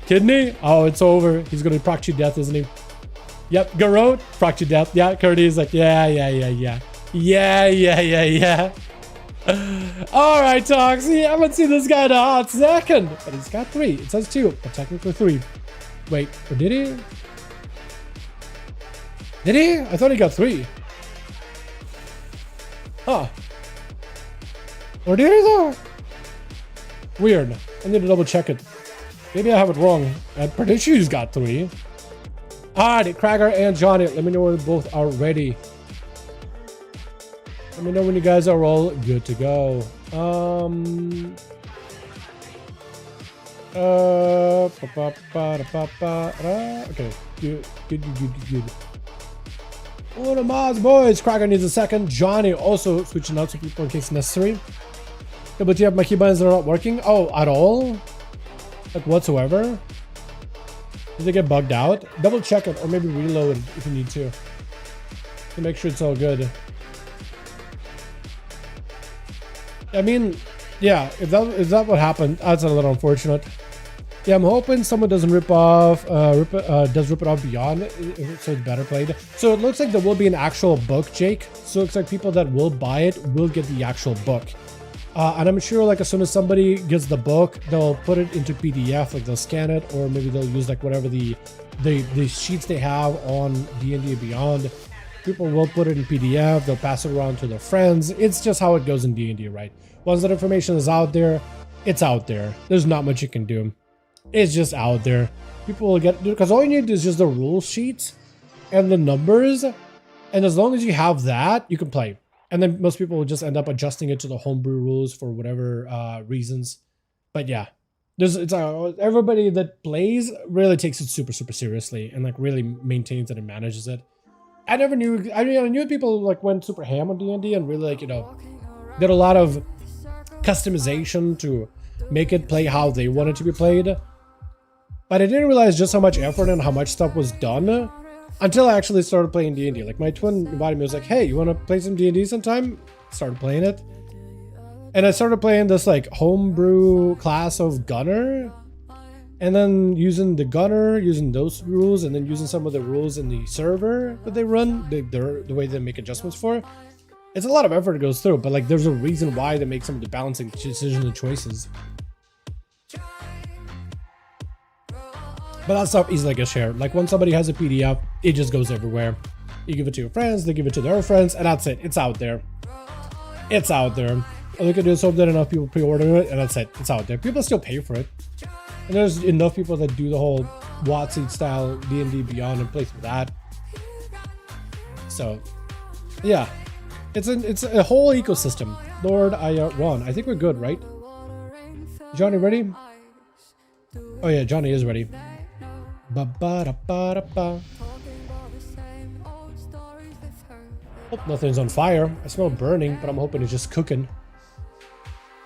Kidney? Oh, it's over. He's gonna proc you death, isn't he? Yep, Garrote, proc you death. Yeah, Curdy is like, yeah. All right, Toxie, I haven't seen this guy in a hot second. But he's got 3. It says 2, but technically 3. Wait, or did he? Did he? I thought he got 3. Huh. Or did he though? Weird. I need to double check it. Maybe I have it wrong. I'm pretty sure he's got 3. Alright, Cracker and Johnny, let me know when both are ready. Let me know when you guys are all good to go. Okay, good. Oh, the Mods boys. Cracker needs a second. Johnny also switching out to people in case necessary. Double TF, my keybinds are not working. Oh, at all? Like whatsoever? Did they get bugged out? Double check it or maybe reload it if you need to make sure it's all good. I mean, yeah, if that what happened, that's a little unfortunate. Yeah, I'm hoping someone doesn't rip it off beyond, so it's better played. So it looks like there will be an actual book, Jake. So it looks like people that will buy it will get the actual book. And I'm sure like as soon as somebody gets the book, they'll put it into PDF, like they'll scan it, or maybe they'll use like whatever the sheets they have on D&D Beyond. People will put it in PDF, they'll pass it around to their friends. It's just how it goes in D&D, right? Once that information is out there, it's out there. There's not much you can do. It's just out there. People will get, because all you need is just the rule sheets and the numbers. And as long as you have that, you can play. And then most people will just end up adjusting it to the homebrew rules for whatever reasons. But yeah, everybody that plays really takes it super seriously and like really maintains it and manages it. I knew people like went super ham on D&D and really like, you know, did a lot of customization to make it play how they want it to be played. But I didn't realize just how much effort and how much stuff was done until I actually started playing D&D. Like my twin invited me, was like, hey, you want to play some D&D sometime? Started playing it. And I started playing this like homebrew class of Gunner. And then using the Gunner, using those rules, and then using some of the rules in the server that they run, the way they make adjustments for. It's a lot of effort it goes through, but like there's a reason why they make some of the balancing decisions and choices. But that stuff easily gets shared. Like when somebody has a PDF, it just goes everywhere. You give it to your friends, they give it to their friends, and that's it. It's out there. It's out there. All you can do is hope that enough people pre-order it, and that's it. It's out there. People still pay for it. And there's enough people that do the whole WotC style D&D Beyond and play through that. So, yeah. It's a whole ecosystem. Lord, Ron. I think we're good, right? Johnny ready? Oh yeah, Johnny is ready. Ba-ba-da-ba-da-ba. Hope nothing's on fire. I smell burning, but I'm hoping it's just cooking.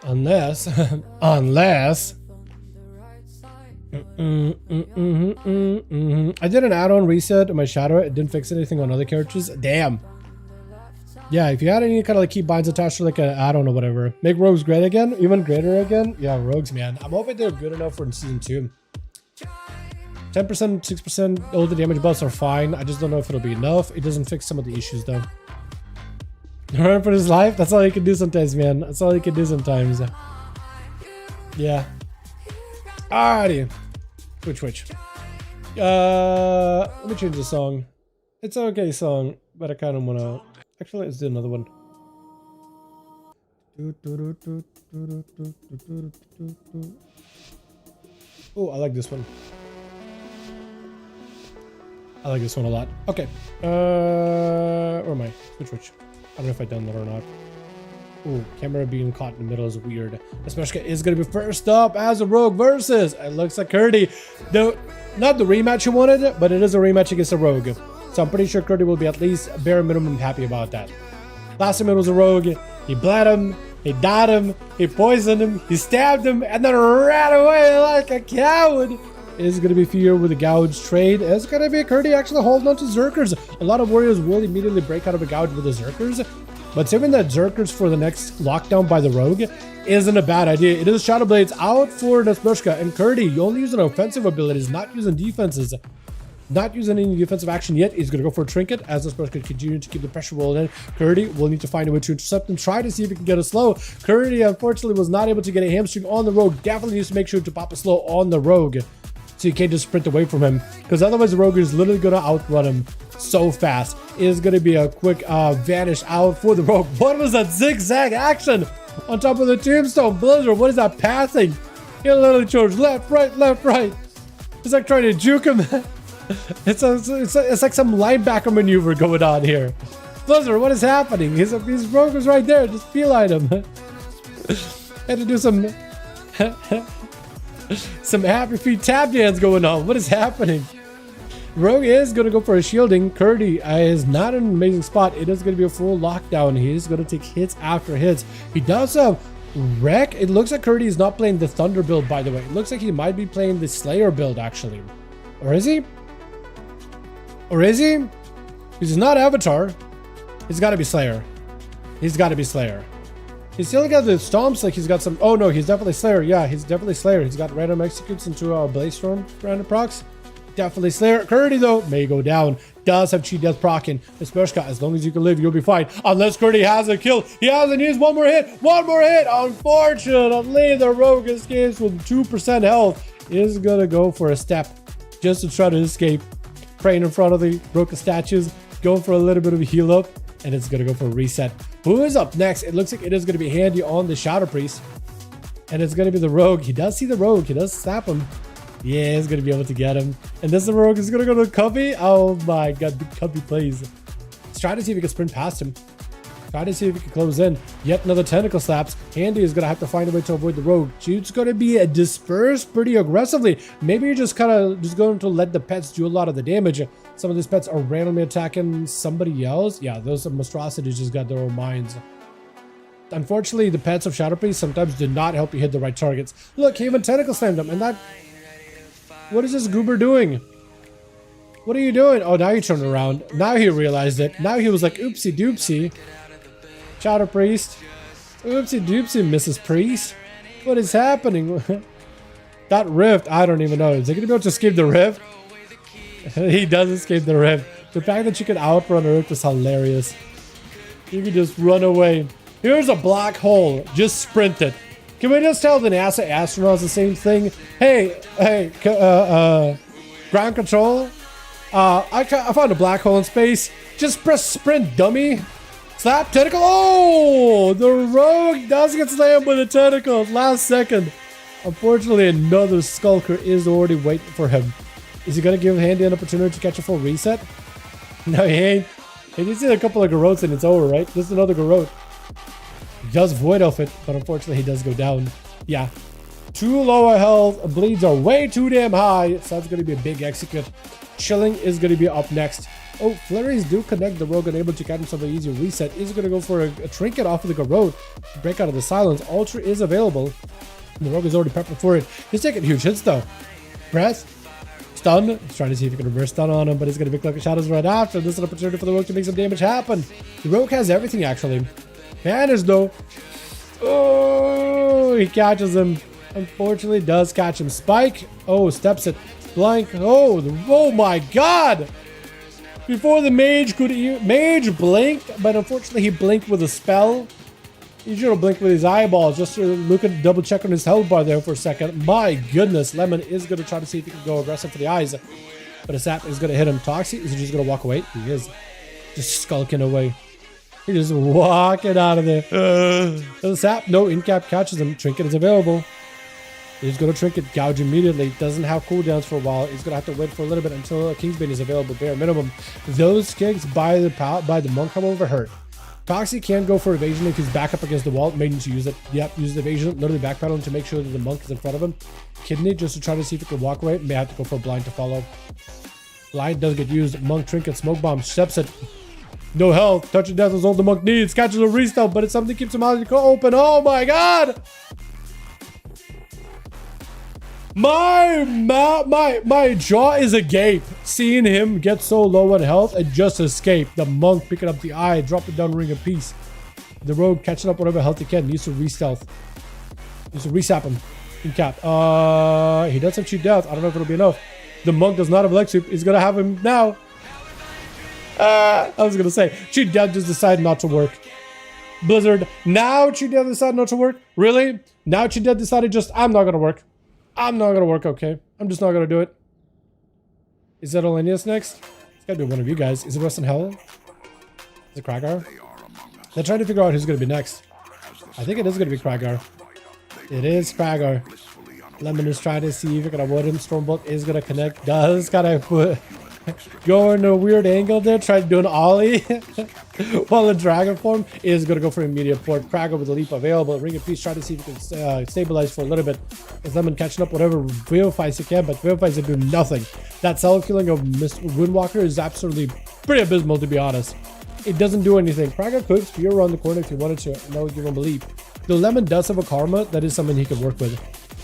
Unless... unless... I did an add-on reset on my shadow. It didn't fix anything on other characters. Damn. Yeah, if you had any kind of like key binds attached to like an add-on or whatever, make rogues great again, even greater again. Yeah, rogues, man. I'm hoping they're good enough for season 2. 10%, 6%, all the damage buffs are fine. I just don't know if it'll be enough. It doesn't fix some of the issues though. Run for his life. That's all you can do sometimes, man. That's all you can do sometimes. Yeah. Alrighty. Which? Let me change the song. It's an okay song, but I kind of want to... Actually, let's do another one. Oh, I like this one. I like this one a lot. Okay. Where am I? Which? I don't know if I done that or not. Ooh, camera being caught in the middle is weird. Especially is going to be first up as a rogue versus. It looks like Curdy. Not the rematch you wanted, but it is a rematch against a rogue. So I'm pretty sure Curdy will be at least bare minimum happy about that. Last time it was a rogue. He bled him. He died him. He poisoned him. He stabbed him. And then ran away like a coward. is going to be fear with the gouge trade. It's going to be Curdy actually holding on to Zerkers. A lot of warriors will immediately break out of a gouge with the Zerkers, but saving that Zerkers for the next lockdown by the rogue isn't a bad idea. It is Shadow Blades out for Nesbushka, and Curdy, you only using offensive abilities, not using defenses. Not using any defensive action yet. He's going to go for a trinket as this person continue to keep the pressure rolling in. Curdy will need to find a way to intercept and try to see if he can get a slow. Curdy unfortunately was not able to get a hamstring on the rogue. Definitely needs to make sure to pop a slow on the rogue so you can't just sprint away from him, because otherwise the rogue is literally going to outrun him so fast. It is going to be a quick vanish out for the rogue. What was that zigzag action on top of the tombstone? Blizzard, what is that passing? He literally chose left, right, left, right. It's like trying to juke him. It's like some linebacker maneuver going on here. Blizzard, what is happening? His rogue is right there. Just beeline him. Had to do some happy feet tap dance going on. What is happening? Rogue is going to go for a shielding. Curdy is not in an amazing spot. It is going to be a full lockdown. He is going to take hits after hits. He does have wreck. It looks like Curdy is not playing the Thunder build, by the way. It looks like he might be playing the Slayer build, actually. Or is he? Or is he? He's not Avatar. He's got to be Slayer. He's got to be Slayer. He's still got the stomps, like he's got some... Oh no, he's definitely Slayer. Yeah, he's definitely Slayer. He's got random executes into Blaze Storm random procs. Definitely Slayer. Curdy, though, may go down. Does have cheat death procking. Nesbushka, as long as you can live, you'll be fine. Unless Curdy has a kill. He hasn't used one more hit. One more hit. Unfortunately, the rogue escapes with 2% health. Is going to go for a step just to try to escape. Praying in front of the broken statues. Going for a little bit of a heal up. And it's going to go for a reset. Who is up next? It looks like it is going to be Handy on the Shadow Priest. And it's going to be the rogue. He does see the rogue. He does snap him. Yeah, he's going to be able to get him. And this the rogue is going to go to Cubby. Oh my god, the Cubby plays. Let's try to see if we can sprint past him. Try to see if we can close in. Yet another tentacle slaps. Handy is going to have to find a way to avoid the rogue. Jude's going to be dispersed pretty aggressively. Maybe you're just kind of just going to let the pets do a lot of the damage. Some of these pets are randomly attacking somebody else. Yeah, those monstrosities just got their own minds. Unfortunately, the pets of Shadow Priest sometimes do not help you hit the right targets. Look, he even tentacle slammed him, and that... What is this goober doing? What are you doing? Oh, now you turned around. Now he realized it. Now he was like, oopsie doopsie. Shadow Priest. Oopsie doopsie, Mrs. Priest. What is happening? That rift, I don't even know. Is he going to be able to escape the rift? He does escape the rift. The fact that you can outrun a rift is hilarious. You can just run away. Here's a black hole. Just sprint it. Can we just tell the NASA astronauts the same thing? Hey, ground control. I found a black hole in space. Just press sprint, dummy. Slap tentacle. Oh, the rogue does get slammed with a tentacle last second. Unfortunately, another skulker is already waiting for him. Is he gonna give Handy an opportunity to catch a full reset? No, he ain't. He needs a couple of Garrotes and it's over, right? Just another Garrote. He does void off it, but unfortunately he does go down. Yeah. Too low a health. Bleeds are way too damn high. So that's gonna be a big execute. Chilling is gonna be up next. Oh, flurries do connect the rogue, unable to catch himself an easy reset. Is gonna go for a trinket off of the Garrote to break out of the silence. Ultra is available. And the rogue is already prepping for it. He's taking huge hits though. Breath. Stun. He's trying to see if he can reverse stun on him, but he's going to be clicking shadows right after. This is an opportunity for the rogue to make some damage happen. The rogue has everything, actually. Banners, though. Oh, he catches him. Unfortunately, does catch him. Spike. Oh, steps it. Blank. Oh my god. Before the mage could... Mage blinked, but unfortunately, he blinked with a spell. He should have blinked with his eyeballs just to look at double check on his health bar there for a second. My goodness, Lemon is going to try to see if he can go aggressive for the eyes. But a sap is going to hit him. Toxie, is he just going to walk away? He is. Just skulking away. He's just walking out of there. The sap, no, in-cap catches him. Trinket is available. He's going to trinket, gouge immediately. Doesn't have cooldowns for a while. He's going to have to wait for a little bit until a Kingsbane is available, bare minimum. Those kicks by the monk, however, hurt. Toxie can go for evasion if he's back up against the wall. May need to use it. Yep, use evasion. Literally backpedaling to make sure that the monk is in front of him. Kidney just to try to see if he can walk away. May have to go for a blind to follow. Blind does get used. Monk trinket, smoke bomb, steps it. No health. Touch of death is all the monk needs. Catches a restart, but it's something that keeps him out of the open. Oh my god! My jaw is agape seeing him get so low on health and just escape. The monk picking up the eye, dropping down ring of peace. The rogue catching up whatever health he can. Needs to re-stealth. Needs to resap him. In cap. He does have cheat death. I don't know if it'll be enough. The monk does not have leg sweep. He's gonna have him now. I was gonna say cheat death just decided not to work. Blizzard. Now cheat death decided not to work. Really? Now cheat death decided just I'm not gonna work. I'm not gonna work. Okay. I'm just not gonna do it. Is that ONYXIA next? It's gotta be one of you guys. Is it Rust in Hell? Is it Kragar? They're trying to figure out who's gonna be next. I think it is gonna be Kragar. It is Kragar. Lemon is trying to see if he can avoid him. Stormbolt is gonna connect. Does gotta put go in a weird angle there. Try to do an ollie. While the dragon form is gonna go for immediate port. Kragar with the leap available. Ring of Peace. Try to see if he can stabilize for a little bit. Is Lemon catching up whatever Vivify he can, but Vivify is doing nothing. That cell killing of Mr. Windwalker is absolutely pretty abysmal, to be honest. It doesn't do anything. Kragar could spear around the corner if he wanted to. No, you don't believe. The Lemon does have a karma. That is something he can work with.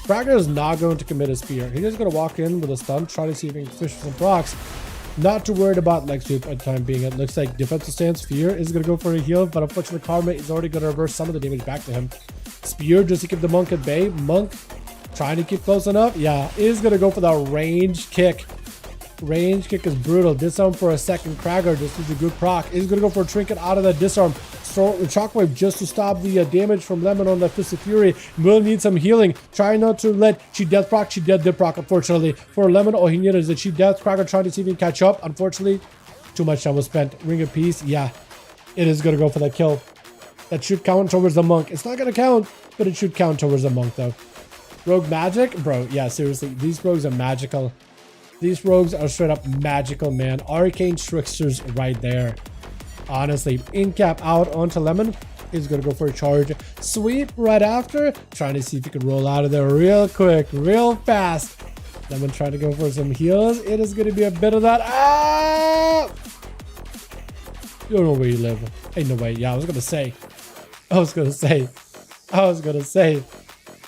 Kragar is not going to commit a spear. He's just going to walk in with a stun, try to see if he can fish some procs. Not too worried about leg sweep at the time being. It looks like defensive stance. Fear is going to go for a heal, but unfortunately karma is already going to reverse some of the damage back to him. Spear just to keep the monk at bay. Monk trying to keep close enough. Yeah, is going to go for the range kick. Range kick is brutal. Disarm for a second. Kragar just is a good proc. Is going to go for a trinket out of that disarm. Shockwave just to stop the damage from Lemon on the Fist of Fury. Will need some healing. Try not to let cheat death proc. Cheat death did proc, unfortunately. For Lemon, all he needed is a cheat death. Kragar trying to see if he can catch up. Unfortunately, too much time was spent. Ring of Peace. Yeah, it is going to go for that kill. That should count towards the monk. It's not going to count, but it should count towards the monk, though. Rogue magic? Bro, yeah, seriously. These rogues are magical. These rogues are straight up magical, man. Arcane tricksters right there. Honestly, in cap out onto Lemon. Is going to go for a charge. Sweep right after. Trying to see if he can roll out of there real quick, real fast. Lemon trying to go for some heals. It is going to be a bit of that. Ah! You don't know where you live. Ain't no way. Yeah, I was going to say.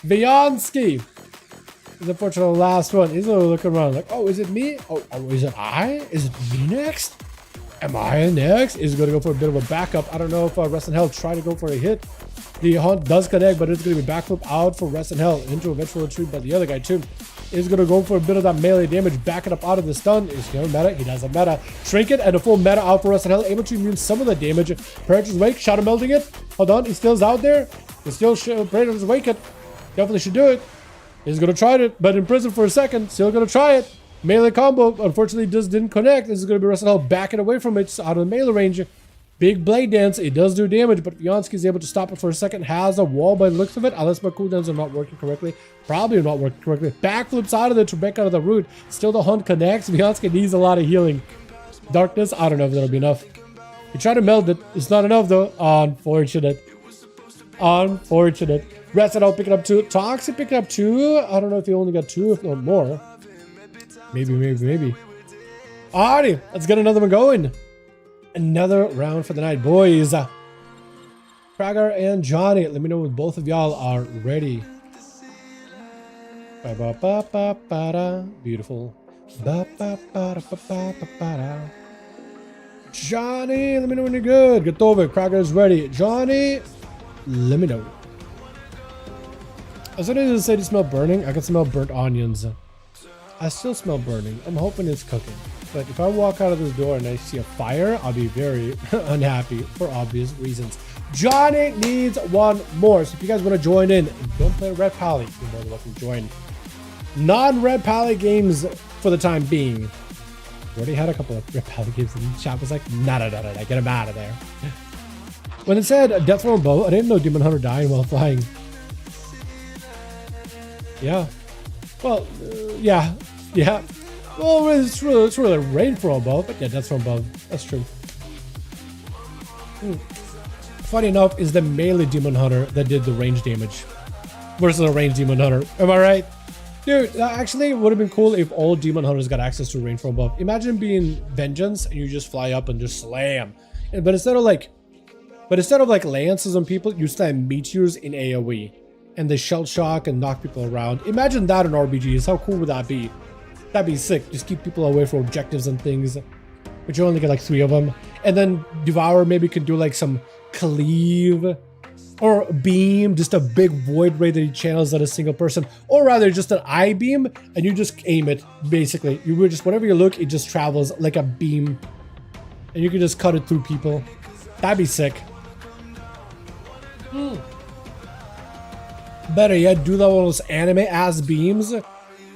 Beyondski is unfortunately the last one. He's looking around like, oh, is it me? Oh, is it I? Is it me next? Am I next? Is going to go for a bit of a backup. I don't know if Rest in Hell try to go for a hit. The hunt does connect, but it's going to be backflip out for Rest in Hell into a vengeful retreat by the other guy too. Is going to go for a bit of that melee damage, backing up out of the stun. Is he meta? He does a meta. Trinket and a full meta out for Rest in Hell, able to immune some of the damage. Predator's Wake, Shadow melting it. Hold on, he still's out there. He's still Predator's Wake it. Definitely should do it. He's going to try it, but in prison for a second. Still going to try it. Melee combo, unfortunately, just didn't connect. This is going to be Rest in Hell backing away from it. It's out of the melee range. Big blade dance. It does do damage, but Beyonski is able to stop it for a second. Has a wall by the looks of it, unless my cooldowns are not working correctly. Probably not working correctly. Backflips out of there to break out of the root. Still the hunt connects. Beyonski needs a lot of healing. Darkness, I don't know if that'll be enough. You try to meld it. It's not enough, though. Unfortunate. Unfortunate. Rest in Hell picking up 2. Toxic picking up 2. I don't know if he only got 2, if not more. Maybe. Alrighty, let's get another one going. Another round for the night, boys. Kragar and Johnny, let me know when both of y'all are ready. Beautiful. Johnny, let me know when you're good. Get over it. Kragar's ready. Johnny, let me know. As soon as I say to smell burning, I can smell burnt onions. I still smell burning. I'm hoping it's cooking. But if I walk out of this door and I see a fire, I'll be very unhappy for obvious reasons. Johnny needs one more. So if you guys want to join in and don't play Red Pally, you're more than welcome to join. Non-Red Pally games for the time being. We already had a couple of Red Pally games and the chat was like, nah, get him out of there. When it said Death from Above, I didn't know Demon Hunter dying while flying. Yeah. Well, yeah. Well, it's really rain from above, but yeah, that's from above. That's true. Funny enough, is the melee Demon Hunter that did the range damage versus a range Demon Hunter. Am I right? Dude, actually, it would have been cool if all Demon Hunters got access to range from above. Imagine being Vengeance and you just fly up and just slam. But instead of like lances on people, you slam meteors in AoE. and they shell shock and knock people around. Imagine that in RBGs. How cool would that be? That'd be sick. Just keep people away from objectives and things. But you only get like 3 of them. And then Devour maybe can do like some cleave or beam, just a big void ray that he channels at a single person, or rather just an eye beam, and you just aim it. Basically, you would just whenever you look, it just travels like a beam, and you can just cut it through people. That'd be sick. Better yet, do that one of those anime ass beams,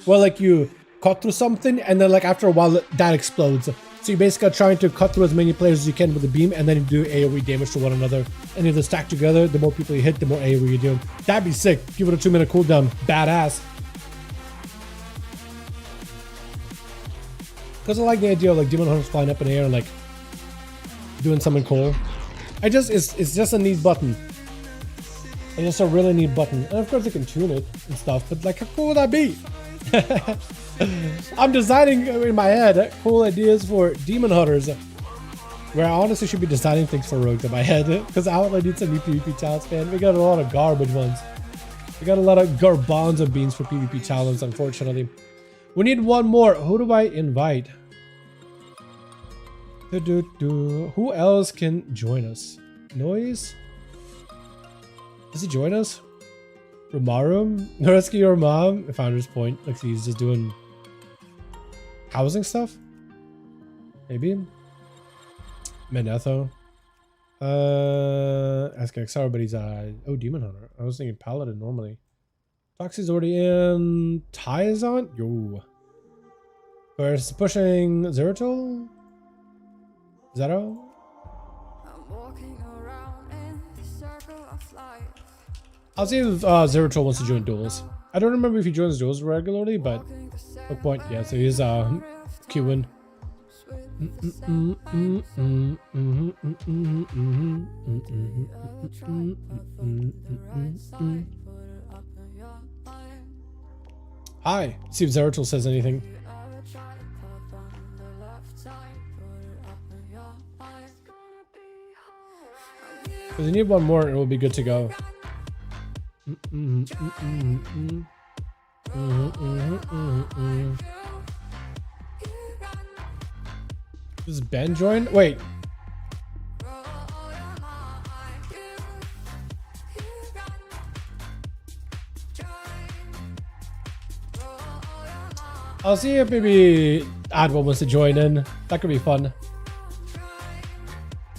where like you cut through something, and then like after a while that explodes. So you're basically trying to cut through as many players as you can with the beam, and then you do AoE damage to one another. And if they stack together, the more people you hit, the more AoE you do. That'd be sick. Give it a 2-minute cooldown. Badass. Because I like the idea of like Demon Hunters flying up in the air and like doing something cool. It's just a neat button. It's just a really neat button. And of course you can tune it and stuff, but like how cool would that be? I'm designing in my head cool ideas for Demon Hunters, where I honestly should be designing things for rogues in my head, because I would need some new PvP talents, man. We got a lot of garbage ones. We got a lot of garbanzo beans for PvP talents, unfortunately. We need one more. Who do I invite? Who else can join us? Noise? Does he join us? Romarum? Rescue your mom? Founder's Point. Like he's just doing housing stuff? Maybe? Menetho. Asking Xara, but he's oh, Demon Hunter. I was thinking Paladin normally. Toxie's already in. Ty is on? Yo. First pushing Zeratul? Zero? I'll see if Zeratul wants to join duels. I don't remember if he joins duels regularly, but hook point, yeah, so he's queuing. Hi, see if Zeratul says anything. Because you need one more and it will be good to go. Does Ben join? Wait. I'll see if maybe Adwell wants to join in. That could be fun.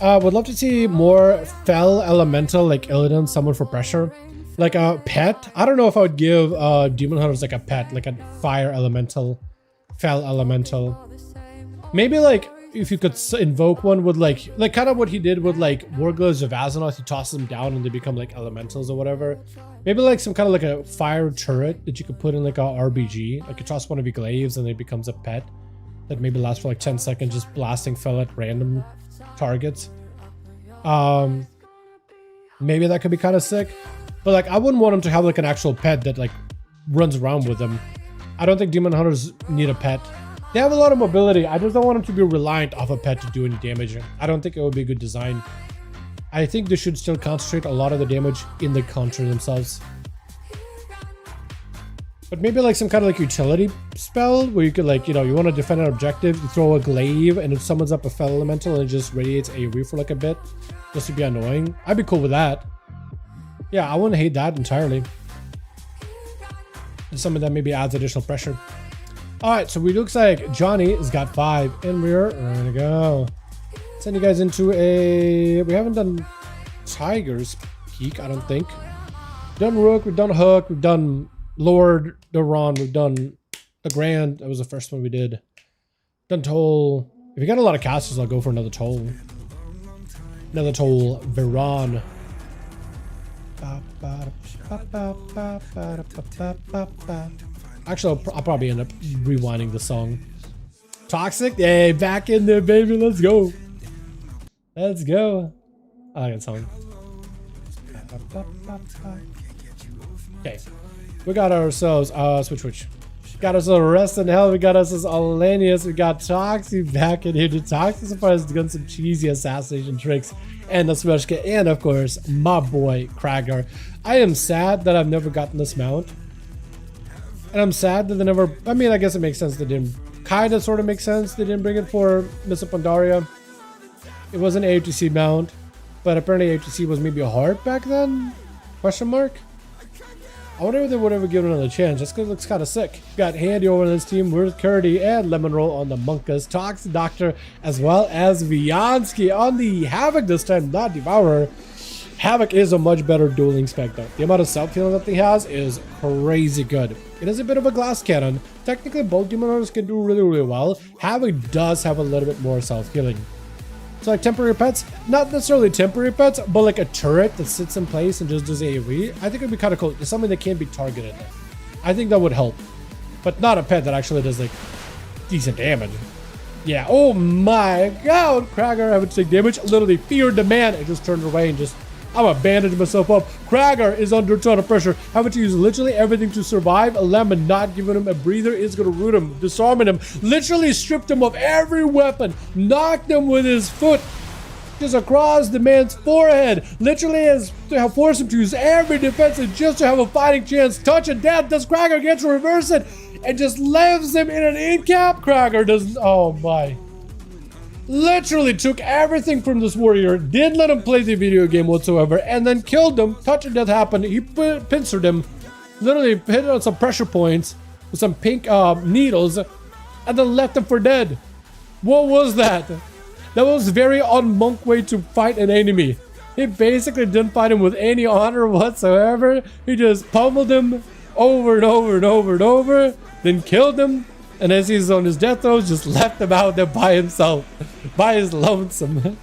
Would love to see more Fel Elemental, like Illidan, someone for pressure. Like a pet. I don't know if I would give Demon Hunters like a pet, like a Fire Elemental, Fel Elemental. Maybe like if you could invoke one with like kind of what he did with like Warglaives of Azeroth, he tosses them down and they become like elementals or whatever. Maybe like some kind of like a fire turret that you could put in like a RBG. Like you toss one of your glaives and it becomes a pet that maybe lasts for like 10 seconds, just blasting Fel at random targets. Maybe that could be kind of sick. But like I wouldn't want him to have like an actual pet that like runs around with them. I don't think Demon Hunters need a pet. They have a lot of mobility. I just don't want them to be reliant off a pet to do any damage. I don't think it would be a good design. I think they should still concentrate a lot of the damage in the counter themselves. But maybe like some kind of like utility spell where you could like, you know, you want to defend an objective, you throw a glaive and it summons up a Fel Elemental and it just radiates AoE for like a bit. Just to be annoying. I'd be cool with that. Yeah, I wouldn't hate that entirely. Just something that maybe adds additional pressure. Alright, so it looks like Johnny has got 5 and we're ready to go. Send you guys into a... We haven't done Tiger's Peak, I don't think. We've done Rook, we've done Hook, we've done Lord, Dalaran, we've done the Grand. That was the first one we did. Done Toll. If you got a lot of casters, I'll go for another Toll. Another Toll, Veron. Actually, I'll probably end up rewinding the song. Toxic? Hey, back in there, baby. Let's go. Let's go. I like that song. Okay. We got ourselves, switch. Got us a Rest in Hell. We got us as Alanius. We got Toxie back in here. Toxie so far has done some cheesy assassination tricks. And the Smeshka. And of course, my boy, Krager. I am sad that I've never gotten this mount. And I'm sad that they never... I mean, I guess it makes sense they didn't... Kind of sort of makes sense they didn't bring it for Miss Pandaria. It was an AOTC mount. But apparently AOTC was maybe hard back then? Question mark? I wonder if they would ever give it another chance, just because it looks kind of sick. Got Handy over on this team with Curdy and Lemon Roll on the Monkas, Toxic Doctor, as well as Viansky on the Havoc this time, not Devourer. Havoc is a much better dueling spec though. The amount of self-healing that he has is crazy good. It is a bit of a glass cannon. Technically, both Demon Hunters can do really, really well. Havoc does have a little bit more self-healing. So like temporary pets, not necessarily temporary pets, but like a turret that sits in place and just does AoE. I think it would be kind of cool. It's something that can't be targeted. I think that would help. But not a pet that actually does like decent damage. Yeah, oh my god, Krager having to take damage. Literally feared the man and just turned away and just, I'm gonna bandage myself up. Krager is under a ton of pressure, having to use literally everything to survive. Lemon not giving him a breather is gonna root him, disarming him, literally stripped him of every weapon, knocked him with his foot just across the man's forehead. Literally has forced him to use every defense just to have a fighting chance. Touch of death. Does Krager get to reverse it and just leaves him in an in-cap? Krager does, oh my. Literally took everything from this warrior, didn't let him play the video game whatsoever, and then killed him. Touch of death happened. He pincered him, literally hit on some pressure points with some pink needles, and then left him for dead. What was that? That was very on-monk way to fight an enemy. He basically didn't fight him with any honor whatsoever. He just pummeled him over and over and over and over, then killed him. And as he's on his death throes, just left him out there by himself, by his lonesome.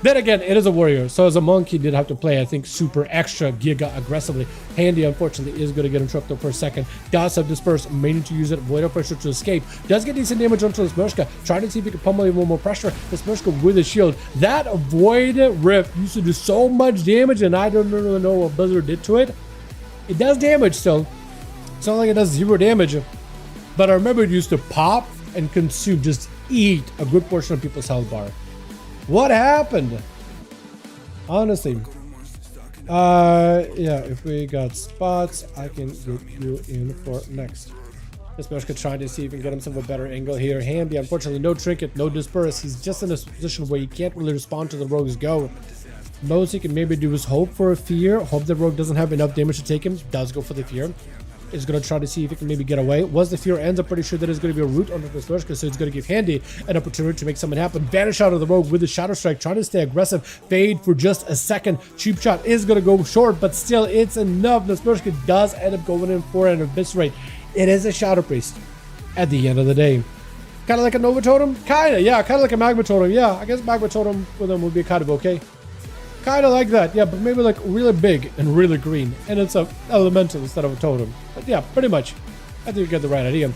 Then again, it is a warrior, so as a monk, he did have to play, I think, super extra giga aggressively. Handy, unfortunately, is going to get interrupted for a second. Does have Disperse, meaning to use it, avoid up pressure to escape. Does get decent damage onto the Smurshka, trying to see if he can pummel even more pressure. The Smurshka with a shield. That Avoid Rift used to do so much damage, and I don't really know what Blizzard did to it. It does damage still. It's not like it does 0 damage. But I remember it used to pop and consume, just eat a good portion of people's health bar. What happened? Honestly. Yeah, if we got spots, I can get you in for next. This Meshka trying to see if he can get himself a better angle here. Hamby, unfortunately, no trinket, no disperse. He's just in a position where he can't really respond to the rogue's go. Most he can maybe do is hope for a fear. Hope the rogue doesn't have enough damage to take him. Does go for the fear. Is going to try to see if he can maybe get away. Once the fear ends, I'm pretty sure that is going to be a root under the Slurshka, so it's going to give Handy an opportunity to make something happen. Vanish out of the rogue with the Shadow Strike, trying to stay aggressive. Fade for just a second. Cheap shot is going to go short, but still, it's enough. The Slurshka does end up going in for an Eviscerate. It is a Shadow Priest at the end of the day. Kind of like a Nova Totem? Kind of, yeah. Kind of like a Magma Totem. Yeah, I guess Magma Totem with them would be kind of okay. Kind of like that, yeah, but maybe like really big and really green. And it's a elemental instead of a totem. But yeah, pretty much. I think you get the right idea.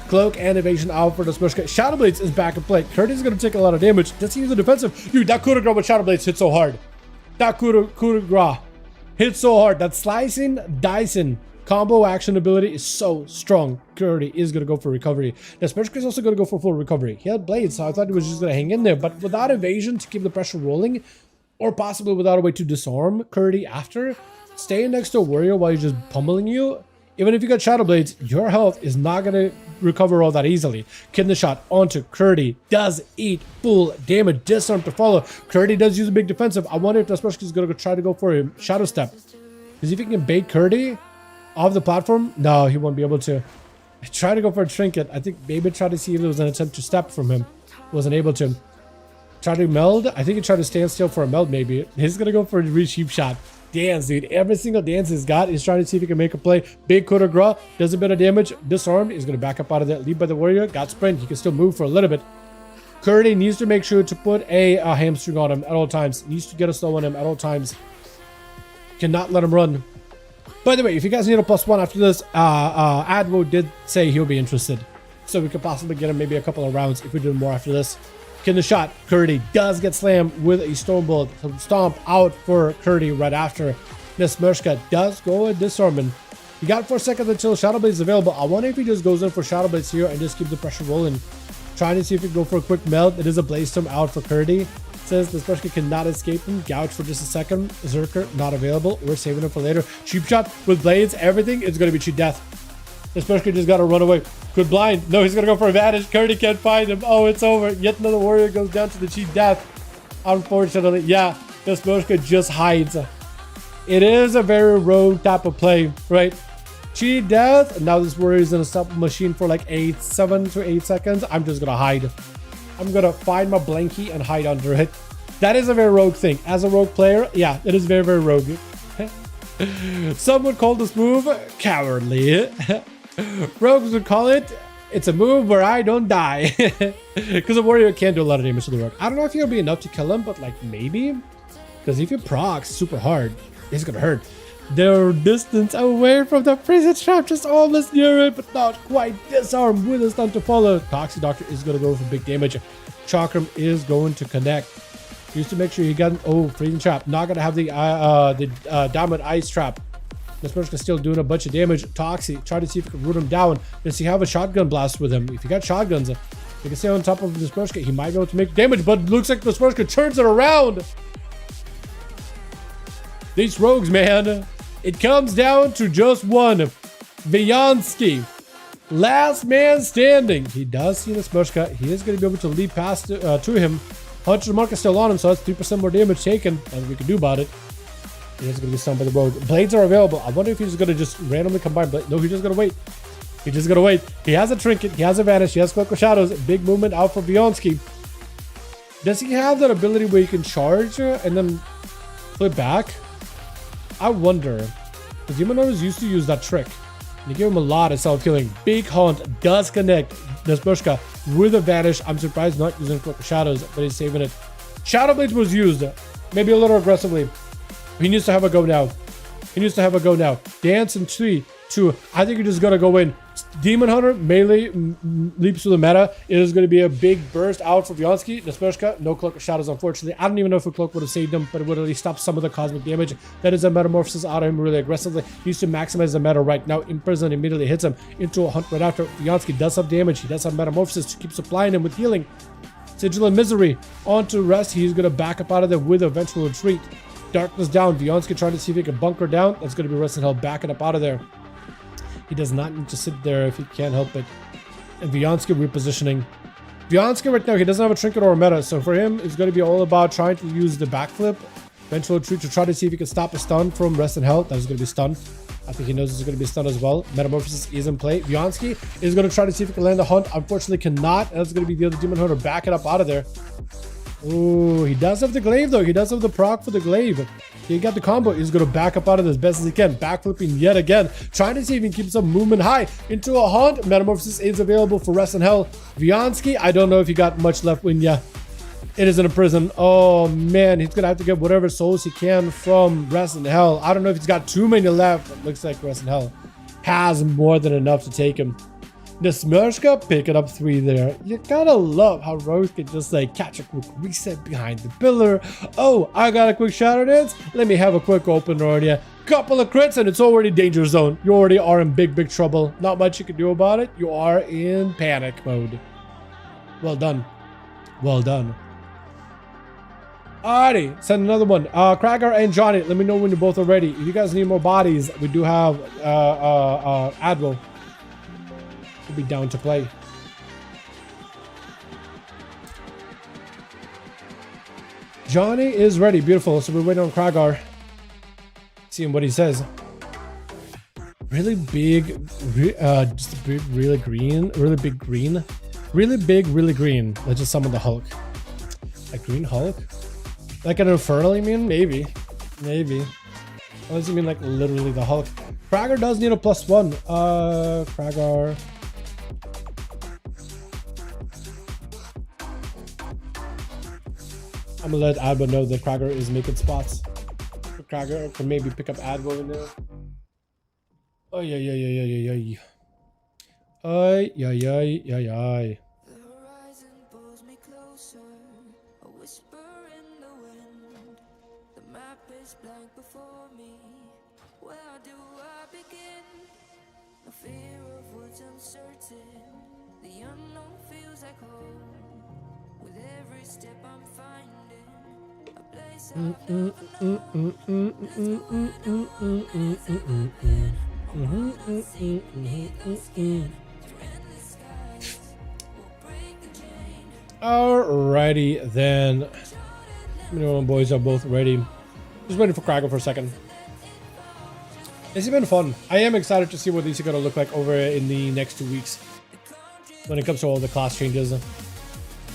Cloak and Evasion out for the Smurshka. Shadow Blades is back in play. Curdy's going to take a lot of damage. Does he use the defensive? Dude, that coup de grace with Shadow Blades hit so hard. That coup de grace hit so hard. That slicing, dicing combo action ability is so strong. Curdy is going to go for recovery. The Smurshka is also going to go for full recovery. He had Blades, so I thought he was just going to hang in there. But without evasion to keep the pressure rolling, or possibly without a way to disarm Curdy after, staying next to a warrior while he's just pummeling you, even if you got Shadow Blades, your health is not going to recover all that easily. Kidney shot onto Curdy. Does eat full damage. Disarm to follow. Curdy does use a big defensive. I wonder if the Smurshka is going to try to go for a Shadow Step. Because if he can bait Curdy off the platform, no, he won't be able to. Try to go for a Trinket. I think maybe try to see if there was an attempt to step from him. Wasn't able to. Try to meld. I think he tried to stand still for a meld, maybe. He's going to go for a reach cheap shot. Dance, dude. Every single dance he's got is trying to see if he can make a play. Big coup de grace. Does a bit of damage. Disarmed. He's going to back up out of that. Lead by the warrior. Got sprint. He can still move for a little bit. Curdy needs to make sure to put a hamstring on him at all times. Needs to get a slow on him at all times. Cannot let him run. By the way, if you guys need a +1 after this, Adwo did say he'll be interested. So we could possibly get him maybe a couple of rounds if we do more after this. Can the shot. Curdy does get slammed with a Stone Bolt. Stomp out for Curdy right after. The Smurshka does go with disarming. You got 4 seconds until Shadow Blade is available. I wonder if he just goes in for Shadow Blades here and just keep the pressure rolling. Trying to see if he can go for a quick melt. It is a Blaze Storm out for Kurdy. Says the Spushka cannot escape him. Gouge for just a second. Zerker not available. We're saving him for later. Cheap shot with blades. Everything is going to be cheap death. The Spushka just got to run away. Good blind. No, he's going to go for advantage. Kurdy can't find him. Oh, it's over. Yet another warrior goes down to the cheap death. Unfortunately, yeah, the Spushka just hides. It is a very rogue type of play, right? Cheat death. Now this warrior is in a stop machine for like 7 to 8 seconds. I'm just gonna hide. I'm gonna find my blankie and hide under it. That is a very rogue thing. As a rogue player, yeah, it is very, very rogue. Some would call this move cowardly. Rogues would call it, it's a move where I don't die. Because a warrior can't do a lot of damage to the rogue. I don't know if it'll be enough to kill him, but like maybe. Because if you procs super hard, it's gonna hurt. They're distance away from the prison trap, just almost near it, but not quite. Disarm with a stun to follow. Toxic Doctor is going to go for big damage. Chakram is going to connect. Used to make sure he got, oh, freezing trap. Not going to have the diamond ice trap. This person's still doing a bunch of damage. Toxic, try to see if you can root him down. Does he have a shotgun blast with him? If you got shotguns, you can stay on top of this person. He might be able to make damage, but looks like this person turns it around. These rogues, man. It comes down to just one. Viansky. Last man standing. He does see the Smushka. He is going to be able to leap past to him. Hunter's mark is still on him, so that's 3% more damage taken. Nothing we can do about it. He is going to be stunned by the rogue. Blades are available. I wonder if he's going to just randomly combine blades. No, he's just going to wait. He's just going to wait. He has a trinket. He has a vanish. He has Cloak of Shadows. Big movement out for Viansky. Does he have that ability where you can charge and then flip back? I wonder, because Demonotters used to use that trick. And you give him a lot of self-healing. Big Hunt does connect Nesbushka with a vanish. I'm surprised not using Cloak of Shadows, but he's saving it. Shadow Blades was used, maybe a little aggressively. He needs to have a go now. He needs to have a go now. Dance in 3, 2. I think you're just gonna go in. Demon Hunter melee leaps through the meta. It is going to be a big burst out for Viansky. Nespershka, no Cloak of Shadows, unfortunately. I don't even know if a Cloak would have saved him, but it would at least stop some of the cosmic damage. That is a Metamorphosis out of him really aggressively. He needs to maximize the meta right now. Imprison immediately hits him into a hunt right after. Viansky does have damage. He does have Metamorphosis to keep supplying him with healing. Sigil and Misery onto rest. He's going to back up out of there with a eventual retreat. Darkness down. Viansky trying to see if he can bunker down. That's going to be Rest and Hell backing up out of there. He does not need to sit there if he can't help it. And Viansky repositioning. Viansky right now, he doesn't have a trinket or a meta, so for him, it's going to be all about trying to use the backflip, eventual retreat to try to see if he can stop a stun from Rest and Hell. That is going to be stunned. I think he knows it's going to be stunned as well. Metamorphosis is in play. Viansky is going to try to see if he can land the hunt. Unfortunately, cannot. And that's going to be the other Demon Hunter backing up out of there. Ooh, he does have the glaive though. He does have the proc for the glaive. He got the combo. He's going to back up out of this as best as he can. Backflipping yet again. Trying to see if he can keep some movement high into a hunt. Metamorphosis is available for Rest and Hell. Viansky, I don't know if he got much left when it is in a prison. Oh man, he's going to have to get whatever souls he can from Rest and Hell. I don't know if he's got too many left. It looks like Rest and Hell has more than enough to take him. The Smershka picking up 3 there. You gotta love how Rose can just like catch a quick reset behind the pillar. Oh, I got a quick shadow dance. Let me have a quick opener on you. Couple of crits and it's already danger zone. You already are in big trouble. Not much you can do about it. You are in panic mode. Well done. Well done. Alrighty, send another one. Kragar and Johnny, let me know when you both are ready. If you guys need more bodies, we do have Admiral. We'll be down to play. Johnny is ready. Beautiful. So we're waiting on Kragar. Seeing what he says. Really big, just big, really green, really big green. Really big, really green. Let's just summon the Hulk. A green Hulk? Like an Infernal, you mean? Maybe. Maybe. Unless you mean like literally the Hulk. Kragar does need a +1. Kragar. I'm gonna let Adbo know that Kragar is making spots. Kragar can maybe pick up Adbo in there. Oh yeah. Ay. The horizon pulls me closer, a whisper in the wind. The map is blank before me. Where do I begin? No fear of what's uncertain. The unknown feels like home. With every step I'm finding a place I've never known. Let's go where no one will see needles skin through endless skies. We'll break the chain. Alrighty then. You know, boys are both ready. Just waiting for Kraken for a second. It's been fun. I am excited to see what these are going to look like over in the next 2 weeks when it comes to all the class changes.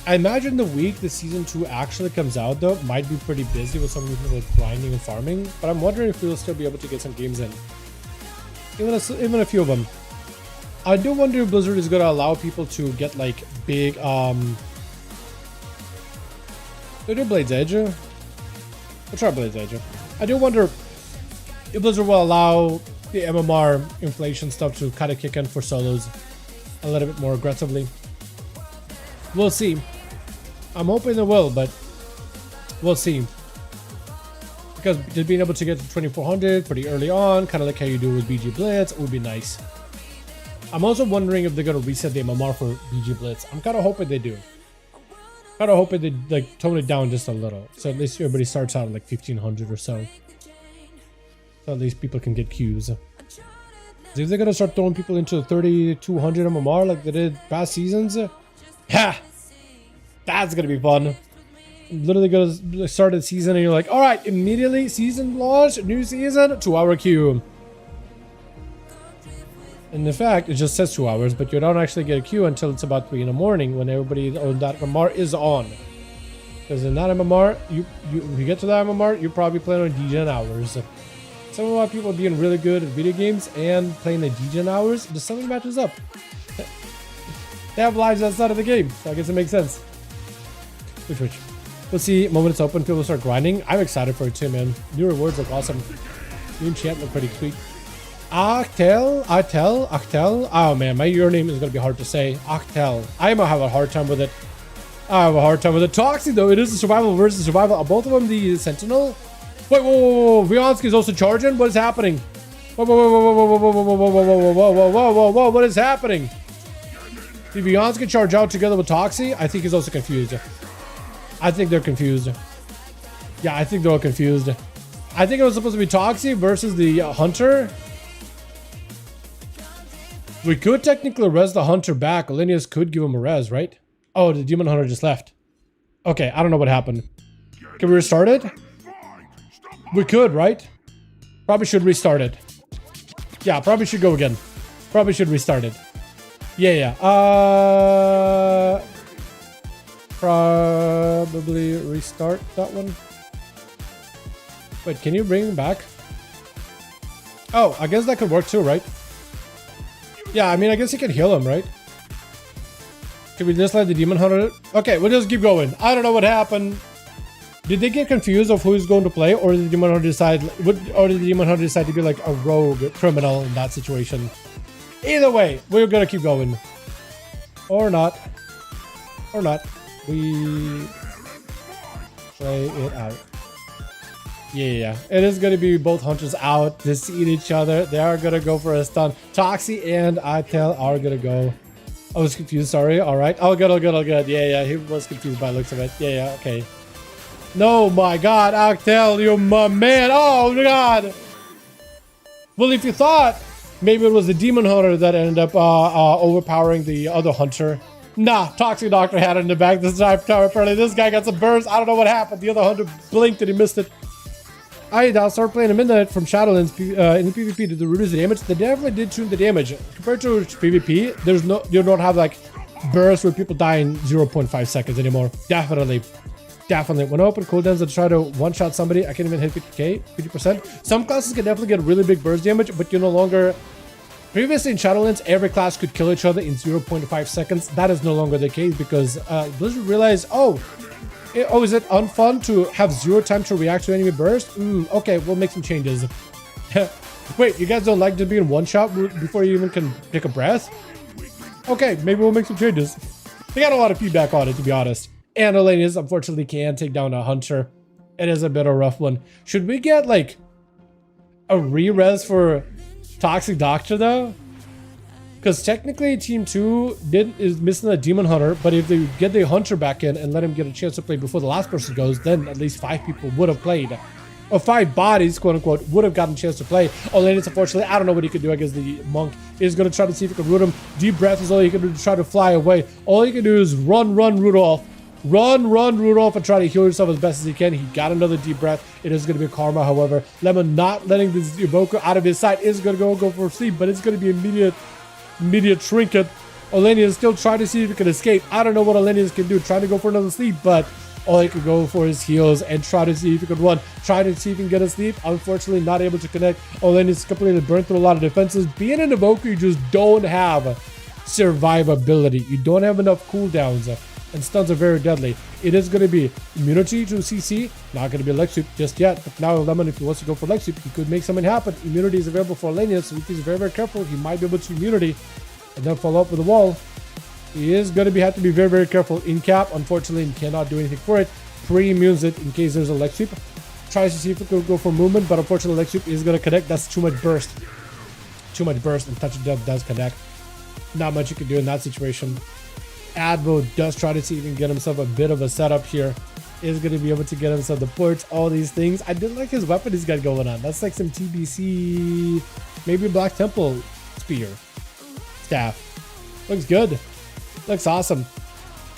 I imagine the week the season 2 actually comes out though might be pretty busy with some people like grinding and farming, but I'm wondering if we'll still be able to get some games in. Even a few of them. I do wonder if Blizzard is going to allow people to get like big they do Blade's Edge. We'll try Blade's Edge. I do wonder if Blizzard will allow the MMR inflation stuff to kind of kick in for solos a little bit more aggressively. We'll see. I'm hoping they will, but we'll see. Because just being able to get to 2400 pretty early on, kind of like how you do with BG Blitz, would be nice. I'm also wondering if they're going to reset the MMR for BG Blitz. I'm kind of hoping they do. Kind of hoping they like tone it down just a little, so at least everybody starts out at like 1500 or so. So at least people can get queues. So if they're gonna start throwing people into 3200 MMR like they did past seasons, ha! That's gonna be fun. Literally gonna start the season and you're like, all right, immediately season launch, new season, 2-hour queue. And in fact, it just says 2 hours, but you don't actually get a queue until it's about 3 in the morning when everybody on that MMR is on. Because in that MMR, if you get to that MMR, you're probably playing on DGen hours. Some of our people being really good at video games and playing the DGen hours, just something matches up. They have lives outside of the game, so I guess it makes sense. Which. We'll see, moment it's open, people start grinding. I'm excited for it too, man. New rewards look awesome. New chat look pretty sweet. Octel. Oh man, my name is gonna be hard to say. Octel. I might have a hard time with it. I have a hard time with it. Toxic though, it is a survival versus survival. Are both of them the Sentinel? Wait, whoa. Vyonsky is also charging? What is happening? Whoa, what is happening? Did Vyonsky charge out together with Toxie? I think he's also confused. I think they're confused. Yeah, I think they're all confused. I think it was supposed to be Toxie versus the Hunter. We could technically res the Hunter back. Linus could give him a res, right? Oh, the Demon Hunter just left. Okay, I don't know what happened. Can we restart it? We could, right? Probably should restart it. Yeah, probably should go again. Probably should restart it. Yeah. Probably restart that one. Wait, can you bring him back? Oh, I guess that could work too, right? Yeah, I mean, I guess you can heal him, right? Can we just let the Demon Hunter... Okay, we'll just keep going. I don't know what happened. Did they get confused of who's going to play, or did the Demon Hunter decide... Or did the Demon Hunter decide to be like a rogue criminal in that situation? Either way, we're gonna keep going. Or not. Or not. We... play it out. Yeah, it is going to be both hunters out to see each other. They are going to go for a stun. Toxie and Itel are going to go. I was confused, sorry. All right. Oh, good. Yeah, he was confused by the looks of it. Yeah, okay. No, my God, Octel, you're my man. Oh, God. Well, if you thought maybe it was the Demon Hunter that ended up overpowering the other hunter. Nah, Toxic Doctor had it in the back this time. Apparently, this guy got some burns. I don't know what happened. The other hunter blinked and he missed it. I'll start playing a midnight from Shadowlands in the PvP to reduce the damage. They definitely did tune the damage. Compared to PvP, you don't have like bursts where people die in 0.5 seconds anymore. Definitely. When I open cooldowns and try to one-shot somebody, I can't even hit 50k, 50%. Some classes can definitely get really big burst damage, but you no longer... Previously in Shadowlands, every class could kill each other in 0.5 seconds. That is no longer the case because Blizzard realized, is it unfun to have 0 time to react to enemy burst? Okay, we'll make some changes. Wait, you guys don't like to be in one shot before you even can take a breath? Okay, maybe we'll make some changes. They got a lot of feedback on it, to be honest. And Elenius, unfortunately, can take down a hunter. It is a bit of a rough one. Should we get, like... a re-res for Toxic Doctor though? Because technically Team 2 is missing a Demon Hunter, but if they get the Hunter back in and let him get a chance to play before the last person goes, then at least 5 people would have played. Or 5 bodies, quote unquote, would have gotten a chance to play. Olenitz, unfortunately, I don't know what he could do against the Monk. He's going to try to see if he can root him. Deep Breath is all he can do to try to fly away. All he can do is run, Rudolph. Run, Rudolph, and try to heal yourself as best as he can. He got another Deep Breath. It is going to be Karma, however. Lemon not letting this Evoker out of his sight is going to go for sleep, but it's going to be immediate trinket. Olenitz still trying to see if he can escape. I don't know what Olenitz can do, trying to go for another sleep, but all he could go for is heals and try to see if he could run. Try to see if he can get a sleep. Unfortunately, not able to connect. Olenitz completely burned through a lot of defenses. Being an Evoker, you just don't have survivability. You don't have enough cooldowns, and stuns are very deadly. It is going to be immunity to CC. Not going to be leg sweep just yet. But now Lemon, if he wants to go for leg sweep, he could make something happen. Immunity is available for Olenitz, so if he's very careful, he might be able to immunity and then follow up with the wall. He is going to have to be very careful in cap. Unfortunately, he cannot do anything for it. Pre-immunes it in case there's a leg sweep. Tries to see if it could go for movement, but unfortunately, leg sweep is going to connect. That's too much burst. And touch of death does connect. Not much you can do in that situation. Advo does try to see if he can get himself a bit of a setup here. Is going to be able to get himself the ports, all these things. I did like his weapon he's got going on. That's like some TBC, maybe Black Temple spear staff. Looks good. Looks awesome.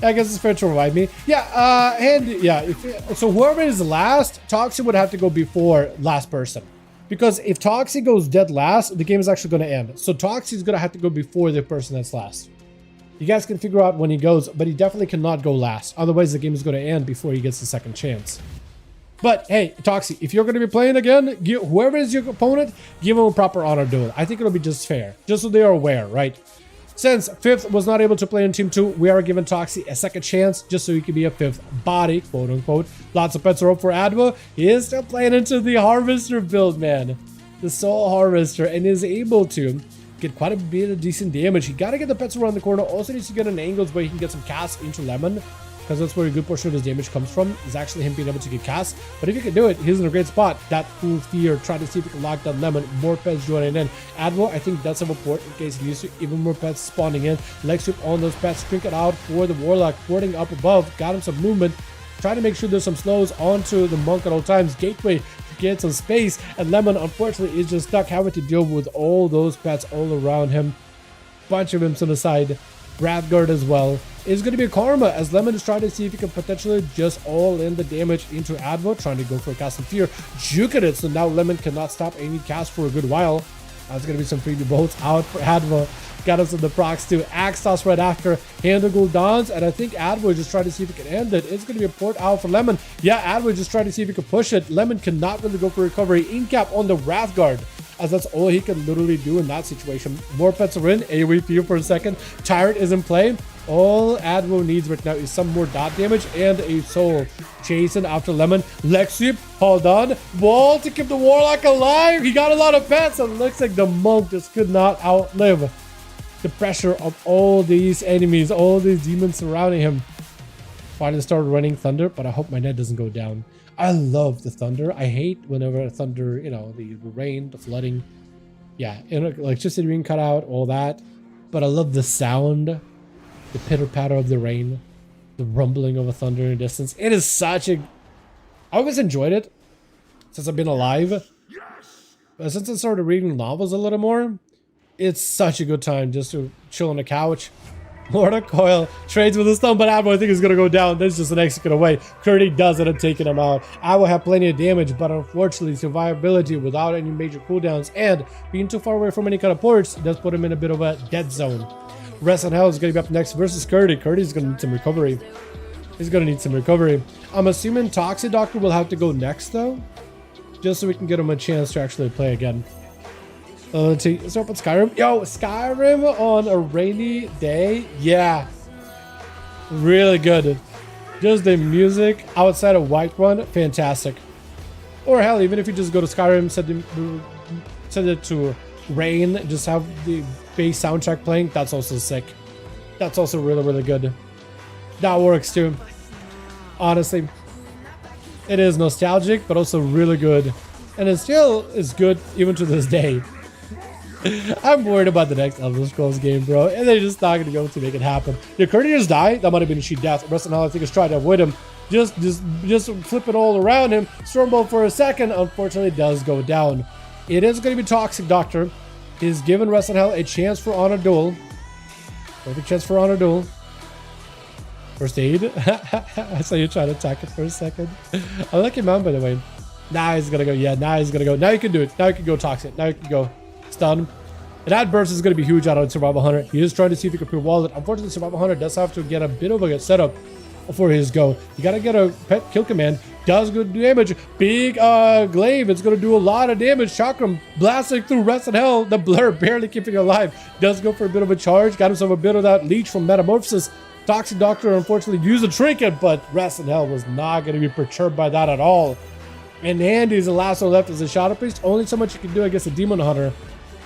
I guess it's fair to revive me. Yeah, so whoever is last, Toxic would have to go before last person. Because if Toxic goes dead last, the game is actually going to end. So Toxic is going to have to go before the person that's last. You guys can figure out when he goes, but he definitely cannot go last. Otherwise, the game is going to end before he gets the second chance. But hey, Toxic, if you're going to be playing again, whoever is your opponent, give him a proper honor duel. I think it'll be just fair. Just so they are aware, right? Since 5th was not able to play in Team 2, we are giving Toxic a second chance just so he can be a 5th body, quote unquote. Lots of pets are up for Adwa. He is still playing into the Harvester build, man. The Soul Harvester, and is able to get quite a bit of decent damage. He got to get the pets around the corner. Also needs to get an angles where he can get some casts into Lemon, because that's where a good portion of his damage comes from, is actually him being able to get cast. But if he can do it, he's in a great spot. That Full Fear, try to see if he can lock down Lemon. More pets joining in. Advo, I think that's a report in case he needs to. Even more pets spawning in. Leg sweep on those pets. Trinket out for the Warlock. Porting up above. Got him some movement. Trying to make sure there's some slows onto the Monk at all times. Gateway to get some space. And Lemon, unfortunately, is just stuck having to deal with all those pets all around him. Bunch of imps on the side. Wrathguard as well. Is going to be a Karma as Lemon is trying to see if he can potentially just all in the damage into Advo, trying to go for a cast of fear. Juking it, so now Lemon cannot stop any cast for a good while. That's going to be some freebie bolts out for Advo. Got us in the procs too. Axe toss right after. Handle Gul'dans, and I think Advo just trying to see if he can end it. It's going to be a port out for Lemon. Yeah, Advo just trying to see if he can push it. Lemon cannot really go for recovery. Incap on the Wrathguard, as that's all he can literally do in that situation. More pets are in. AoE fear for a second. Tyrant is in play. All Advo needs right now is some more dot damage and a soul. Chasing after Lemon. Leg sweep. Hold on. Wall to keep the Warlock alive. He got a lot of pets, and looks like the Monk just could not outlive the pressure of all these enemies, all these demons surrounding him. Finally started running Thunder, but I hope my net doesn't go down. I love the Thunder. I hate whenever Thunder, you know, the rain, the flooding. Yeah, electricity being cut out, all that. But I love the sound, the pitter-patter of the rain, the rumbling of a thunder in the distance. It is such a... I always enjoyed it since I've been alive. But since I started reading novels a little more, it's such a good time just to chill on the couch. Lord of Coil trades with his thumb, but Advo I think is going to go down. There's just an execute away. Curdy does it and taking him out. Advo have plenty of damage, but unfortunately survivability without any major cooldowns and being too far away from any kind of ports does put him in a bit of a dead zone. Rest in Hell is going to be up next versus Curdy. Curdy's going to need some recovery. He's going to need some recovery. I'm assuming Toxic Doctor will have to go next though, just so we can get him a chance to actually play again. Let's see. Let's open Skyrim. Yo, Skyrim on a rainy day. Yeah. Really good. Just the music outside of Whiterun. Fantastic. Or hell, even if you just go to Skyrim, set it to rain, just have the bass soundtrack playing. That's also sick. That's also really, really good. That works too. Honestly. It is nostalgic, but also really good. and it still is good even to this day. I'm worried about the next Elder Scrolls game, bro, and they're just not gonna be able to make it happen. The courtiers die, that might have been a cheat death. Rest and Hell, I think, is trying to avoid him. Just flip it all around him. Stormbolt for a second, unfortunately does go down. It is gonna be Toxic Doctor. He's given Rest and Hell a chance for Honor Duel. Perfect chance for Honor Duel. First aid. I saw you trying to attack it for a second. I like your man, by the way. Now he's gonna go. Yeah, now he's gonna go. Now you can do it. Now you can go Toxic. Now you can go Stun. And that burst is going to be huge out on Survival Hunter. He is trying to see if he can clear wallet. Unfortunately, Survival Hunter does have to get a bit of a setup for his go. You got to get a pet kill command. Does good damage. Big glaive. It's going to do a lot of damage. Chakram blasting through Rest in Hell. The blur barely keeping it alive. Does go for a bit of a charge. Got himself a bit of that leech from Metamorphosis. Toxic Doctor unfortunately used a trinket, but Rest in Hell was not going to be perturbed by that at all. And Andy's the last one left as a Shadow Priest. Only so much you can do against a Demon Hunter.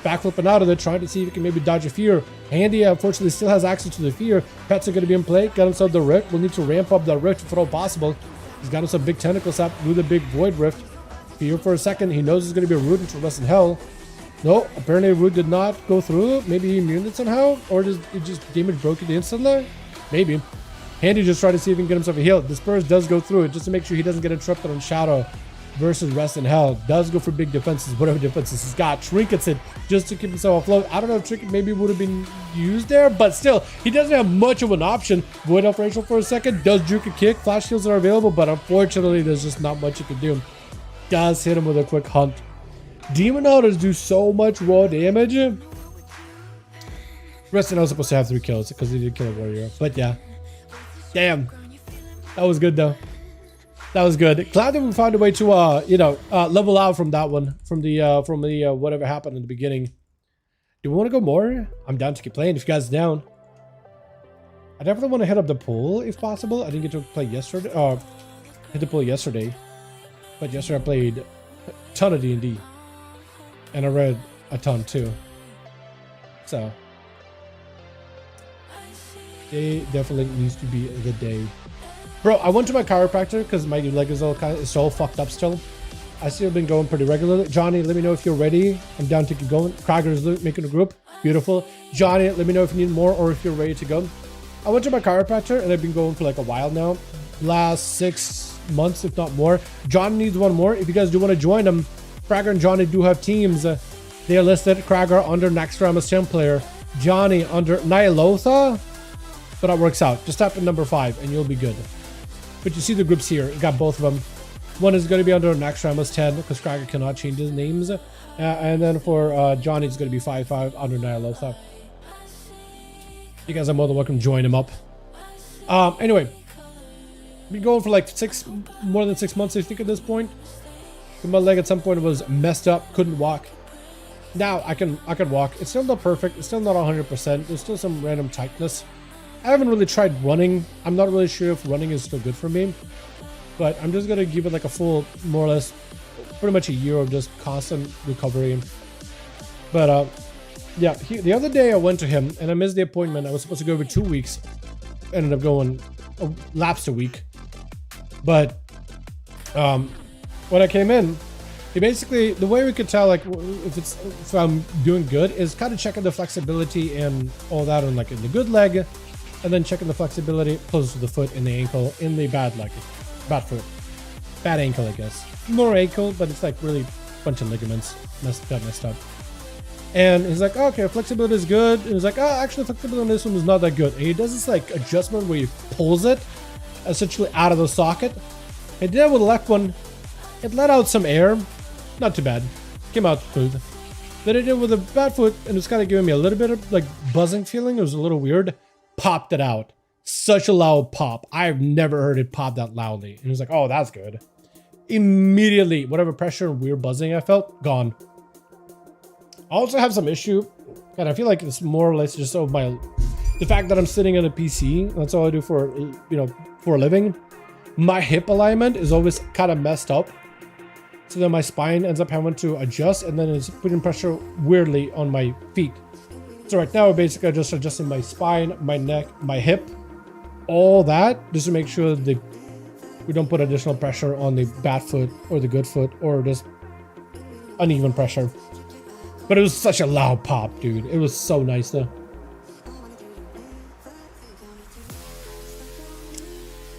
Backflipping out of there, trying to see if he can maybe dodge a fear. Handy, unfortunately, still has access to the fear. Pets are going to be in play. Got himself the Rift. We'll need to ramp up the Rift if at all possible. He's got himself big Tentacle Sap through the big Void Rift. Fear for a second. He knows there's going to be a root into Rest in Hell. No, apparently a root did not go through. Maybe he immuned it somehow? Or does it just damage broke it instantly? Maybe. Handy just trying to see if he can get himself a heal. Disperse does go through it just to make sure he doesn't get interrupted on Shadow. Versus Rest in Hell. Does go for big defenses, whatever defenses he's got. Trinkets it just to keep himself afloat. I don't know if Trinket maybe would have been used there, but still, he doesn't have much of an option. Void Elf Rachel for a second. Does juke a kick. Flash shields are available, but unfortunately, there's just not much you can do. Does hit him with a quick hunt. Demon Hunters do so much raw damage. Rest in Hell is supposed to have 3 kills because he did kill a warrior. But yeah. Damn. That was good though. That was good. Glad that we found a way to, level out from that one, from the whatever happened in the beginning. Do we want to go more? I'm down to keep playing if you guys are down. I definitely want to hit up the pool if possible. I didn't get to play yesterday. Hit the pool yesterday, but yesterday I played a ton of D&D, and I read a ton too. So, day definitely needs to be the day. Bro, I went to my chiropractor because my leg is all fucked up still. I still been going pretty regularly. Johnny, let me know if you're ready. I'm down to keep going. Krager's making a group. Beautiful. Johnny, let me know if you need more or if you're ready to go. I went to my chiropractor and I've been going for like a while now. Last 6 months, if not more. Johnny needs one more. If you guys do want to join them, Krager and Johnny do have teams. They are listed. Krager under Naxxramas 10 player. Johnny under Nyalotha. But that works out. Just tap in number 5 and you'll be good. But you see the groups here. You got both of them. One is going to be under Naxxramas 10 because Krager cannot change his names. And then for Johnny, it's going to be 5-5 under Nyalotha. You guys are more than welcome to join him up. Anyway, been going for like more than 6 months, I think, at this point. My leg at some point was messed up, couldn't walk. Now I can walk. It's still not perfect. It's still not 100%. There's still some random tightness. I haven't really tried running. I'm not really sure if running is still good for me, but I'm just gonna give it like a full, more or less, pretty much a year of just constant recovery. But yeah, the other day I went to him and I missed the appointment. I was supposed to go over 2 weeks. Ended up going lapsed a week. But when I came in, he basically, the way we could tell like if I'm doing good is kind of checking the flexibility and all that on like in the good leg. And then checking the flexibility close to the foot and the ankle in the bad leg. Bad foot. Bad ankle, I guess. More ankle, but it's like really a bunch of ligaments messed up. And he's like, oh, okay, flexibility is good. And he's like, oh, actually flexibility on this one is not that good. And he does this like adjustment where he pulls it essentially out of the socket. He did it with the left one. It let out some air. Not too bad. Came out smooth. Then he did it with the bad foot and it's kind of giving me a little bit of like buzzing feeling. It was a little weird. Popped it out. Such a loud pop. I've never heard it pop that loudly. And he was like, oh, that's good. Immediately, whatever pressure and weird buzzing I felt, gone. I also have some issue, and I feel like it's more or less just of the fact that I'm sitting on a PC. That's all I do for a living. My hip alignment is always kind of messed up. So then my spine ends up having to adjust, and then it's putting pressure weirdly on my feet. So right now, basically, I'm just adjusting my spine, my neck, my hip, all that, just to make sure that we don't put additional pressure on the bad foot or the good foot, or just uneven pressure. But it was such a loud pop, dude. It was so nice though.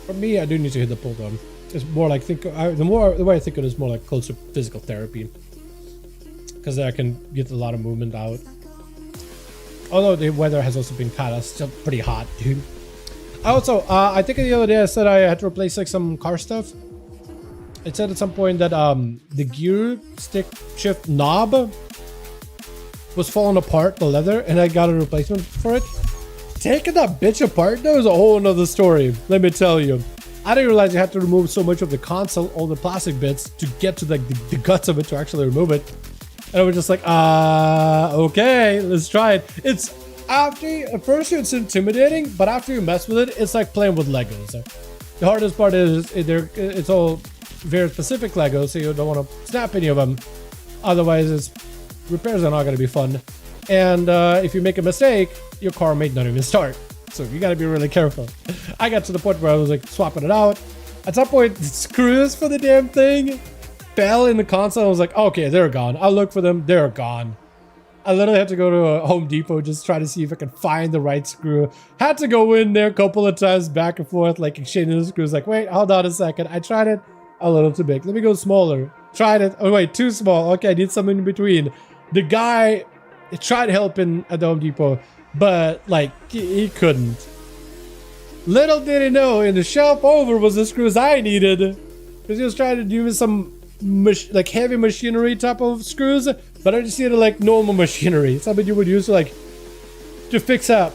For me, I do need to hit the pull gun. It's more like the way I think of it is more like close to physical therapy, because I can get a lot of movement out. Although the weather has also been kind of still pretty hot, dude. Also, I think the other day I said I had to replace like some car stuff. It said at some point that the gear stick shift knob was falling apart, the leather, and I got a replacement for it. Taking that bitch apart though is a whole nother story, let me tell you. I didn't realize you had to remove so much of the console, all the plastic bits, to get to like the guts of it to actually remove it. And I was just like, okay, let's try it. It's at first it's intimidating, but after you mess with it, it's like playing with Legos. The hardest part is it's all very specific Legos, so you don't want to snap any of them. Otherwise, repairs are not going to be fun. And if you make a mistake, your car may not even start. So you got to be really careful. I got to the point where I was like swapping it out. At some point, the screws for the damn thing fell in the console. I was like, okay, they're gone. I'll look for them. They're gone. I literally had to go to a Home Depot, just try to see if I could find the right screw. Had to go in there a couple of times back and forth, like exchanging the screws. Like, wait, hold on a second. I tried it a little too big. Let me go smaller. Tried it. Oh, wait, too small. Okay, I need something in between. The guy tried helping at the Home Depot, but like he couldn't. Little did he know, in the shelf over was the screws I needed, because he was trying to do some like heavy machinery type of screws, but I just needed like normal machinery, something you would use to fix up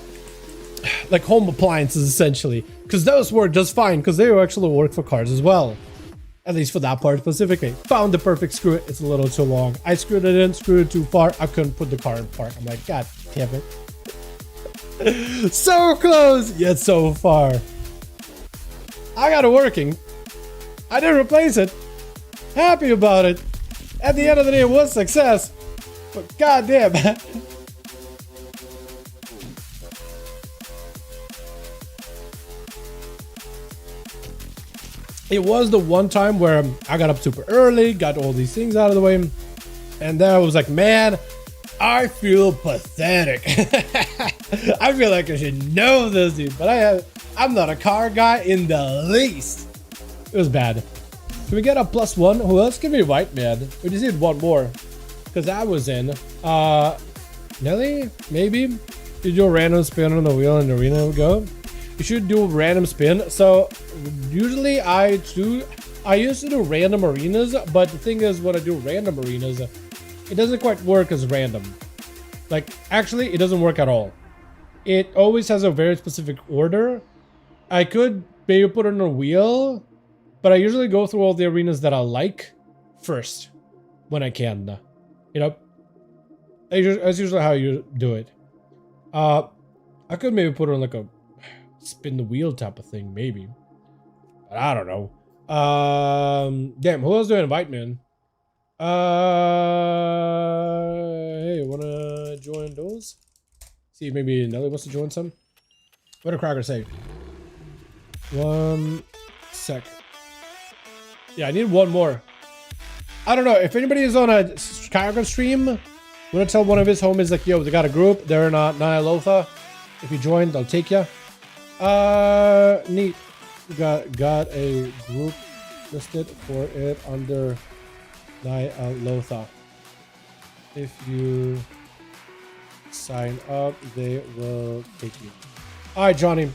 like home appliances essentially, because those work just fine, because they actually work for cars as well, at least for that part specifically. Found the perfect screw. It's a little too long. I screwed it in, screwed it too far. I couldn't put the car in park. I'm like, god damn it. So close, yet so far. I got it working. I didn't replace it. Happy about it. At the end of the day, it was success. But goddamn. It was the one time where I got up super early, got all these things out of the way, and then I was like, man, I feel pathetic. I feel like I should know this, dude, but I'm not a car guy in the least. It was bad. Can we get a +1? Who else can be white, man? We just need one more, because I was in. Nelly, maybe? You do a random spin on the wheel in the arena we go. You should do a random spin. So usually I used to do random arenas, but the thing is, when I do random arenas, it doesn't quite work as random. Like, actually, it doesn't work at all. It always has a very specific order. I could maybe put it on a wheel, but I usually go through all the arenas that I like first when I can. You know, that's usually how you do it. I could maybe put it on like a spin the wheel type of thing, maybe. But I don't know. Damn, who else do I invite, man? Hey, wanna join those? See if maybe Nelly wants to join some. What did Cracker say? 1 sec. Yeah, I need one more. I don't know if anybody is on a Cracker stream. I'm gonna tell one of his homies like, yo, they got a group. They're in Nyalotha. If you join, they'll take you. Neat. We got a group listed for it under Nyalotha. If you sign up, they will take you. All right, Johnny.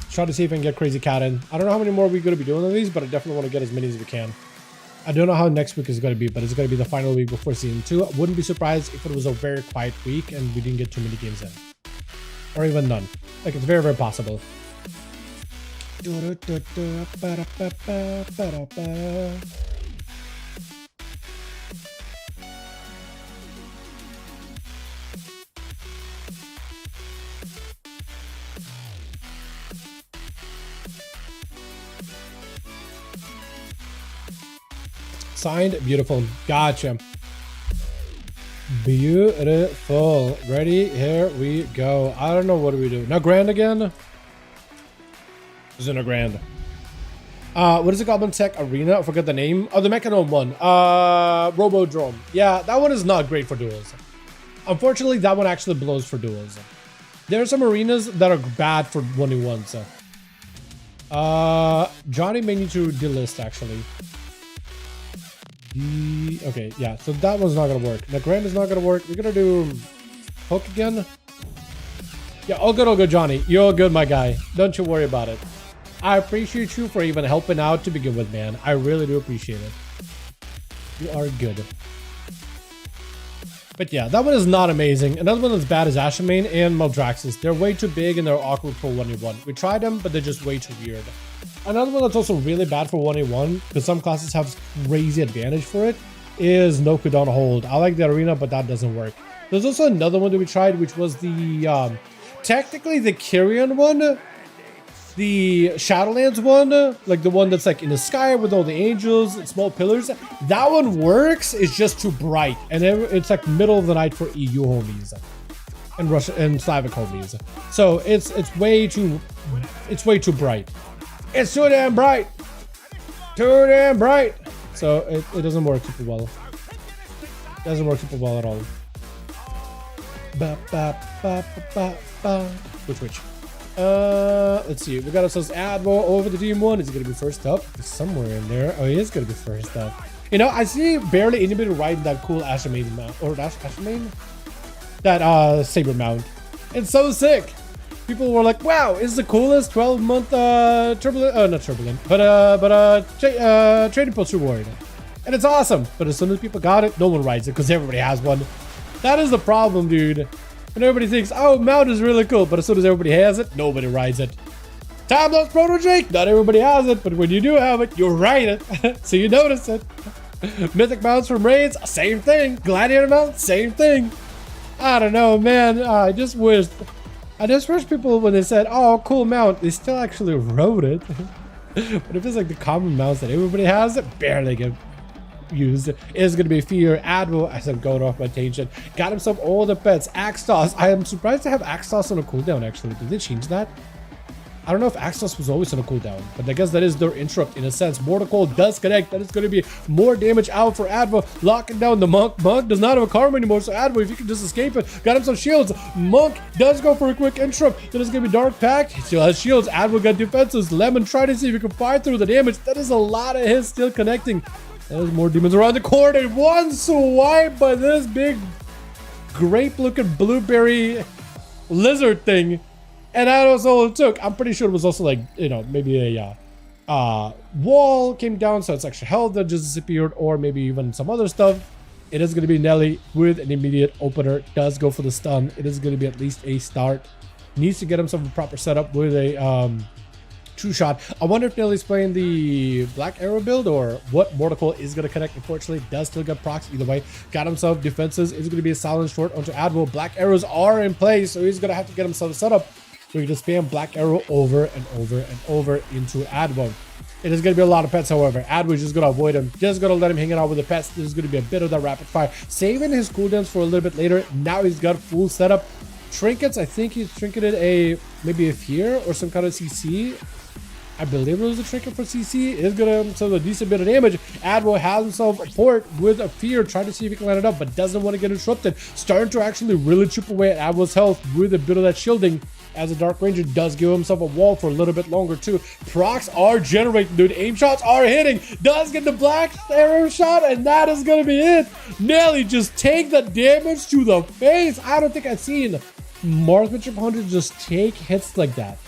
Try to see if I can get Crazy Cat in. I don't know how many more we're going to be doing of these, but I definitely want to get as many as we can. I don't know how next week is going to be, but it's going to be the final week before season 2. I wouldn't be surprised if it was a very quiet week and we didn't get too many games in. Or even none. Like, it's very, very possible. Signed, beautiful. Gotcha. Beautiful. Ready? Here we go. I don't know what do we do. Now grand again? Isn't a grand. What is it called? Tech Arena? I forgot the name. Oh, the Mechanome one. Robodrome. Yeah, that one is not great for duels. Unfortunately, that one actually blows for duels. There are some arenas that are bad for 1v1s. Johnny may need to delist actually. Okay, yeah, so that one's not gonna work. The grand is not gonna work. We're gonna do hook again. Yeah, all good, Johnny. You're all good, my guy. Don't you worry about it. I appreciate you for even helping out to begin with, man. I really do appreciate it. You are good. But yeah, that one is not amazing. Another one that's bad is Ashamane and Maldraxxus. They're way too big and they're awkward for 1v1. We tried them, but they're just way too weird. Another one that's also really bad for 1v1, because some classes have crazy advantage for it, is No Cooldown Hold. I like the arena, but that doesn't work. There's also another one that we tried, which was the, technically the Kyrian one, the Shadowlands one, like the one that's like in the sky with all the angels and small pillars. That one works, it's just too bright. And it's like middle of the night for EU homies and Russia and Slavic homies. So it's way too bright. It's too damn bright. Too damn bright. So it doesn't work super well. It doesn't work super well at all. Which? Let's see. We got ourselves Admiral over the Team 1. Is he gonna be first up? Somewhere in there. Oh, he is gonna be first up. You know, I see barely anybody riding that cool Ashamane mount. Or Ashamane? That Saber mount. It's so sick. People were like, wow, it's the coolest 12-month trading post reward. And it's awesome. But as soon as people got it, no one rides it because everybody has one. That is the problem, dude. And everybody thinks, oh, mount is really cool, but as soon as everybody has it, nobody rides it. Time Lost Proto Drake, not everybody has it, but when you do have it, you ride it. So you notice it. Mythic mounts from raids, same thing. Gladiator mount, same thing. I don't know, man. I just wish people, when they said, oh, cool mount, they still actually rode it. But if it's like the common mounts that everybody has, it barely get used. Is going to be Fear, Admiral, as I'm going off my tangent. Got himself all the pets. Axtos. I am surprised to have Axtos on a cooldown, actually. Did they change that? I don't know if Axtos was always on a cooldown, but I guess that is their interrupt in a sense. Mortal Coil does connect. That is going to be more damage out for Admiral. Locking down the Monk. Monk does not have a karma anymore, so Admiral, if you can just escape it, got him some shields. Monk does go for a quick interrupt. Then it's going to be Dark Pact. He still has shields. Admiral got defenses. Lemon, try to see if you can fight through the damage. That is a lot of hits still connecting. There's more demons around the corner. One swipe by this big grape-looking blueberry lizard thing. And that was all it took. I'm pretty sure it was also like, you know, maybe a wall came down, so it's extra health that just disappeared, or maybe even some other stuff. It is going to be Nelly with an immediate opener. Does go for the stun. It is going to be at least a start. Needs to get himself a proper setup with a true shot. I wonder if Nelly's playing the Black Arrow build or what. Mortal Coil is going to connect. Unfortunately, does still get procs either way. Got himself defenses. It's going to be a silent short onto Admiral. Black Arrows are in place, so he's going to have to get himself set up. So you can just spam Black Arrow over and over and over into Admiral. It is going to be a lot of pets, however. Admiral is just going to avoid him. Just going to let him hang out with the pets. There's going to be a bit of that rapid fire. Saving his cooldowns for a little bit later. Now he's got full setup. Trinkets, I think he's trinketed maybe a fear or some kind of CC. I believe it was a trinket for CC. It is going to a decent bit of damage. Admiral has himself a port with a fear, trying to see if he can line it up, but doesn't want to get interrupted. Starting to actually really chip away at Admiral's health with a bit of that shielding, as a Dark Ranger does give himself a wall for a little bit longer too. Procs are generating, dude. Aim shots are hitting. Does get the Black Arrow shot, and that is going to be it. Nelly just take the damage to the face. I don't think I've seen Marksmanship Hunter just take hits like that.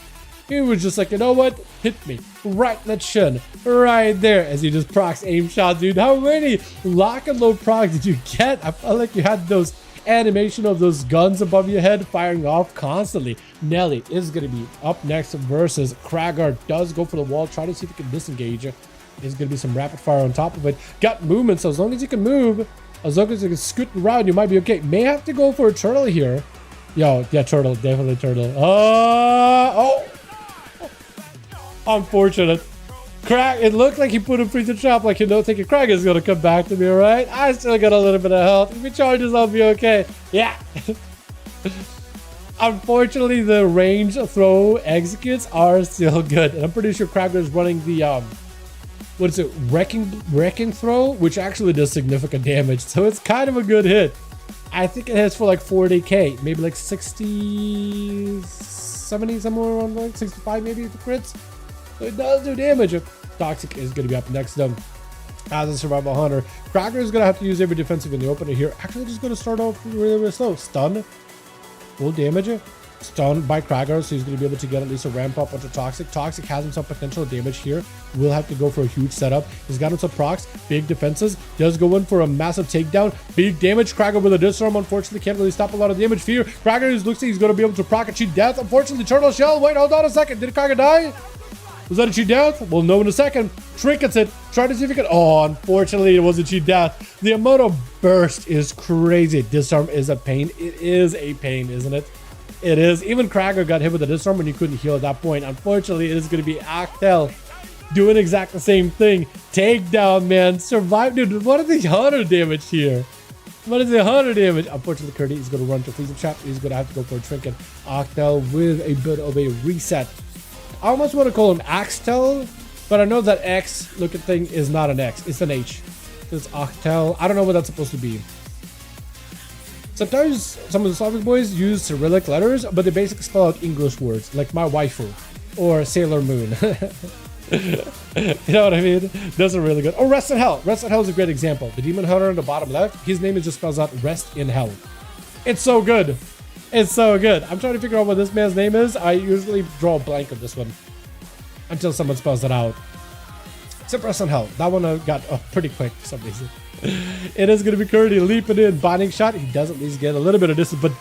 He was just like, you know what? Hit me. Right, that shin. Right there. As he just procs aim shot, dude. How many lock and load procs did you get? I felt like you had those animation of those guns above your head firing off constantly. Nelly is going to be up next versus Kragar. Does go for the wall. Try to see if he can disengage. There's going to be some rapid fire on top of it. Got movement, so as long as you can move, as long as you can scoot around, you might be okay. May have to go for a turtle here. Yo, yeah, turtle. Definitely turtle. Oh! Unfortunate. Crack, it looked like he put him free to chop, like, you know, thinking Craig is gonna come back to me, alright? I still got a little bit of health. If he charges, I'll be okay. Yeah. Unfortunately, the range throw executes are still good. And I'm pretty sure Krager is running the what is it, wrecking throw, which actually does significant damage. So it's kind of a good hit. I think it hits for like 40k, maybe like 60, 70, somewhere around like 65 maybe if it crits. So it does do damage. Toxic is going to be up next though. As a survival hunter, Cracker is going to have to use every defensive in the opener here. Actually, just going to start off really, really slow. Stun, full damage. Stunned by Cracker, so he's going to be able to get at least a ramp up onto Toxic. Toxic has himself potential damage here. Will have to go for a huge setup. He's got himself procs, big defenses. Does go in for a massive takedown. Big damage. Cracker with a disarm. Unfortunately, can't really stop a lot of damage. Fear. Cracker looks like he's going to be able to proc a cheat death. Unfortunately, Turtle Shell. Wait, hold on a second. Did Cracker die? Was that a cheat death? We'll know in a second. Trinkets it. Try to see if he can. Oh, unfortunately, it was a cheat death. The amount of burst is crazy. Disarm is a pain. It is a pain, isn't it? It is. Even Cracker got hit with a disarm when you couldn't heal at that point. Unfortunately, it is going to be Actel doing exactly the same thing. Takedown, man. Survive. Dude, what is the hunter damage here? What is the hunter damage? Unfortunately, Curdy is going to run to freeze trap. He's going to have to go for a trinket. Actel with a bit of a reset. I almost want to call him Axtel, but I know that X looking thing is not an X. It's an H. It's Actel. I don't know what that's supposed to be. Sometimes some of the Slavic boys use Cyrillic letters, but they basically spell out English words, like my waifu or Sailor Moon. You know what I mean? Those are really good. Oh, Rest in Hell. Rest in Hell is a great example. The Demon Hunter on the bottom left, his name is just spells out Rest in Hell. It's so good. It's so good. I'm trying to figure out what this man's name is. I usually draw a blank of this one until someone spells it out. Except Rest in Hell. That one got pretty quick for some reason. It is going to be Curdy leaping in, binding shot. He does at least get a little bit of distance, but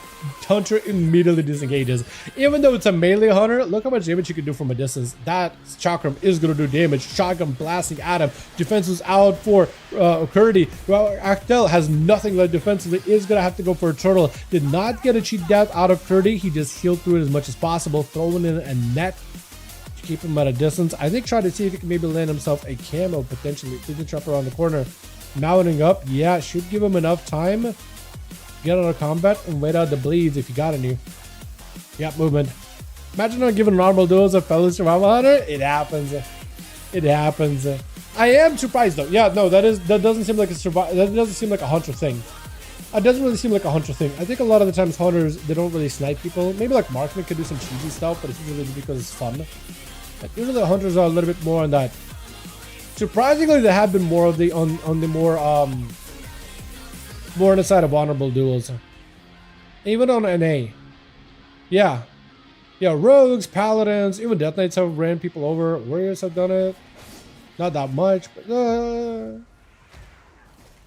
Hunter immediately disengages. Even though it's a melee hunter, look how much damage you can do from a distance. That chakram is going to do damage. Shotgun blasting at him. Defense is out for Curdy. Well, Actel has nothing left defensively. Is going to have to go for a turtle. Did not get a cheat death out of Curdy. He just healed through it as much as possible, throwing in a net to keep him at a distance. I think try to see if he can maybe land himself a camo potentially. Freezing trap around the corner. Mounting up, yeah, should give him enough time. Get out of combat and wait out the bleeds if you got any. Yep, movement. Imagine not giving normal duels a fellow survival hunter. It happens. It happens. I am surprised though. Yeah, no, that doesn't seem like that doesn't seem like a hunter thing. It doesn't really seem like a hunter thing. I think a lot of the times hunters, they don't really snipe people. Maybe like marksman could do some cheesy stuff, but it's usually because it's fun. But usually the hunters are a little bit more on that. Surprisingly, there have been more of the on the more on the side of honorable duels, even on NA. Yeah, rogues, paladins, even death knights have ran people over. Warriors have done it, not that much, but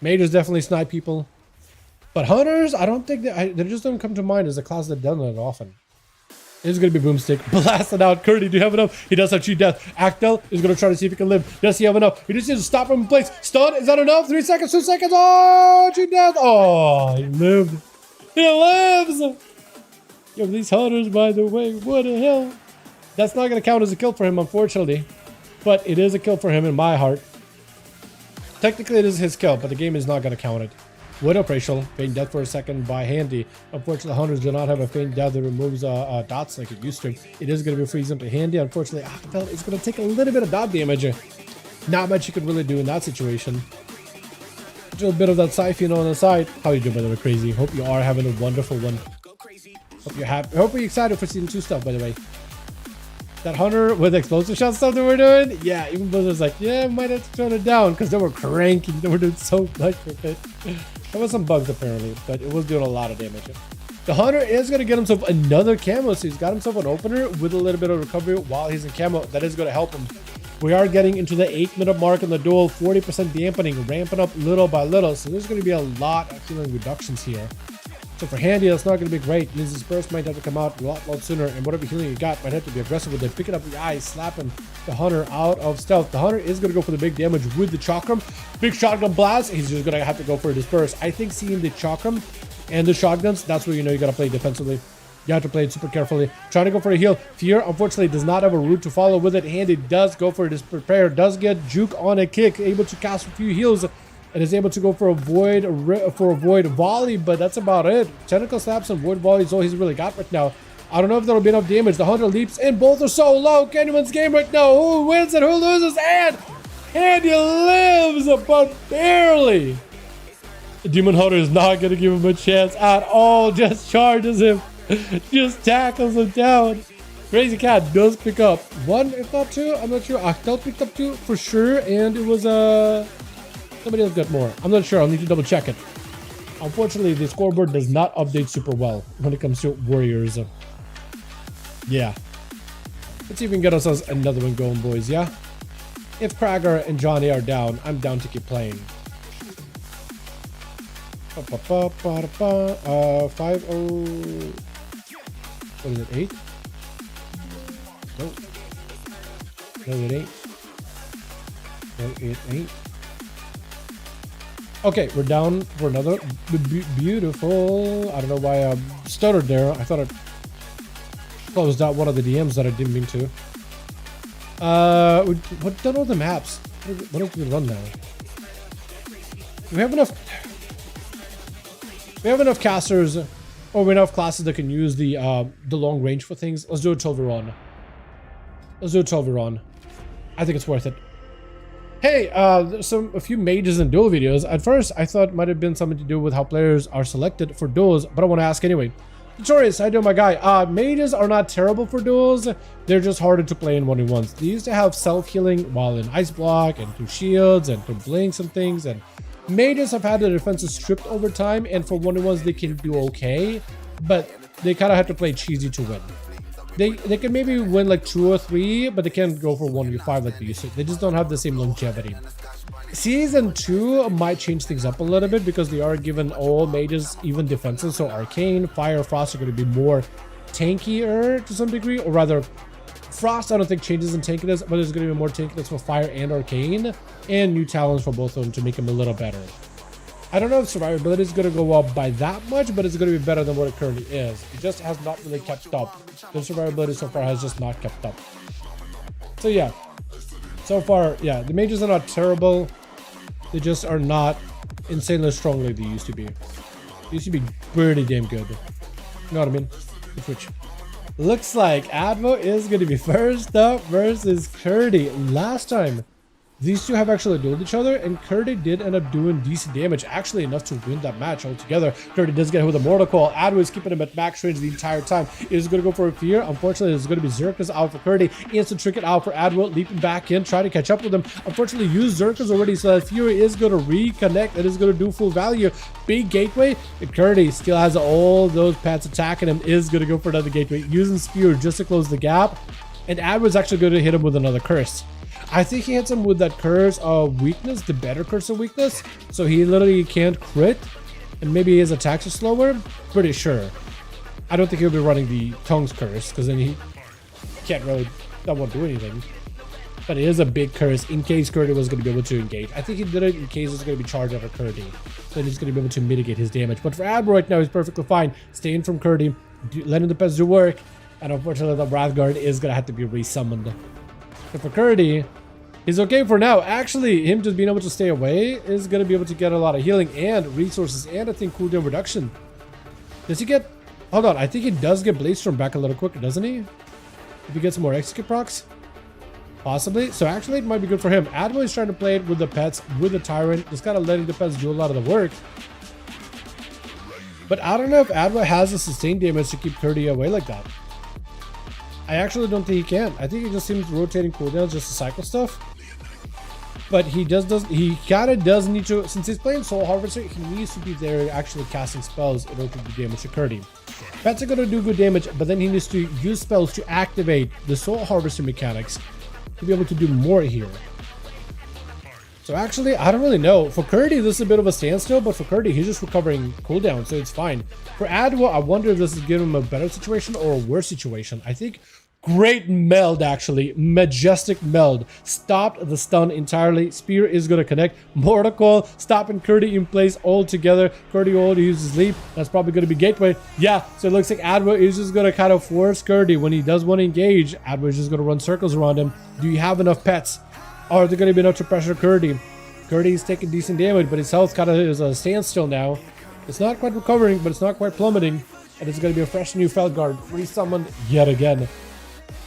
mages definitely snipe people. But hunters, I don't think they just don't come to mind as a class that does it often. It's going to be Boomstick. Blasted out. Curdy, do you have enough? He does have cheat death. Actel is going to try to see if he can live. Does he have enough? He just needs to stop him in place. Stun. Is that enough? 3 seconds. 2 seconds. Oh, cheat death. Oh, he lived. He lives. Yo, these hunters, by the way, what the hell? That's not going to count as a kill for him, unfortunately. But it is a kill for him in my heart. Technically, it is his kill, but the game is not going to count it. Widow Facial, feign death for a second by Handy. Unfortunately, hunters do not have a feign death that removes dots like it used to. It is going to be freezing to Handy. Unfortunately, Actel is going to take a little bit of dot damage. Not much you can really do in that situation. A little bit of that siphon on the side. How you doing, by the way, Crazy? Hope you are having a wonderful one. Hope you're happy. Hope you're excited for season 2 stuff, by the way. That hunter with explosive shot stuff that we're doing, yeah, even Blizzard's like, yeah, might have to tone it down because they were cranking. They were doing so much with it. There was some bugs apparently, but it was doing a lot of damage. The hunter is going to get himself another camo, so he's got himself an opener with a little bit of recovery while he's in camo. That is going to help him. We are getting into the 8-minute mark in the duel, 40% dampening, ramping up little by little. So there's going to be a lot of healing reductions here. So for Handy, that's not going to be great. His burst might have to come out a lot sooner, and whatever healing you got might have to be aggressive with it. Picking up the eyes, slapping the hunter out of stealth. The hunter is going to go for the big damage with the chakram. Big shotgun blast. He's just going to have to go for his burst. I think seeing the chakram and the shotguns, that's where you know you got to play defensively. You have to play it super carefully. Trying to go for a heal. Fear, unfortunately, does not have a route to follow with it. Handy does go for his prepare. Does get juke on a kick. Able to cast a few heals. And is able to go for a void volley, but that's about it. Tentacle slaps and void volley is all he's really got right now. I don't know if that'll be enough damage. The hunter leaps in. Both are so low. Anyone's game right now. Who wins and who loses? And And he lives, but barely. The Demon Hunter is not going to give him a chance at all. Just charges him. Just tackles him down. Crazy Cat does pick up one, if not two. I'm not sure. Octel picked up two for sure. And it was somebody else got more. I'm not sure. I'll need to double check it. Unfortunately, the scoreboard does not update super well when it comes to warriors. Yeah. Let's see if we can get ourselves another one going, boys, yeah? If Krager and Johnny are down, I'm down to keep playing. 5-0... What is it, 8? Nope. No, it ain't. No, it ain't. Okay, we're down for another beautiful. I don't know why I stuttered there. I thought I closed out one of the DMs that I didn't mean to. What done all the maps? What else do we run now? Do we have enough? We have enough casters, or enough classes that can use the long range for things. Let's do a 12v1. Let's do a 12v1. I think it's worth it. Hey, there's a few mages and duel videos. At first, I thought it might have been something to do with how players are selected for duels, but I want to ask anyway. Notorious, how you doing, my guy? Mages are not terrible for duels. They're just harder to play in 1v1s. They used to have self-healing while in Ice Block and through shields and through blinks and things. And mages have had their defenses stripped over time, and for 1v1s they can do okay, but they kind of have to play cheesy to win. They can maybe win like 2 or 3, but they can't go for 1v5 like they used to. They just don't have the same longevity. Season 2 might change things up a little bit because they are giving all mages even defenses. So Arcane, Fire, Frost are going to be more tankier to some degree, or rather, Frost I don't think changes in tankiness, but there's going to be more tankiness for Fire and Arcane, and new talents for both of them to make them a little better. I don't know if survivability is going to go up by that much, but it's going to be better than what it currently is. It just has not really kept up. The survivability so far has just not kept up. So yeah, so far, yeah, the mages are not terrible. They just are not insanely strong like they used to be. They used to be pretty damn good. You know what I mean? Which looks like Advo is going to be first up versus Curdy. Last time, these two have actually dueled each other, and Curdy did end up doing decent damage, actually enough to win that match altogether. Curdy does get hit with a mortal coil. Adwo is keeping him at max range the entire time. He is going to go for a fear. Unfortunately, it's going to be Zerkas out for Curdy. Instant trinket out for Adwo, leaping back in, trying to catch up with him. Unfortunately, used Zerkas already, so that Fury is going to reconnect. It is going to do full value. Big gateway, and Curdy still has all those pets attacking him. Is going to go for another gateway, using Spear just to close the gap. And Adwo is actually going to hit him with another curse. I think he hits him with that curse of weakness, the better curse of weakness. So he literally can't crit. And maybe his attacks are slower. Pretty sure. I don't think he'll be running the Tongue's curse, because then he can't really, that won't do anything. But it is a big curse in case Curdy was going to be able to engage. I think he did it in case it's going to be charged over Curdy. Then he's going to be able to mitigate his damage. But for Admiral right now, he's perfectly fine. Staying from Curdy, letting the pets do work. And unfortunately, the Wrathguard is going to have to be resummoned. But for Curdy, he's okay for now. Actually, him just being able to stay away is going to be able to get a lot of healing and resources, and I think cooldown reduction. Does he get... Hold on, I think he does get Blaze Storm back a little quicker, doesn't he? If he gets more execute procs? Possibly. So actually, it might be good for him. Admo is trying to play it with the pets, with the Tyrant. Just kind of letting the pets do a lot of the work. But I don't know if Admo has the sustained damage to keep Curdy away like that. I actually don't think he can. I think he just seems rotating cooldowns just to cycle stuff. But he he kind of does need to, since he's playing Soul Harvester, he needs to be there actually casting spells in order to do damage to Curdy. Pets are going to do good damage, but then he needs to use spells to activate the Soul Harvester mechanics to be able to do more here. So actually, I don't really know. For Curdy, this is a bit of a standstill, but for Curdy, he's just recovering cooldown, so it's fine. For Adwo, I wonder if this is giving him a better situation or a worse situation. I think great meld, actually. Majestic meld. Stopped the stun entirely. Spear is going to connect. Mortal Coil, stopping Curdy in place altogether. Curdy will use his leap. That's probably going to be gateway. Yeah, so it looks like Adwo is just going to kind of force Curdy. When he does want to engage, Adwo is just going to run circles around him. Do you have enough pets? Are they going to be enough to pressure Curdy? Curdy is taking decent damage, but his health kind of is a standstill now. It's not quite recovering, but it's not quite plummeting. And it's going to be a fresh new Felguard resummoned yet again.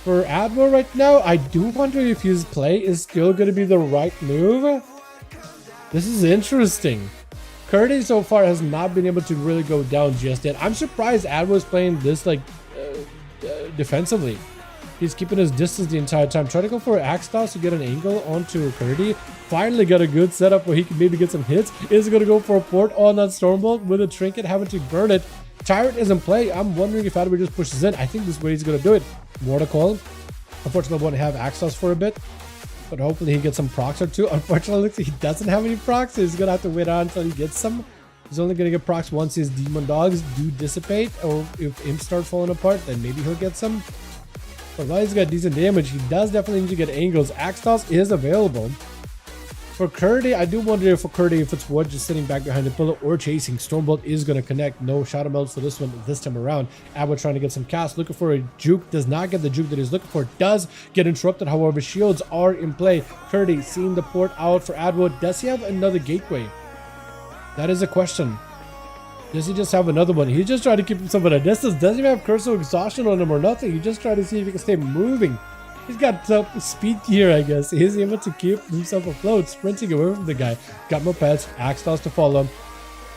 For Admiral right now, I do wonder if his play is still going to be the right move. This is interesting. Curdy so far has not been able to really go down just yet. I'm surprised Admiral is playing this like defensively. He's keeping his distance the entire time. Trying to go for an axe toss to get an angle onto Curdy. Finally got a good setup where he can maybe get some hits. Is going to go for a port on that Stormbolt with a trinket, having to burn it. Tyrant is in play. I'm wondering if Admiral just pushes in. I think this is where he's going to do it. Mortar Coil. Unfortunately, won't have access for a bit, but hopefully he gets some procs or two. Unfortunately, looks like he doesn't have any procs, so he's going to have to wait on until he gets some. He's only going to get procs once his demon dogs do dissipate, or if imps start falling apart, then maybe he'll get some. But while he's got decent damage, he does definitely need to get angles. Axe Toss is available. For Curdy, I do wonder if for Curdy, if it's worth just sitting back behind the pillar or chasing. Stormbolt is going to connect. No Shadow Meld for this one this time around. Adwo trying to get some cast. Looking for a juke. Does not get the juke that he's looking for. Does get interrupted. However, shields are in play. Curdy seeing the port out for Adwo. Does he have another gateway? That is a question. Does he just have another one? He's just trying to keep himself at a distance. Doesn't even have Curse of Exhaustion on him or nothing. He's just trying to see if he can stay moving. He's got speed here, I guess. He's able to keep himself afloat, sprinting away from the guy. Got more pets, axe toss to follow him.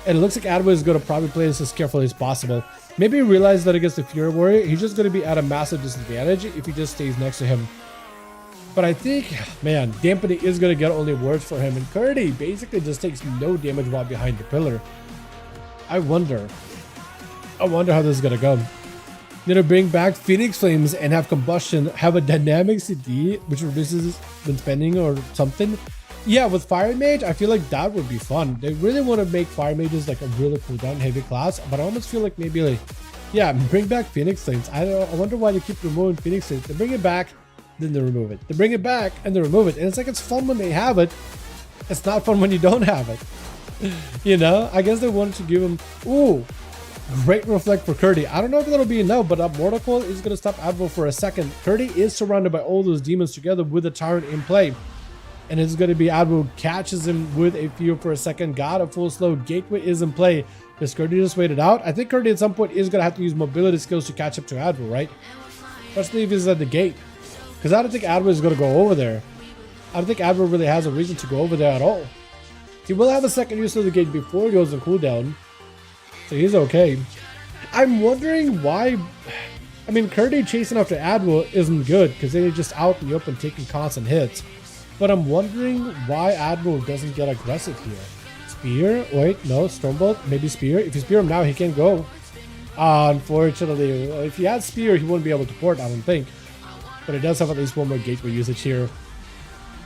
And it looks like Adwo is going to probably play this as carefully as possible. Maybe he realized that against the Fury Warrior, he's just going to be at a massive disadvantage if he just stays next to him. But I think, man, dampening is going to get only worse for him. And Curdy basically just takes no damage while behind the pillar. I wonder how this is going to go. Gonna bring back Phoenix Flames and have combustion, have a dynamic CD which reduces when spending or something. Yeah, with Fire Mage, I feel like that would be fun. They really want to make Fire Mages like a really cooldown heavy class, but I almost feel like maybe like, yeah, bring back Phoenix Flames. I wonder why they keep removing Phoenix Flames. They bring it back, then they remove it. They bring it back and they remove it. And it's like it's fun when they have it. It's not fun when you don't have it. You know, I guess they wanted to give them, ooh, great reflect for Curdy. I don't know if that'll be enough, but Mortal Coil is going to stop Advo for a second. Curdy is surrounded by all those demons together with a Tyrant in play. And it's going to be Advo catches him with a fear for a second. Got a full slow. Gateway is in play. Does Curdy just wait it out? I think Curdy at some point is going to have to use mobility skills to catch up to Advo, right? Especially if he's at the gate. Because I don't think Advo is going to go over there. I don't think Advo really has a reason to go over there at all. He will have a second use of the gate before he goes on cooldown. So he's okay. I'm wondering why. I mean, Curdy chasing after Adwo isn't good because they're just out in the open taking constant hits. But I'm wondering why Adwo doesn't get aggressive here. Spear? Wait, no, Stormbolt. Maybe Spear. If you spear him now, he can't go. Unfortunately, if he had Spear, he wouldn't be able to port, I don't think. But it does have at least one more gateway usage here.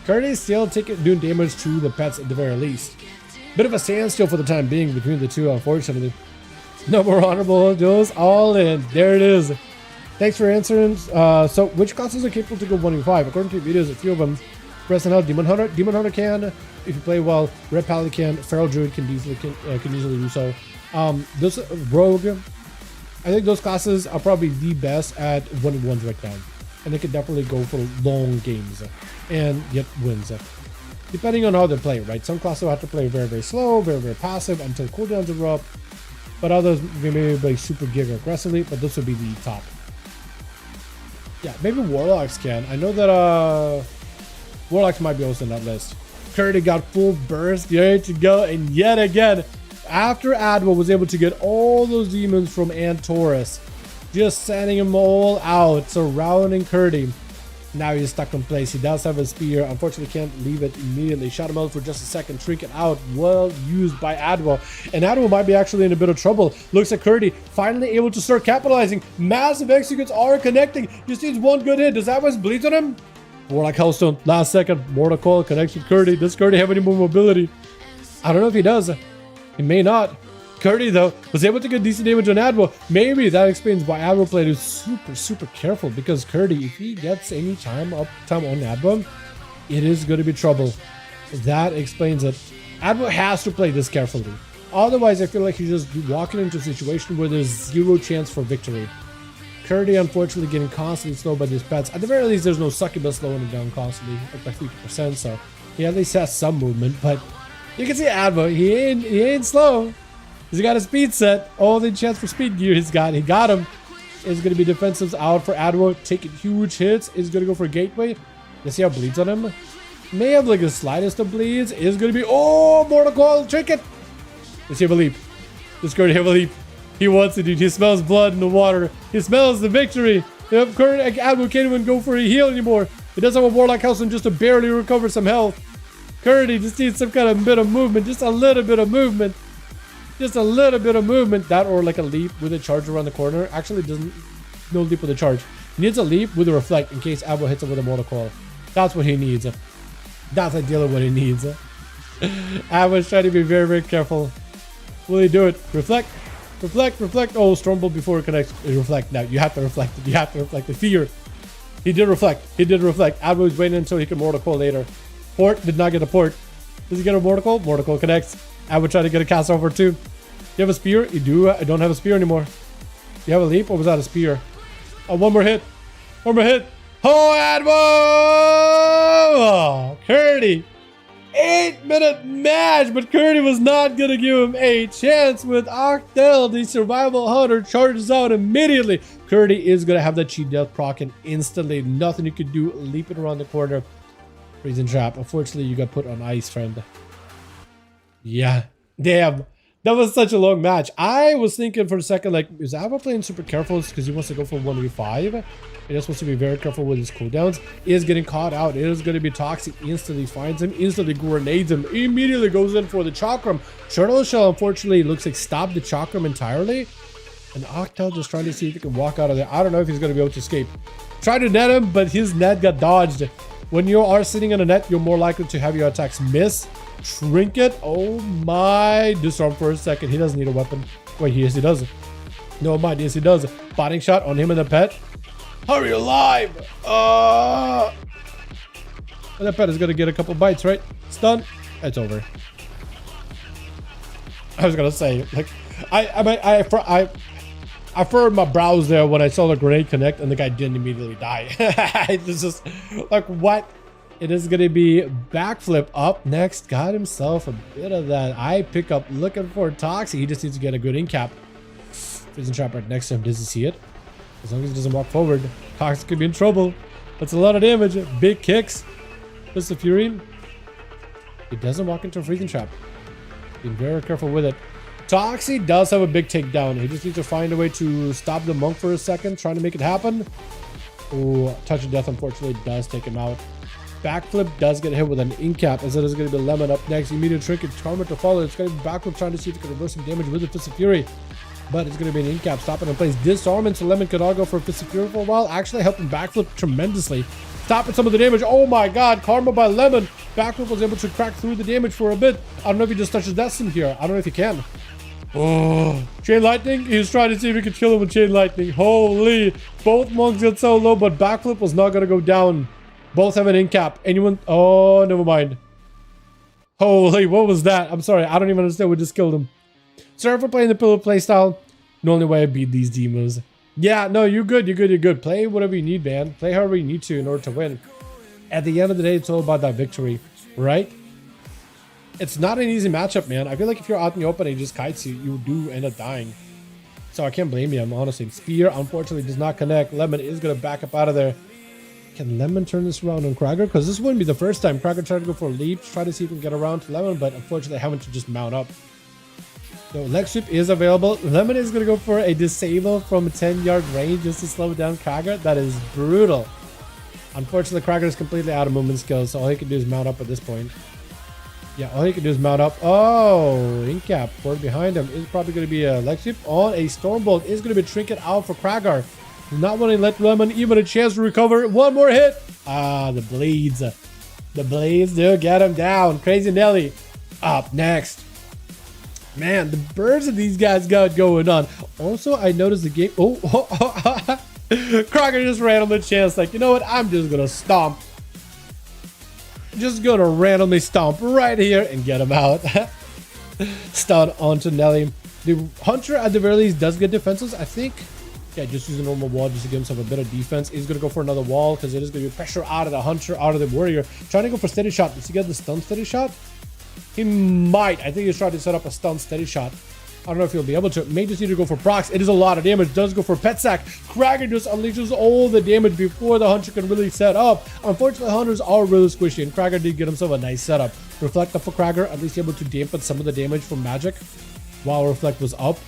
Curdy's still doing damage to the pets at the very least. Bit of a standstill for the time being between the two, unfortunately. No more honorable duels, all in. There it is. Thanks for answering. So, which classes are capable to go 1v5? According to your videos, a few of them. Present Hell, Demon Hunter. Demon Hunter can, if you play well. Red Paladin can. Feral Druid can easily do so. This Rogue, I think those classes are probably the best at 1v1s right now. And they can definitely go for long games and get wins. Depending on how they play, right? Some classes will have to play very, very slow, very, very passive until cooldowns are up. But others maybe play super giga aggressively, but this would be the top. Yeah, maybe Warlocks can. I know that Warlocks might be also in that list. Curdy got full burst, ready to go, and yet again, after Adwo was able to get all those demons from Antorus, just sending them all out, surrounding Curdy. Now he's stuck in place. He does have a spear. Unfortunately, can't leave it immediately. Shot him out for just a second. Trinket out. Well used by Adwo. And Adwo might be actually in a bit of trouble. Looks at Curdy. Finally able to start capitalizing. Massive executes are connecting. Just needs one good hit. Does Adwo bleed on him? Warlock Hellstone. Last second. Mortal Coil connects with Curdy. Does Curdy have any more mobility? I don't know if he does. He may not. Curdy, though, was able to get decent damage on Adwo. Maybe that explains why Adwo played is super, super careful, because Curdy, if he gets any time on Adwo, it is going to be trouble. That explains it. Adwo has to play this carefully. Otherwise, I feel like he's just walking into a situation where there's zero chance for victory. Curdy, unfortunately, getting constantly slowed by these pets. At the very least, there's no succubus slowing him down constantly, like by 50%, so he at least has some movement, but you can see Adwo, he ain't slow. He's got a speed set. All the chance for speed gear he's got. He got him. Is going to be defensives out for Adwo. Taking huge hits. Is going to go for gateway. Let's see how bleeds on him. May have like the slightest of bleeds. Is going to be, oh, mortal coil trinket. Let's see if a leap. Let's go to have a leap. He wants it, dude. He smells blood in the water. He smells the victory. If current Adwo can't even go for a heal anymore. He does have a Warlock House and just to barely recover some health. Currently just needs some kind of bit of movement. Just a little bit of movement. Just a little bit of movement. That or like a leap with a charge around the corner. Actually doesn't, no leap with a charge. He needs a leap with a reflect in case Adwo hits him with a mortal coil. That's what he needs. That's ideally what he needs. Adwo's trying to be very, very careful. Will he do it? Reflect. Reflect, reflect. Oh, Stormbolt before it connects. Reflect now. You have to reflect it. You have to reflect the fear. He did reflect. He did reflect. Adwo was waiting until he could mortal coil later. Port did not get a port. Does he get a mortal coil? Mortal coil connects. Adwo tried to get a cast over too. You have a spear? You do. I don't have a spear anymore. You have a leap or was that a spear? Oh, one more hit. One more hit. Oh, Adwo! Oh, Curdy. 8-minute match, but Curdy was not going to give him a chance with Octel. The survival hunter charges out immediately. Curdy is going to have that cheat death proc and instantly. Nothing you could do. Leaping around the corner. Freezing trap. Unfortunately, you got put on ice, friend. Yeah. Damn. That was such a long match. I was thinking for a second, like, is Adwo playing super careful because he wants to go for 1v5? He just wants to be very careful with his cooldowns. He is getting caught out. It is going to be Toxic. Instantly finds him. Instantly grenades him. Immediately goes in for the Chakram. Turtle Shell, unfortunately, looks like stopped the Chakram entirely. And Octel just trying to see if he can walk out of there. I don't know if he's going to be able to escape. Tried to net him, but his net got dodged. When you are sitting in a net, you're more likely to have your attacks miss. Trinket. Oh my. Disarm for a second. He doesn't need a weapon. Wait, yes, he does. No mind. Yes, he does. Botting shot on him and the pet. Hurry alive. And the pet is going to get a couple bites, right? Stun. It's over. I was going to say, like, I furrowed my brows there when I saw the grenade connect and the guy didn't immediately die. It's just like, what? It is going to be backflip up next. Got himself a bit of that eye pickup looking for Toxic. He just needs to get a good in cap. Freezing trap right next to him. Does he see it? As long as he doesn't walk forward, Toxic could be in trouble. That's a lot of damage. Big kicks. That's the Fury. He doesn't walk into a freezing trap. Being very careful with it. Toxic does have a big takedown. He just needs to find a way to stop the monk for a second, trying to make it happen. Oh, touch of death unfortunately does take him out. Backflip does get hit with an in cap, as it is going to be Lemon up next. Immediate trinket, Charmer to follow. It's going to be backflip trying to see if it can reverse some damage with the Fist of Fury. But it's going to be an in cap, stopping in place. Disarming, so Lemon could all go for a Fist of Fury for a while. Actually helping backflip tremendously. Stopping some of the damage. Oh my god, Karma by Lemon. Backflip was able to crack through the damage for a bit. I don't know if he just touches Destiny here. I don't know if he can. Oh, Chain Lightning. He was trying to see if he could kill him with Chain Lightning. Holy. Both monks get so low, but backflip was not going to go down. Both have an in cap. Anyone? Oh, never mind. Holy, what was that? I'm sorry. I don't even understand what just killed him. Sorry for playing the pillar playstyle. The only way I beat these demons. Yeah, no, you're good. You're good. You're good. Play whatever you need, man. Play however you need to in order to win. At the end of the day, it's all about that victory, right? It's not an easy matchup, man. I feel like if you're out in the open and he just kites you, you do end up dying. So I can't blame you, honestly. Spear, unfortunately, does not connect. Lemon is going to back up out of there. Can Lemon turn this around on Krager? Because this wouldn't be the first time. Krager tried to go for a leap, try to see if he can get around to Lemon, but unfortunately having to just mount up. So leg sweep is available. Lemon is going to go for a disable from a 10-yard range just to slow down Krager. That is brutal. Unfortunately, Krager is completely out of movement skills, so all he can do is mount up at this point. Yeah, all he can do is mount up. Oh, Incap, forward behind him is probably going to be a leg sweep on a Stormbolt. Is going to be Trinket out for Krager. Not wanting to let Lemon even a chance to recover. One more hit. Ah, the blades. The blades do get him down. Crazy Nelly up next. Man, the birds that these guys got going on. Also, I noticed the game. Oh, Krager just ran on the chance. Like, you know what? I'm just going to stomp. Just going to randomly stomp right here and get him out. Stun onto Nelly. The Hunter, at the very least, does get defenses, I think. Yeah, just use a normal wall just to give himself a bit of defense. He's going to go for another wall because it is going to be pressure out of the Hunter, out of the Warrior. Trying to go for steady shot. Does he get the stun steady shot? He might. I think he's trying to set up a stun steady shot. I don't know if he'll be able to. May just need to go for procs. It is a lot of damage. Does go for pet sack. Krager just unleashes all the damage before the Hunter can really set up. Unfortunately, Hunters are really squishy, and Krager did get himself a nice setup. Reflect up for Krager, at least able to dampen some of the damage from magic while Reflect was up.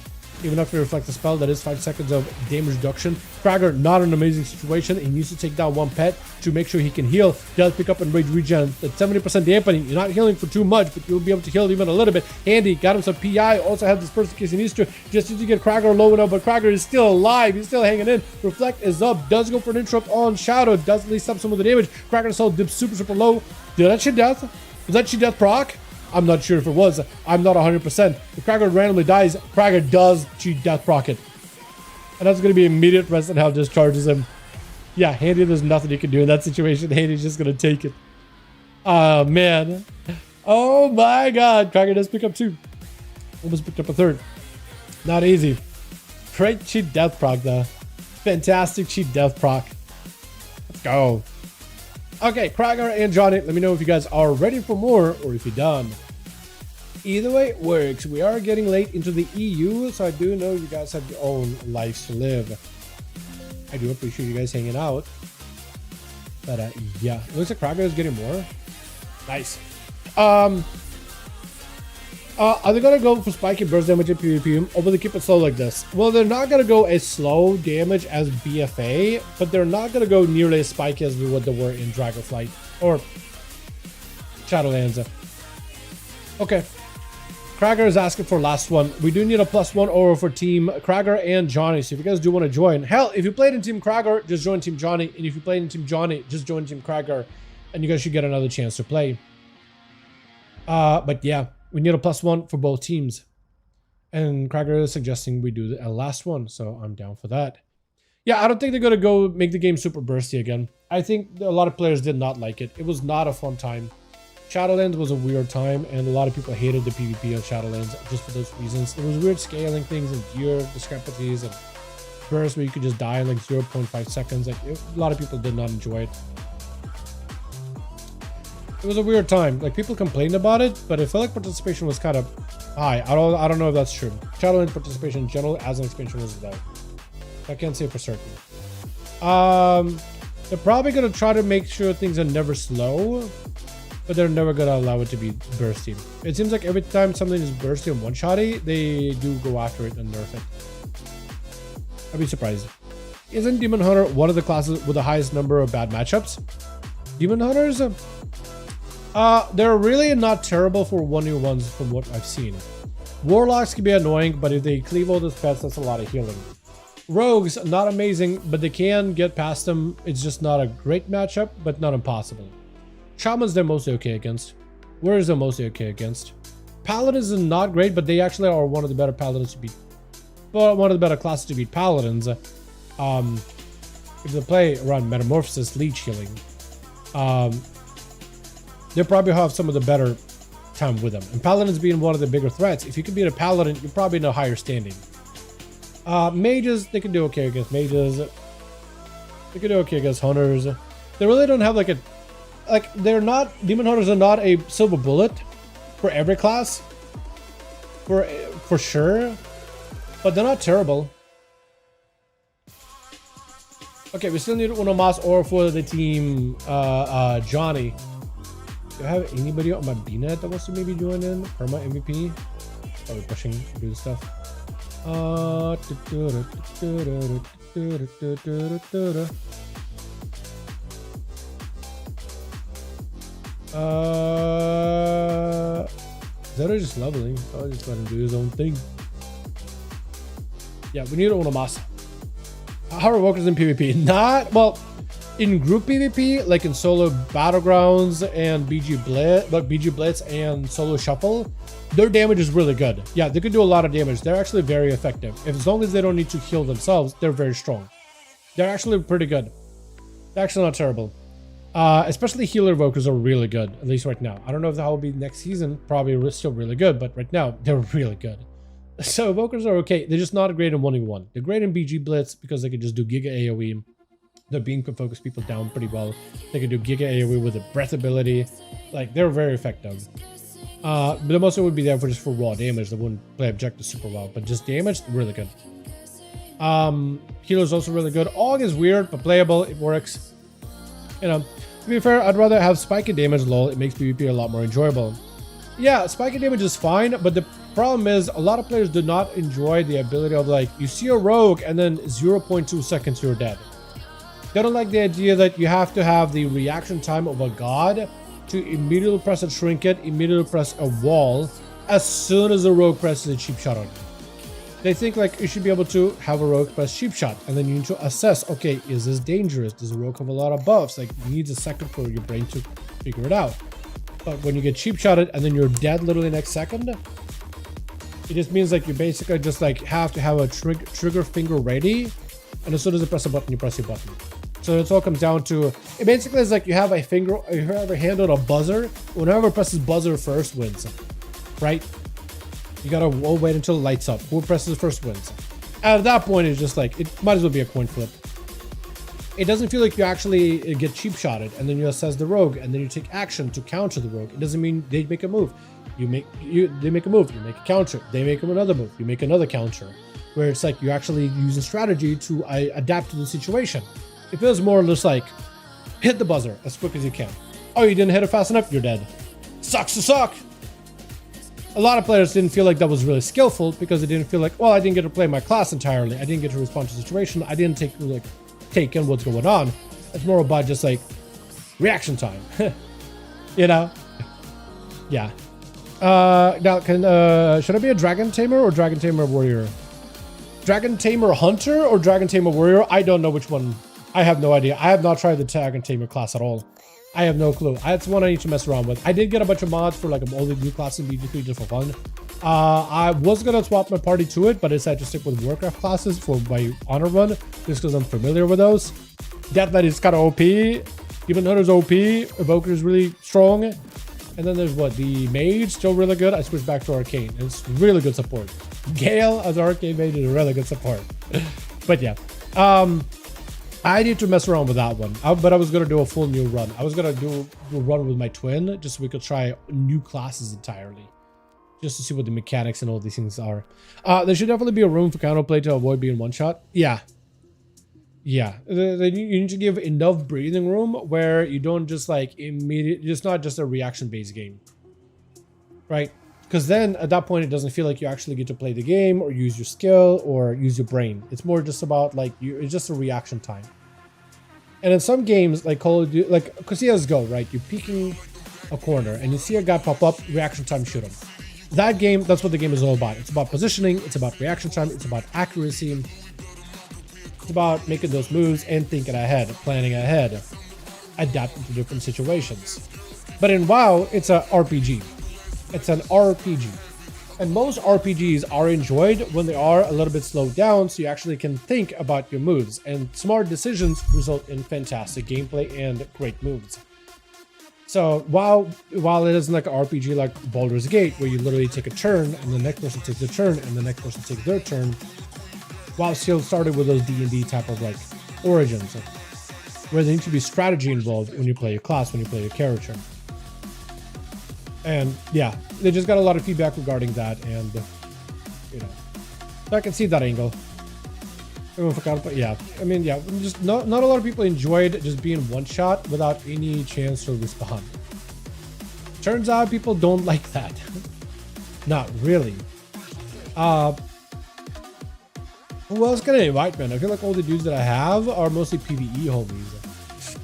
Even after Reflect the spell, that is 5 seconds of damage reduction. Krager, not an amazing situation. He needs to take down one pet to make sure he can heal. Does pick up and rage regen. At 70% dampening. You're not healing for too much, but you'll be able to heal even a little bit. Handy, got him some PI. Also has this person in case he needs to. Just need to get Krager low enough, but Krager is still alive. He's still hanging in. Reflect is up. Does go for an interrupt on Shadow. Does at least stop some of the damage. Krager's soul dips super low. Did that shit death? Was that shit death proc? I'm not sure if it was. I'm not 100%. If Krager randomly dies, Krager does cheat death proc it. And that's going to be immediate rest and health discharges him. Yeah, Handy, there's nothing you can do in that situation. Handy's just going to take it. Oh, man. Oh, my God. Krager does pick up 2. Almost picked up a 3rd. Not easy. Great cheat death proc, though. Fantastic cheat death proc. Let's go. Okay, Krager and Johnny, let me know if you guys are ready for more or if you're done. Either way it works. We are getting late into the EU, so I do know you guys have your own lives to live. I do appreciate you guys hanging out. But yeah, looks like Krager is getting more. Nice. Are they gonna go for spiky burst damage in PvP, or will they keep it slow like this? Well, they're not gonna go as slow damage as BFA, but they're not gonna go nearly as spiky as what they were in Dragonflight or Shadowlands. Okay. Krager is asking for last one. We do need a +1 over for Team Krager and Johnny. So if you guys do want to join, hell, if you played in Team Krager, just join Team Johnny. And if you played in Team Johnny, just join Team Krager. And you guys should get another chance to play. But yeah, we need a +1 for both teams. And Krager is suggesting we do the last one. So I'm down for that. Yeah, I don't think they're going to go make the game super bursty again. I think a lot of players did not like it. It was not a fun time. Shadowlands was a weird time, and a lot of people hated the PvP of Shadowlands just for those reasons. There was weird scaling things and gear discrepancies and bursts where you could just die in like 0.5 seconds. Like a lot of people did not enjoy it. It was a weird time. Like people complained about it, but I felt like participation was kind of high. I don't know if that's true. Shadowlands participation in general as an expansion was low. I can't say for certain. They're probably gonna try to make sure things are never slow, but they're never gonna allow it to be bursty. It seems like every time something is bursty and one-shotty, they do go after it and nerf it. I'd be surprised. Isn't Demon Hunter one of the classes with the highest number of bad matchups? Demon Hunters, they're really not terrible for 1v1s from what I've seen. Warlocks can be annoying, but if they cleave all those pets, that's a lot of healing. Rogues, not amazing, but they can get past them. It's just not a great matchup, but not impossible. Shamans, they're mostly okay against. Warriors are mostly okay against. Paladins are not great, but they actually are one of the better paladins to beat. Well, one of the better classes to beat paladins. If they play around Metamorphosis, Leech Healing, they probably have some of the better time with them. And paladins being one of the bigger threats, if you can beat a paladin, you're probably in a higher standing. Mages, they can do okay against mages. They can do okay against hunters. They really don't have they're not, demon hunters are not a silver bullet for every class, for sure, but they're not terrible. Okay, we still need Uno Mas or for the team Johnny. Do I have anybody on my BNet that wants to maybe join in? Perma MVP? Probably pushing to do stuff. Zero just leveling. I'll just let him do his own thing. Yeah, we need Uno Mas. How are workers in PvP? Not well in group PvP, like in solo battlegrounds and BG Blitz and solo shuffle. Their damage is really good. Yeah, they can do a lot of damage. They're actually very effective. As long as they don't need to heal themselves, they're very strong. They're actually pretty good. They're actually not terrible. Especially healer evokers are really good, at least right now. I don't know if that will be next season. Probably still really good, but right now they're really good. So evokers are okay. They're just not great in 1v1. They're great in BG Blitz because they can just do Giga AoE. The beam can focus people down pretty well. They can do Giga AoE with a breath ability. Like, they're very effective. But the most it would be there for just for raw damage. That wouldn't play objectives super well, but just damage, really good. Healer's also really good. AUG is weird, but playable. It works. You know, to be fair, I'd rather have spiky damage, lol. It makes PvP a lot more enjoyable. Yeah, spiky damage is fine, but the problem is a lot of players do not enjoy the ability of like, you see a rogue and then 0.2 seconds you're dead. They don't like the idea that you have to have the reaction time of a god to immediately press a trinket, immediately press a wall as soon as a rogue presses a cheap shot on you. They think like you should be able to have a rogue press cheap shot, and then you need to assess, okay, is this dangerous? Does a rogue have a lot of buffs? Like, it needs a second for your brain to figure it out. But when you get cheap shotted and then you're dead literally next second, it just means like you basically just like have to have a trigger finger ready, and as soon as you press a button, you press your button. So it all comes down to, it basically is like you have a finger, you have a hand on a buzzer. Whenever presses buzzer first wins, right? You gotta wait until it lights up. Who presses first wins. And at that point, it's just like, it might as well be a coin flip. It doesn't feel like you actually get cheap shotted, and then you assess the rogue, and then you take action to counter the rogue. It doesn't mean they make a move. They make a move, you make a counter. They make another move, you make another counter. Where it's like you actually use a strategy to adapt to the situation. It feels more or less like, hit the buzzer as quick as you can. Oh, you didn't hit it fast enough? You're dead. Sucks to suck. A lot of players didn't feel like that was really skillful because they didn't feel like, well, I didn't get to play my class entirely. I didn't get to respond to the situation. I didn't take in what's going on. It's more about just like reaction time. You know? Yeah. Now, should I be a Dragon Tamer or Dragon Tamer Warrior? Dragon Tamer Hunter or Dragon Tamer Warrior? I don't know which one. I have no idea. I have not tried the Dragon Tamer class at all. I have no clue. That's one I need to mess around with. I did get a bunch of mods for like all the new classes in BG3 just for fun. I was gonna swap my party to it, but I decided to stick with Warcraft classes for my honor run, just because I'm familiar with those. Death Knight is kind of OP. Demon Hunter's OP. Evoker is really strong. And then there's what? The Mage, still really good. I switched back to Arcane. It's really good support. Gale as Arcane Mage is really good support. But yeah. I need to mess around with that one. But I was going to do a full new run. I was going to do a run with my twin, just so we could try new classes entirely. Just to see what the mechanics and all these things are. There should definitely be a room for counterplay to avoid being one-shot. Yeah. Yeah. You need to give enough breathing room where you don't just like immediately... It's not just a reaction-based game. Right? Because then at that point, it doesn't feel like you actually get to play the game or use your skill or use your brain. It's more just about like it's just a reaction time. And in some games like Call of Duty, like CSGO, right? You're peeking a corner and you see a guy pop up, reaction time, shoot him. That game, that's what the game is all about. It's about positioning, it's about reaction time, it's about accuracy. It's about making those moves and thinking ahead, planning ahead, adapting to different situations. But in WoW, it's an RPG. It's an RPG. And most RPGs are enjoyed when they are a little bit slowed down so you actually can think about your moves. And smart decisions result in fantastic gameplay and great moves. So while it isn't like an RPG like Baldur's Gate where you literally take a turn and the next person takes a turn and the next person takes their turn, WoW still started with those D&D type of like origins where there needs to be strategy involved when you play your class, when you play your character. And yeah, they just got a lot of feedback regarding that, and you know, so I can see that angle. Everyone forgot, but yeah, I mean, yeah, just not a lot of people enjoyed just being one shot without any chance to respond. Turns out people don't like that. Not really. Who else can I invite, man? I feel like all the dudes that I have are mostly PvE homies.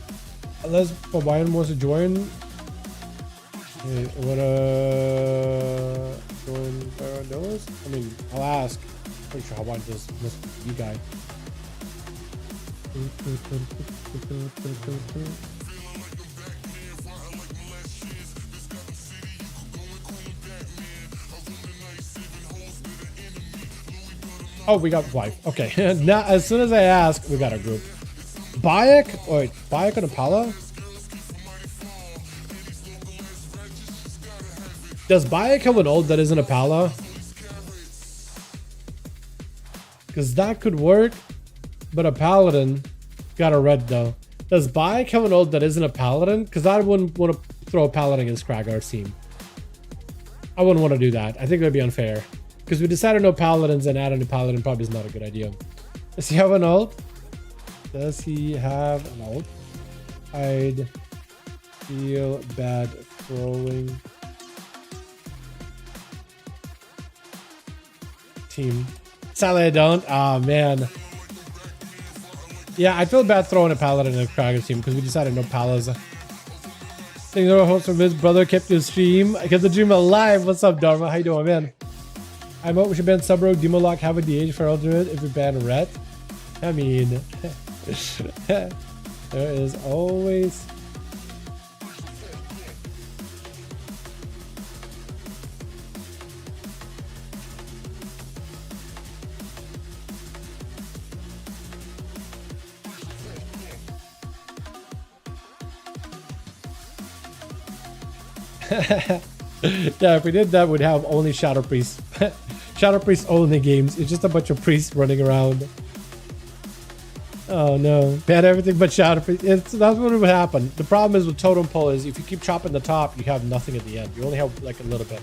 Unless Hawaiian wants to join. Hey, join Duels? I mean, I'll ask. Pretty sure Hawaiian just must be you guy. Oh, we got wife. Okay. Now, as soon as I ask, we got a group. Bayek? Wait, Bayek and Apala? Does Bayek have an ult that isn't a Pala? Because that could work, but a Paladin got a red though. Does Bayek have an ult that isn't a Paladin? Because I wouldn't want to throw a Paladin against Kragar's team. I wouldn't want to do that. I think that'd be unfair. Because we decided no paladins and adding a paladin probably is not a good idea. Does he have an ult? Does he have an ult? I'd feel bad throwing team. Sadly I don't. Oh man. Yeah, I feel bad throwing a paladin in a Krager team because we decided no palas. Thanks for host from his brother kept the stream. I kept the dream alive. What's up, Dharma? How you doing, man? I'm out. We should ban Subrogue, Demolock, have a DH for Ultimate if we ban Ret. I mean, there is always. Yeah, if we did that, we'd have only Shadow Priests. Shadow Priests only games. It's just a bunch of priests running around. Oh no. Ban everything but Shadow Priests. That's what would happen. The problem is with Totem Pole is if you keep chopping the top, you have nothing at the end. You only have like a little bit.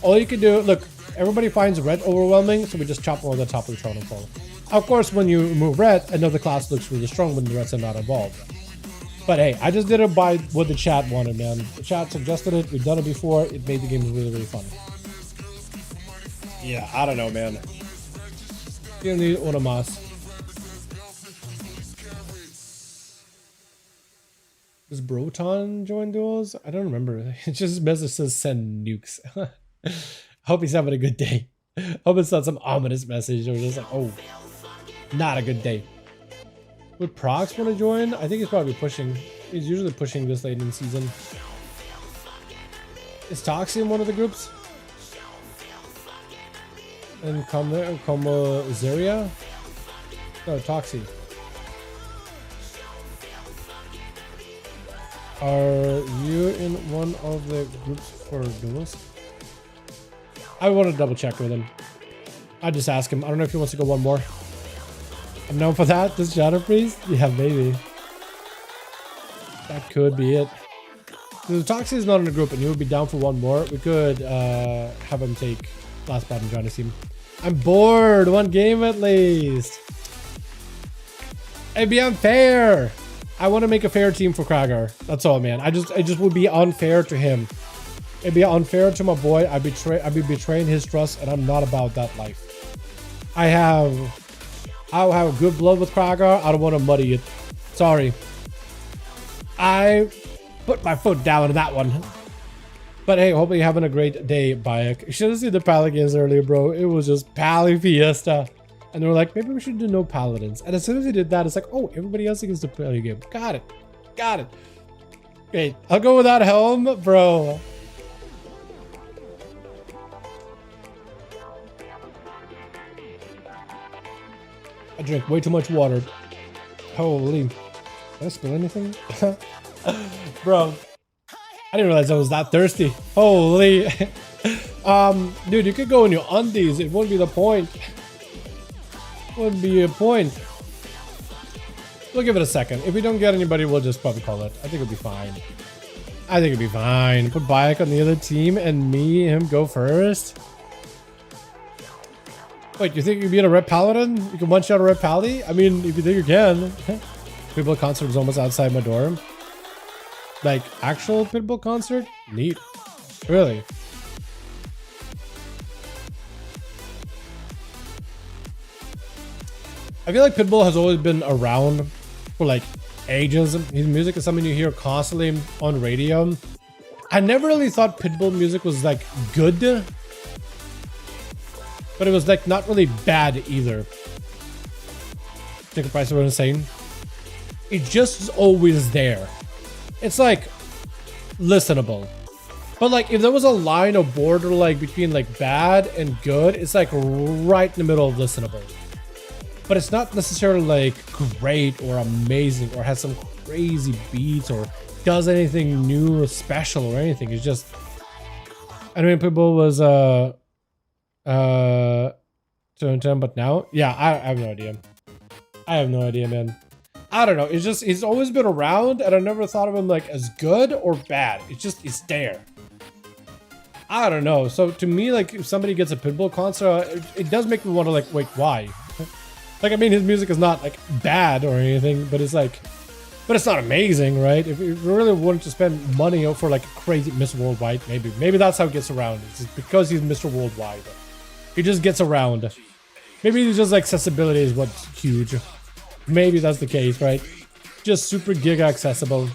All you can do, look, everybody finds red overwhelming, so we just chop over the top of the Totem Pole. Of course, when you remove red, another class looks really strong when the reds are not involved. But hey, I just did it by what the chat wanted, man. The chat suggested it. We've done it before. It made the game really, really fun. Yeah, I don't know, man. You need Onomas. Does Broton join duels? I don't remember. It just message says send nukes. Hope he's having a good day. Hope it's not some ominous message or just like, oh, not a good day. Would Prox want to join? I think he's probably pushing. He's usually pushing this late in the season. Is Toxie in one of the groups? And Como Zeria? No, Toxie. Are you in one of the groups for duels? I want to double check with him. I just ask him. I don't know if he wants to go one more. I'm known for that. This Shadow Priest? Yeah, maybe. That could be it. If Toxie is not in the group and he would be down for one more, we could have him take last bot and join his team. I'm bored. One game at least. It'd be unfair. I want to make a fair team for Kragar. That's all, man. It just would be unfair to him. It'd be unfair to my boy. I'd be betraying his trust, and I'm not about that life. I'll have a good blood with Kragar. I don't want to muddy it. Sorry. I put my foot down on that one. But hey, hope you're having a great day, Bayek. You should have seen the Pally games earlier, bro. It was just Pally Fiesta. And they were like, maybe we should do no Paladins. And as soon as they did that, it's like, oh, everybody else gets to play a game. Got it. Got it. Great. I'll go without helm, bro. I drink way too much water. Holy. Did I spill anything? Bro. I didn't realize I was that thirsty. Holy. Dude, you could go in your undies. It wouldn't be the point. Wouldn't be a point. We'll give it a second. If we don't get anybody, we'll just probably call it. I think it'll be fine. I think it'll be fine. Put Bayek on the other team and him go first. Wait, you think you can be in a red paladin? You can one-shot a red pally? I mean, if you think you can. Pitbull concert is almost outside my dorm. Like, actual Pitbull concert? Neat. Really? I feel like Pitbull has always been around for like ages. His music is something you hear constantly on radio. I never really thought Pitbull music was like good. But it was like not really bad either. Ticket prices were insane. It just is always there. It's like listenable. But like if there was a line of border like between like bad and good, it's like right in the middle of listenable. But it's not necessarily like great or amazing or has some crazy beats or does anything new or special or anything. It's just, I mean, Pitbull was 2010, but now, yeah, I have no idea. I have no idea, man. I don't know. It's just, he's always been around and I never thought of him like as good or bad. It's just, it's there. I don't know. So to me, like, if somebody gets a Pitbull concert, it does make me want to, like, wait, why? Like, I mean, his music is not, like, bad or anything, but it's like, but it's not amazing, right? If you really wanted to spend money for, like, a crazy Mr. Worldwide, maybe that's how he gets around. It's just because he's Mr. Worldwide. He just gets around. Maybe it's just accessibility is what's huge. Maybe that's the case, right? Just super giga accessible.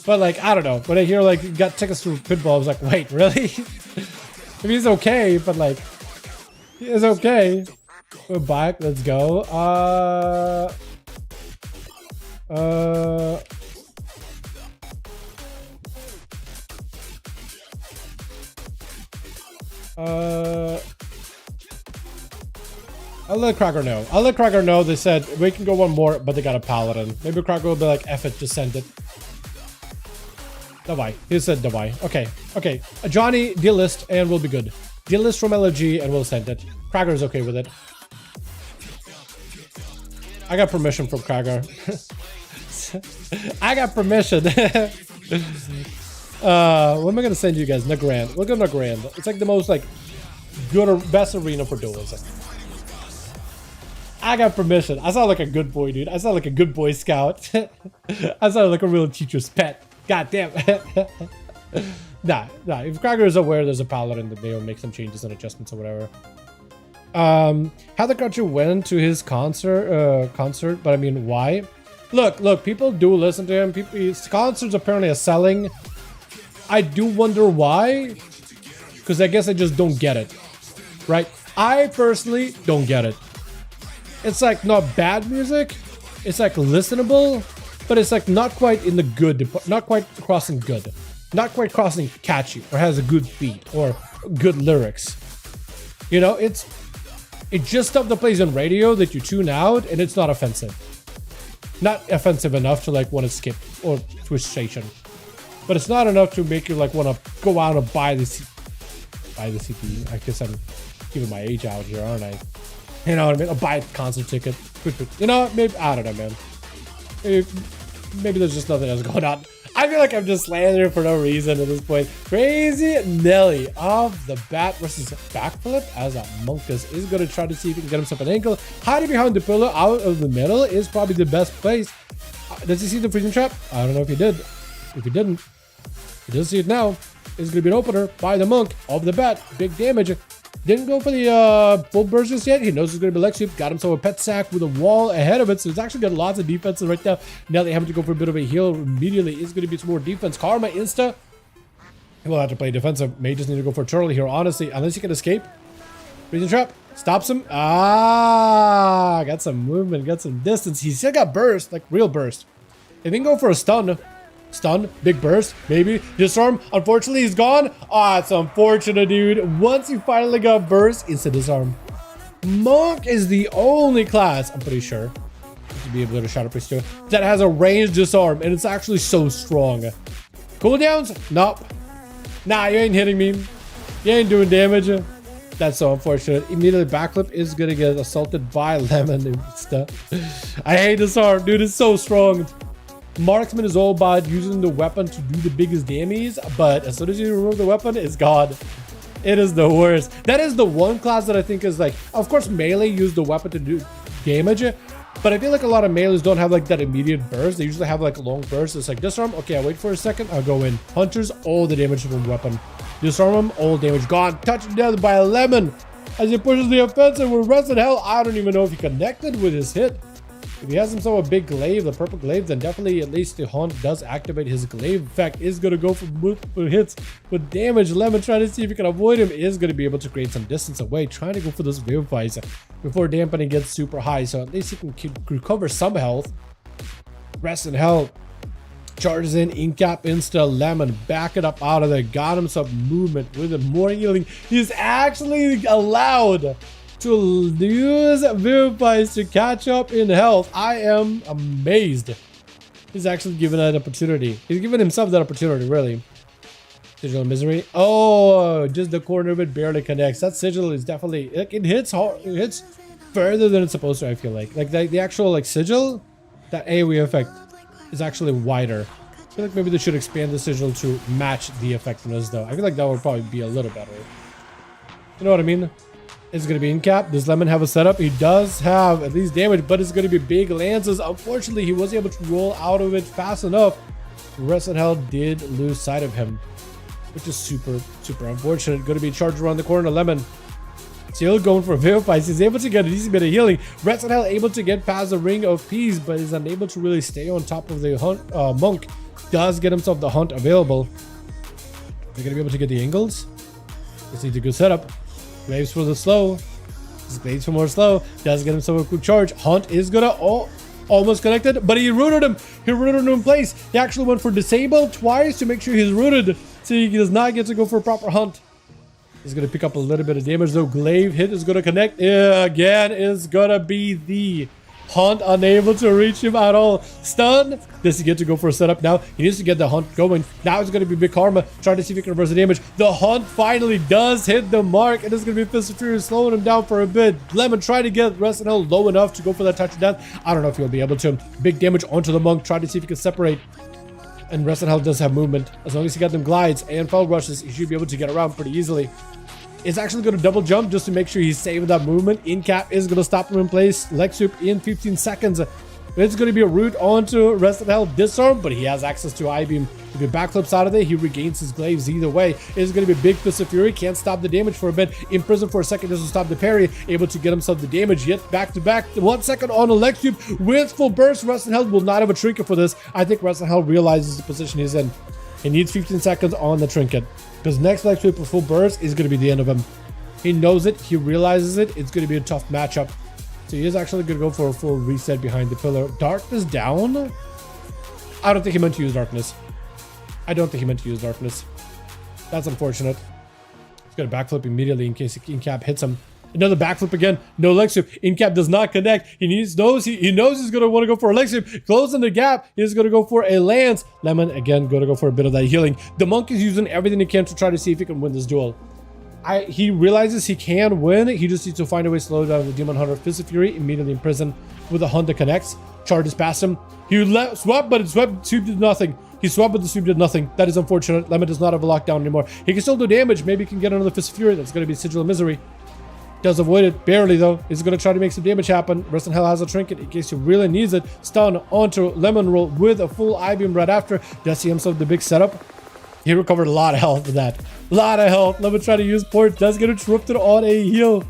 But like, I don't know. When I hear like, you got tickets to Pitbull, I was like, wait, really? I mean, he's okay, but like, he is okay. We're back, let's go. I'll let Cracker know. I'll let Cracker know. They said we can go one more, but they got a Paladin. Maybe Cracker will be like, F it, just send it. Davai. He said Davai. Okay. Okay. Johnny, deal list, and we'll be good. Deal list from LFG, and we'll send it. Cracker's okay with it. I got permission from Cracker. I got permission. What am I gonna send you guys? Nagrand. We'll go Nagrand. It's like the most like good or best arena for duels. I got permission. I sound like a good boy, dude. I sound like a good boy scout. I sound like a real teacher's pet. God damn. Nah. If Cracker is aware there's a Paladin, then they'll make some changes and adjustments or whatever. How the country went to his concert, but I mean, why? Look, people do listen to him. His concerts apparently are selling. I do wonder why, because I guess I just don't get it, right? I personally don't get it. It's like not bad music. It's like listenable, but it's like not quite in the good, not quite crossing good, not quite crossing catchy, or has a good beat or good lyrics. You know, it just stuff that plays on radio that you tune out, and it's not offensive. Not offensive enough to like want to skip or switch station, but it's not enough to make you like want to go out and buy the CD. I guess I'm giving my age out here, aren't I? You know what I mean? I'll buy a concert ticket. You know, maybe, I don't know, man. Maybe there's just nothing else going on. I feel like I'm just slandering for no reason at this point. Crazy Nelly off the bat versus backflip as a Monkus is going to try to see if he can get himself an ankle. Hiding behind the pillar out of the middle is probably the best place. Does he see the freezing trap? I don't know if he did. If he didn't, he does see it now. It's going to be an opener by the Monk off the bat. Big damage. Didn't go for the full burst just yet. He knows it's going to be Lexi. Got himself a pet sack with a wall ahead of it. So it's actually got lots of defenses right now. Now they have to go for a bit of a heal immediately. It's going to be some more defense. Karma insta. He'll have to play defensive. May just need to go for Turtle here, honestly. Unless he can escape. Freezing trap. Stops him. Ah, got some movement. Got some distance. He still got burst. Like real burst. If he can go for a stun. Stun, big burst, maybe. Disarm, unfortunately, he's gone. Ah, it's unfortunate, dude. Once he finally got burst, instant disarm. Monk is the only class, I'm pretty sure, to be able to Shadow Priest too, that has a ranged disarm, and it's actually so strong. Cooldowns? Nope. Nah, you ain't hitting me. You ain't doing damage. That's so unfortunate. Immediately backflip is gonna get assaulted by Lemon. I hate disarm, dude. It's so strong. Marksman is all about using the weapon to do the biggest damage, but as soon as you remove the weapon, it's gone. It is the worst. That is the one class that I think is like, of course, melee use the weapon to do damage, but I feel like a lot of melees don't have like that immediate burst. They usually have like a long burst. It's like disarm. Okay, I wait for a second. I'll go in. Hunters, all the damage from the weapon. Disarm him, all damage gone. Touched down by a Lemon as he pushes the offensive with Rusted Hell. I don't even know if he connected with his hit. If he has himself a big glaive, the purple glaive, then definitely at least the Haunt does activate his glaive effect. Is going to go for multiple hits with damage. Lemon trying to see if he can avoid him. Is going to be able to create some distance away. Trying to go for those Vivifys before dampening gets super high. So at least he can recover some health. Rest in hell. Charges in, Incap, Insta, Lemon. Back it up out of there. Got himself movement with more healing. He's actually allowed to use Vivifys to catch up in health. I am amazed. He's actually given that opportunity. He's given himself that opportunity, really. Sigil Misery. Oh, just the corner of it barely connects. That Sigil is definitely, like, it hits hard. It hits further than it's supposed to, I feel like. Like the actual like Sigil, that AoE effect is actually wider. I feel like maybe they should expand the sigil to match the effectiveness though. I feel like that would probably be a little better. You know what I mean? It's going to be in cap. Does Lemon have a setup? He does have at least damage, but it's going to be big lances. Unfortunately, he was able to roll out of it fast enough. Rest in Hell did lose sight of him, which is super unfortunate. Going to be charged around the corner. Lemon still going for Vivify. He's able to get a decent bit of healing. Rest in Hell able to get past the Ring of Peace, but is unable to really stay on top of the hunt. Monk does get himself the hunt available. They're going to be able to get the angles. This needs a good setup. Glaives for the slow. Glaives for more slow. Does get himself a quick charge. Hunt is gonna almost connected, but he rooted him. He rooted him in place. He actually went for disable twice to make sure he's rooted, so he does not get to go for a proper hunt. He's gonna pick up a little bit of damage though. Glaive hit is gonna connect. Again is gonna be the Hunt, unable to reach him at all. Stun. Does he get to go for a setup now? He needs to get the Hunt going. Now it's going to be big karma. Trying to see if he can reverse the damage. The Hunt finally does hit the mark. And it's going to be Fist of Fury slowing him down for a bit. Lemon trying to get Rest in Hell low enough to go for that touch of death. I don't know if he'll be able to. Big damage onto the Monk. Trying to see if he can separate. And Rest in Hell does have movement. As long as he got them glides and foul rushes, he should be able to get around pretty easily. It's actually going to double jump just to make sure he's saving that movement. In cap is going to stop him in place. Leg sweep in 15 seconds. It's going to be a route onto Rest in Hell disarm, but he has access to I-beam. If he backflips out of there, he regains his glaives either way. It's going to be a big Fist of Fury. Can't stop the damage for a bit. Imprison for a second doesn't stop the parry. Able to get himself the damage yet. Back to back. 1 second on a leg sweep with full burst. Rest in Hell will not have a trinket for this. I think Rest in Hell realizes the position he's in. He needs 15 seconds on the trinket. Because next leg sweep with full burst is going to be the end of him. He knows it. He realizes it. It's going to be a tough matchup. So he is actually going to go for a full reset behind the pillar. Darkness down? I don't think he meant to use darkness. I don't think he meant to use darkness. That's unfortunate. He's going to backflip immediately in case in-cap hits him. Another backflip again. No leg sweep. In-cap does not connect. He knows he's going to want to go for a leg sweep. Closing the gap. He's going to go for a lance. Lemon, again, going to go for a bit of that healing. The Monk is using everything he can to try to see if he can win this duel. He realizes he can win. He just needs to find a way to slow down the Demon Hunter. Fist of Fury immediately in prison with a Hunt that connects. Charges past him. He swept, but his sweep did nothing. He swept, but the sweep did nothing. That is unfortunate. Lemon does not have a lockdown anymore. He can still do damage. Maybe he can get another Fist of Fury. That's going to be Sigil of Misery. Does avoid it, barely though. He's going to try to make some damage happen. Rest in Hell has a trinket in case he really needs it. Stun onto Lemon Roll with a full I-beam right after. Does see himself the big setup. He recovered a lot of health with that. A lot of health. Lemon trying to use port. Does get interrupted on a heal.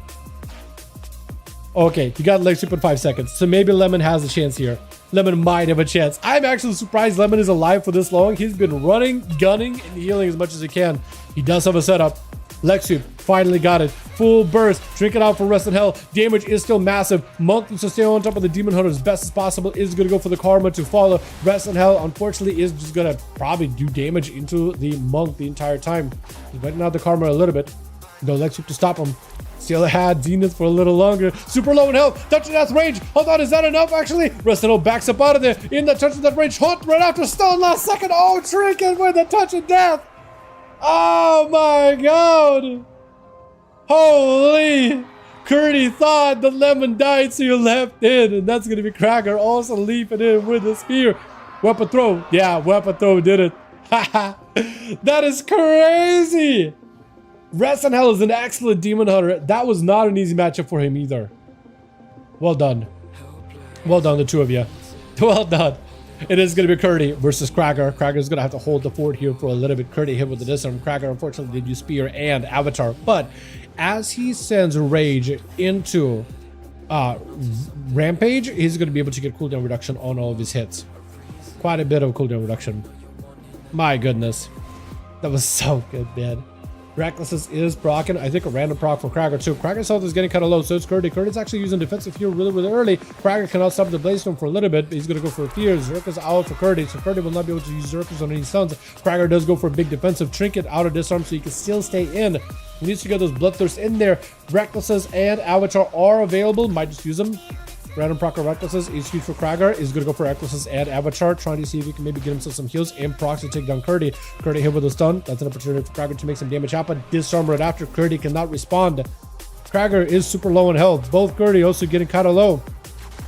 Okay, you got leg sweep in 5 seconds. So maybe Lemon has a chance here. Lemon might have a chance. I'm actually surprised Lemon is alive for this long. He's been running, gunning, and healing as much as he can. He does have a setup. Leg sweep. Finally got it. Full burst. Drink it out for Rest in Hell. Damage is still massive. Monk needs to stay on top of the Demon Hunter as best as possible. Is going to go for the Karma to follow. Rest in Hell, unfortunately, is just going to probably do damage into the Monk the entire time. He's waiting out the Karma a little bit. No leg sweep to stop him. Still had Zenith for a little longer. Super low in health. Touch of death range. Hold on, is that enough actually? Rest in Hell backs up out of there. In the touch of death range. Hunt right after stun last second. Oh, trinket with the touch of death. Oh my god. Holy! Curdy thought the Lemon died, so you left in, and that's gonna be Cracker also leaping in with the spear. Weapon throw. Yeah, weapon throw did it. Haha. That is crazy! Rest in Hell is an excellent Demon Hunter. That was not an easy matchup for him either. Well done. Well done, the two of you. Well done. It is going to be Curdy versus Cracker. Cracker's going to have to hold the fort here for a little bit. Curdy hit with the disarm. Cracker, unfortunately, did use Spear and Avatar. But as he sends Rage into Rampage, he's going to be able to get cooldown reduction on all of his hits. Quite a bit of cooldown reduction. My goodness. That was so good, man. Recklessness is proccing. I think a random proc for Cracker too. Cracker's health is getting kind of low, so it's Curdy. Curdy's actually using defensive heal really early. Cracker cannot stop the Blaze Storm for a little bit, but he's going to go for a fear. Zerka's out for Curdy, so Curdy will not be able to use Zerka's on any stuns. Cracker does go for a big defensive trinket out of disarm, so he can still stay in. He needs to get those Bloodthirsts in there. Recklessness and Avatar are available. Might just use them. Random proc of Recklessness is huge for Cracker. He's going to go for Recklessness and Avatar, trying to see if he can maybe get himself some heals and procs to take down Curdy. Curdy hit with a stun. That's an opportunity for Cracker to make some damage happen. Disarm right after. Curdy cannot respond. Cracker is super low in health. Both Curdy also getting kind of low.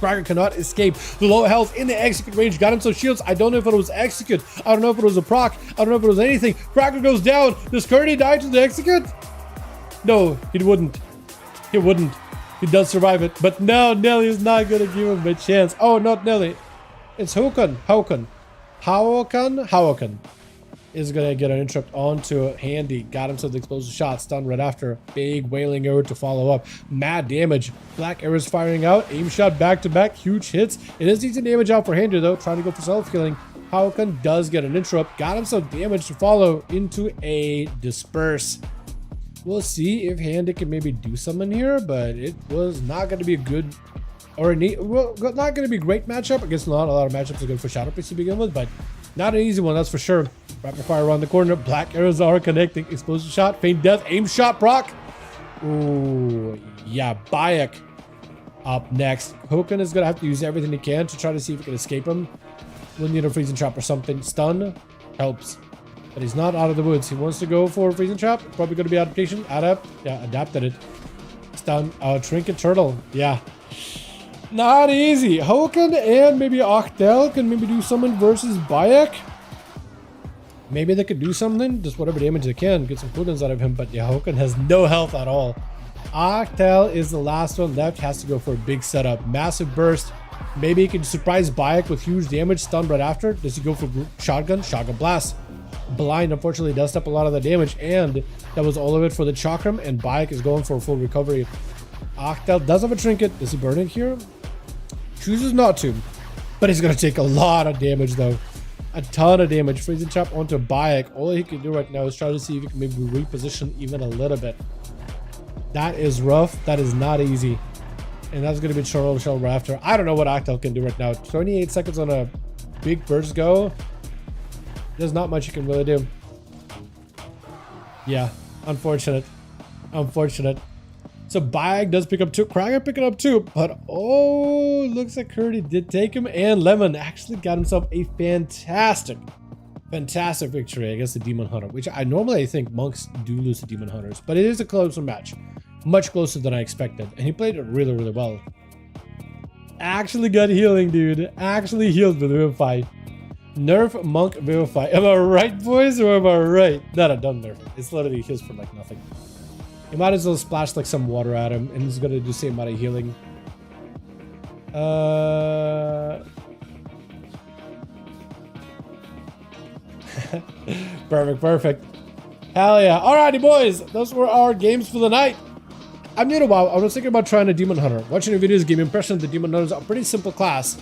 Kraken cannot escape. The low health in the execute range got him some shields. I don't know if it was execute. I don't know if it was a proc. I don't know if it was anything. Kraken goes down. Does Curdy die to the execute? No, he wouldn't. He wouldn't. He does survive it. But no, Nelly is not going to give him a chance. Oh, not Nelly. It's Håkon. Håkon is going to get an interrupt onto Handy. Got him to the explosive shot. Stunned right after. Big wailing arrow to follow up. Mad damage. Black arrows firing out. Aim shot back to back. Huge hits. It is decent damage out for Handy though. Trying to go for self-healing. Håkon does get an interrupt. Got him some damage to follow into a disperse. We'll see if Handy can maybe do something here, but it was not going to be a good or not going to be a great matchup. I guess not a lot of matchups are good for ShadowPC to begin with, but not an easy one, that's for sure. Rapid fire around the corner. Black arrows are connecting. Explosive shot. Feign death. Aim shot proc. Ooh, yeah. Bayek up next. Håkon is going to have to use everything he can to try to see if he can escape him. We'll need a freezing trap or something. Stun helps. But he's not out of the woods. He wants to go for a freezing trap. Probably going to be adaptation. Adapt. Yeah, adapted it. Stun. Trinket turtle. Yeah. Not easy. Håkon and maybe Achtel can maybe do something versus Bayek. Maybe they could do something. Just whatever damage they can. Get some cooldowns out of him. But yeah, Håkon has no health at all. Achtel is the last one left. Has to go for a big setup. Massive burst. Maybe he can surprise Bayek with huge damage. Stun right after. Does he go for shotgun? Shotgun blast. Blind unfortunately does up a lot of the damage, and that was all of it for the Chakram, and Bayek is going for a full recovery. Achtel does have a trinket. Does he burn it here? Chooses not to, but he's going to take a lot of damage though. A ton of damage. Freezing trap onto Bayek. All he can do right now is try to see if he can maybe reposition even a little bit. That is rough. That is not easy. And that's going to be Charles Shell right after. I don't know what Achtel can do right now. 28 seconds on a big burst go. There's not much you can really do. Yeah, unfortunate. Unfortunate. So Bayek does pick up 2. Kraken picking up 2. But oh, looks like Curdy did take him. And Lemon actually got himself a fantastic victory against the Demon Hunter. Which I normally think monks do lose to Demon Hunters. But it is a closer match. Much closer than I expected. And he played it really, really well. Actually got healing, dude. Actually healed with Vivify. Nerf Monk Vivify. Am I right, boys, or am I right? No, don't nerf it. It's literally heals for like nothing. You might as well splash like some water at him, and he's gonna do the same amount of healing. Perfect. Hell yeah. Alrighty, boys. Those were our games for the night. I'm new to WoW. I was thinking about trying a Demon Hunter. Watching the videos gave me impression that the Demon Hunters are a pretty simple class.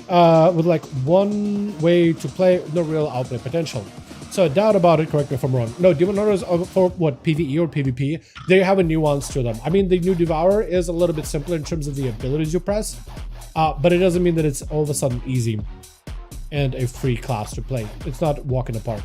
With like one way to play, no real outplay potential. So I doubt about it, correct me if I'm wrong. No, Demon Hunters are for what, PvE or PvP, they have a nuance to them. I mean, the new Devourer is a little bit simpler in terms of the abilities you press, but it doesn't mean that it's all of a sudden easy and a free class to play. It's not walk in the park.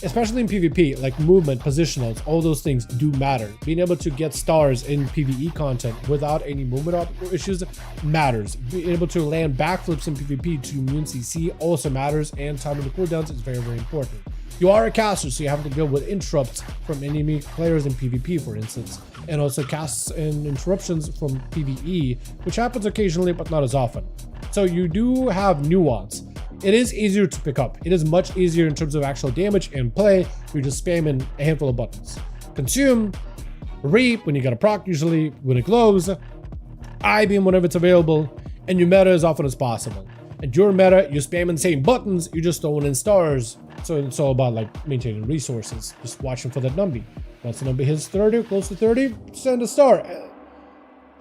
Especially in PvP, like movement, positionals, all those things do matter. Being able to get stars in PvE content without any movement issues matters. Being able to land backflips in PvP to immune CC also matters, and timing the cooldowns is very, very important. You are a caster, so you have to deal with interrupts from enemy players in PvP, for instance, and also casts and interruptions from PvE, which happens occasionally, but not as often. So you do have nuance. It is easier to pick up. It is much easier in terms of actual damage and play. You're just spamming a handful of buttons. Consume, reap when you got a proc, usually when it glows, I-beam whenever it's available, and you meta as often as possible. And your meta, you're spamming the same buttons, you're just throwing in stars. So it's all about like maintaining resources, just watching for that numby. Once the numby hits 30, close to 30, send a star.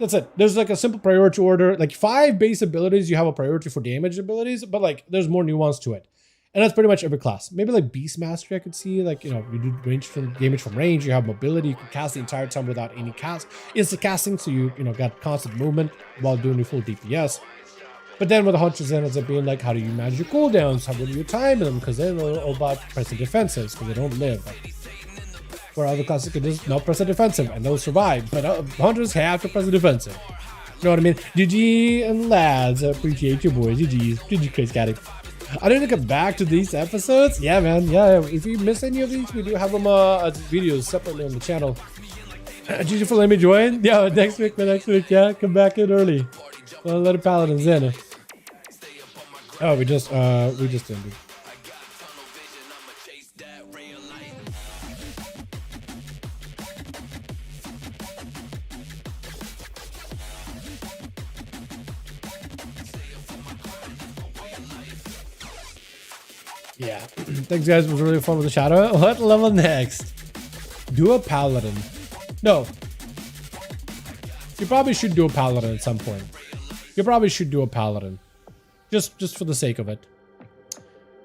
That's it. There's like a simple priority order. Like 5 base abilities, you have a priority for damage abilities, but like there's more nuance to it. And that's pretty much every class. Maybe like Beast Mastery I could see, like, you know, you do damage from range, you have mobility, you can cast the entire time without any cast. Instant casting, so you know, got constant movement while doing your full DPS. But then with the Hunters it ends up being like, how do you manage your cooldowns? How do you time them? Because they're all about pressing defensives, because they don't live. Where other classes can just not press a defensive and they'll survive. But Hunters have to press a defensive. You know what I mean? GG and lads, I appreciate you boys. GG Crazy Caddy. I need to get back to these episodes. Yeah, man. Yeah, if you miss any of these, we do have them as videos separately on the channel. GG for letting me join. Yeah, next week, yeah, come back in early. Well, let the paladins in. Oh, we just ended. Yeah. Thanks, guys. It was really fun with the shadow. What level next? Do a paladin. No. You probably should do a paladin at some point. You probably should do a paladin. Just for the sake of it.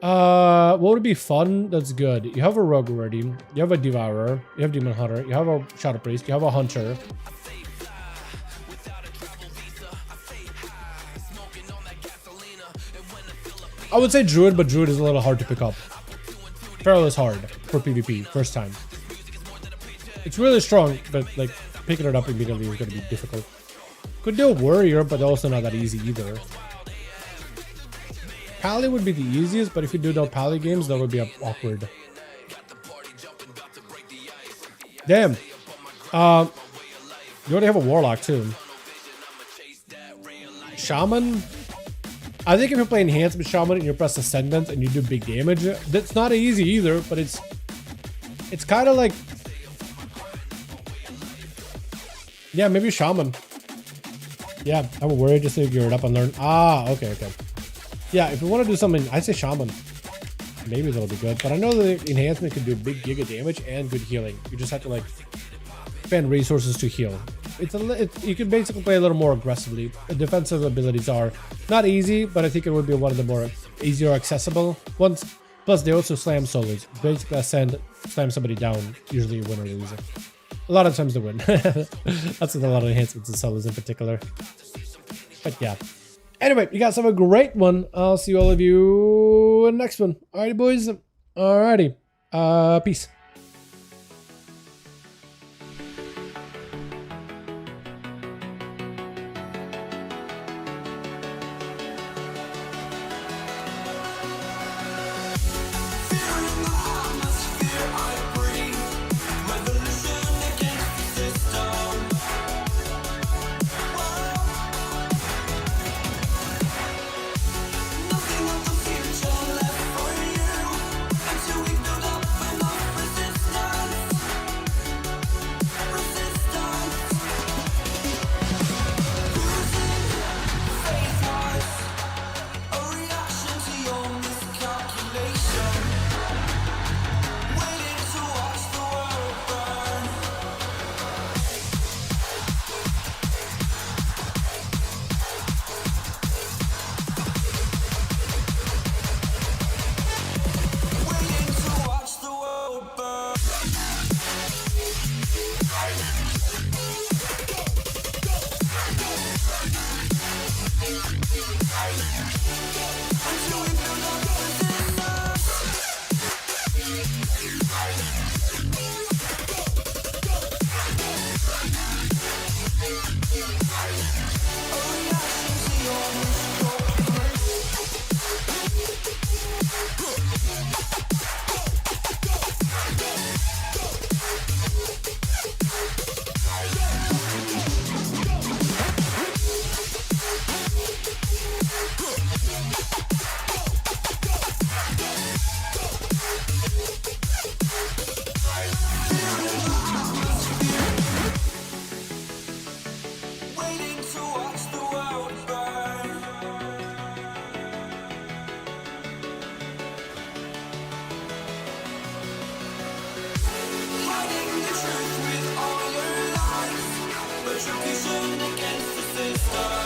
What would be fun? That's good. You have a rogue already. You have a devourer. You have demon hunter. You have a shadow priest. You have a hunter. I would say druid, but druid is a little hard to pick up. Feral is hard for PvP first time. It's really strong, but like picking it up immediately is going to be difficult. Could do a warrior, but also not that easy either. Pally would be the easiest, but if you do no Pally games, that would be awkward. Damn. You already have a warlock too. Shaman. I think if you're playing enhancement shaman and you press ascendant and you do big damage, that's not easy either. But it's kind of like, yeah, maybe shaman. Yeah, I would worry just to gear it up and learn. Ah, okay. Yeah, if you want to do something, I say shaman. Maybe that'll be good. But I know the enhancement can do big giga damage and good healing. You just have to like spend resources to heal. You can basically play a little more aggressively. The defensive abilities are not easy, but I think it would be one of the more easier accessible ones. Plus, they also slam solos. Basically, ascend, slam somebody down. Usually, you win or lose. A lot of times they win. That's with a lot of enhancements and solos in particular. But yeah. Anyway, you guys have a great one. I'll see all of you in the next one. Alrighty, boys. Alrighty. Peace. Retribution against the system.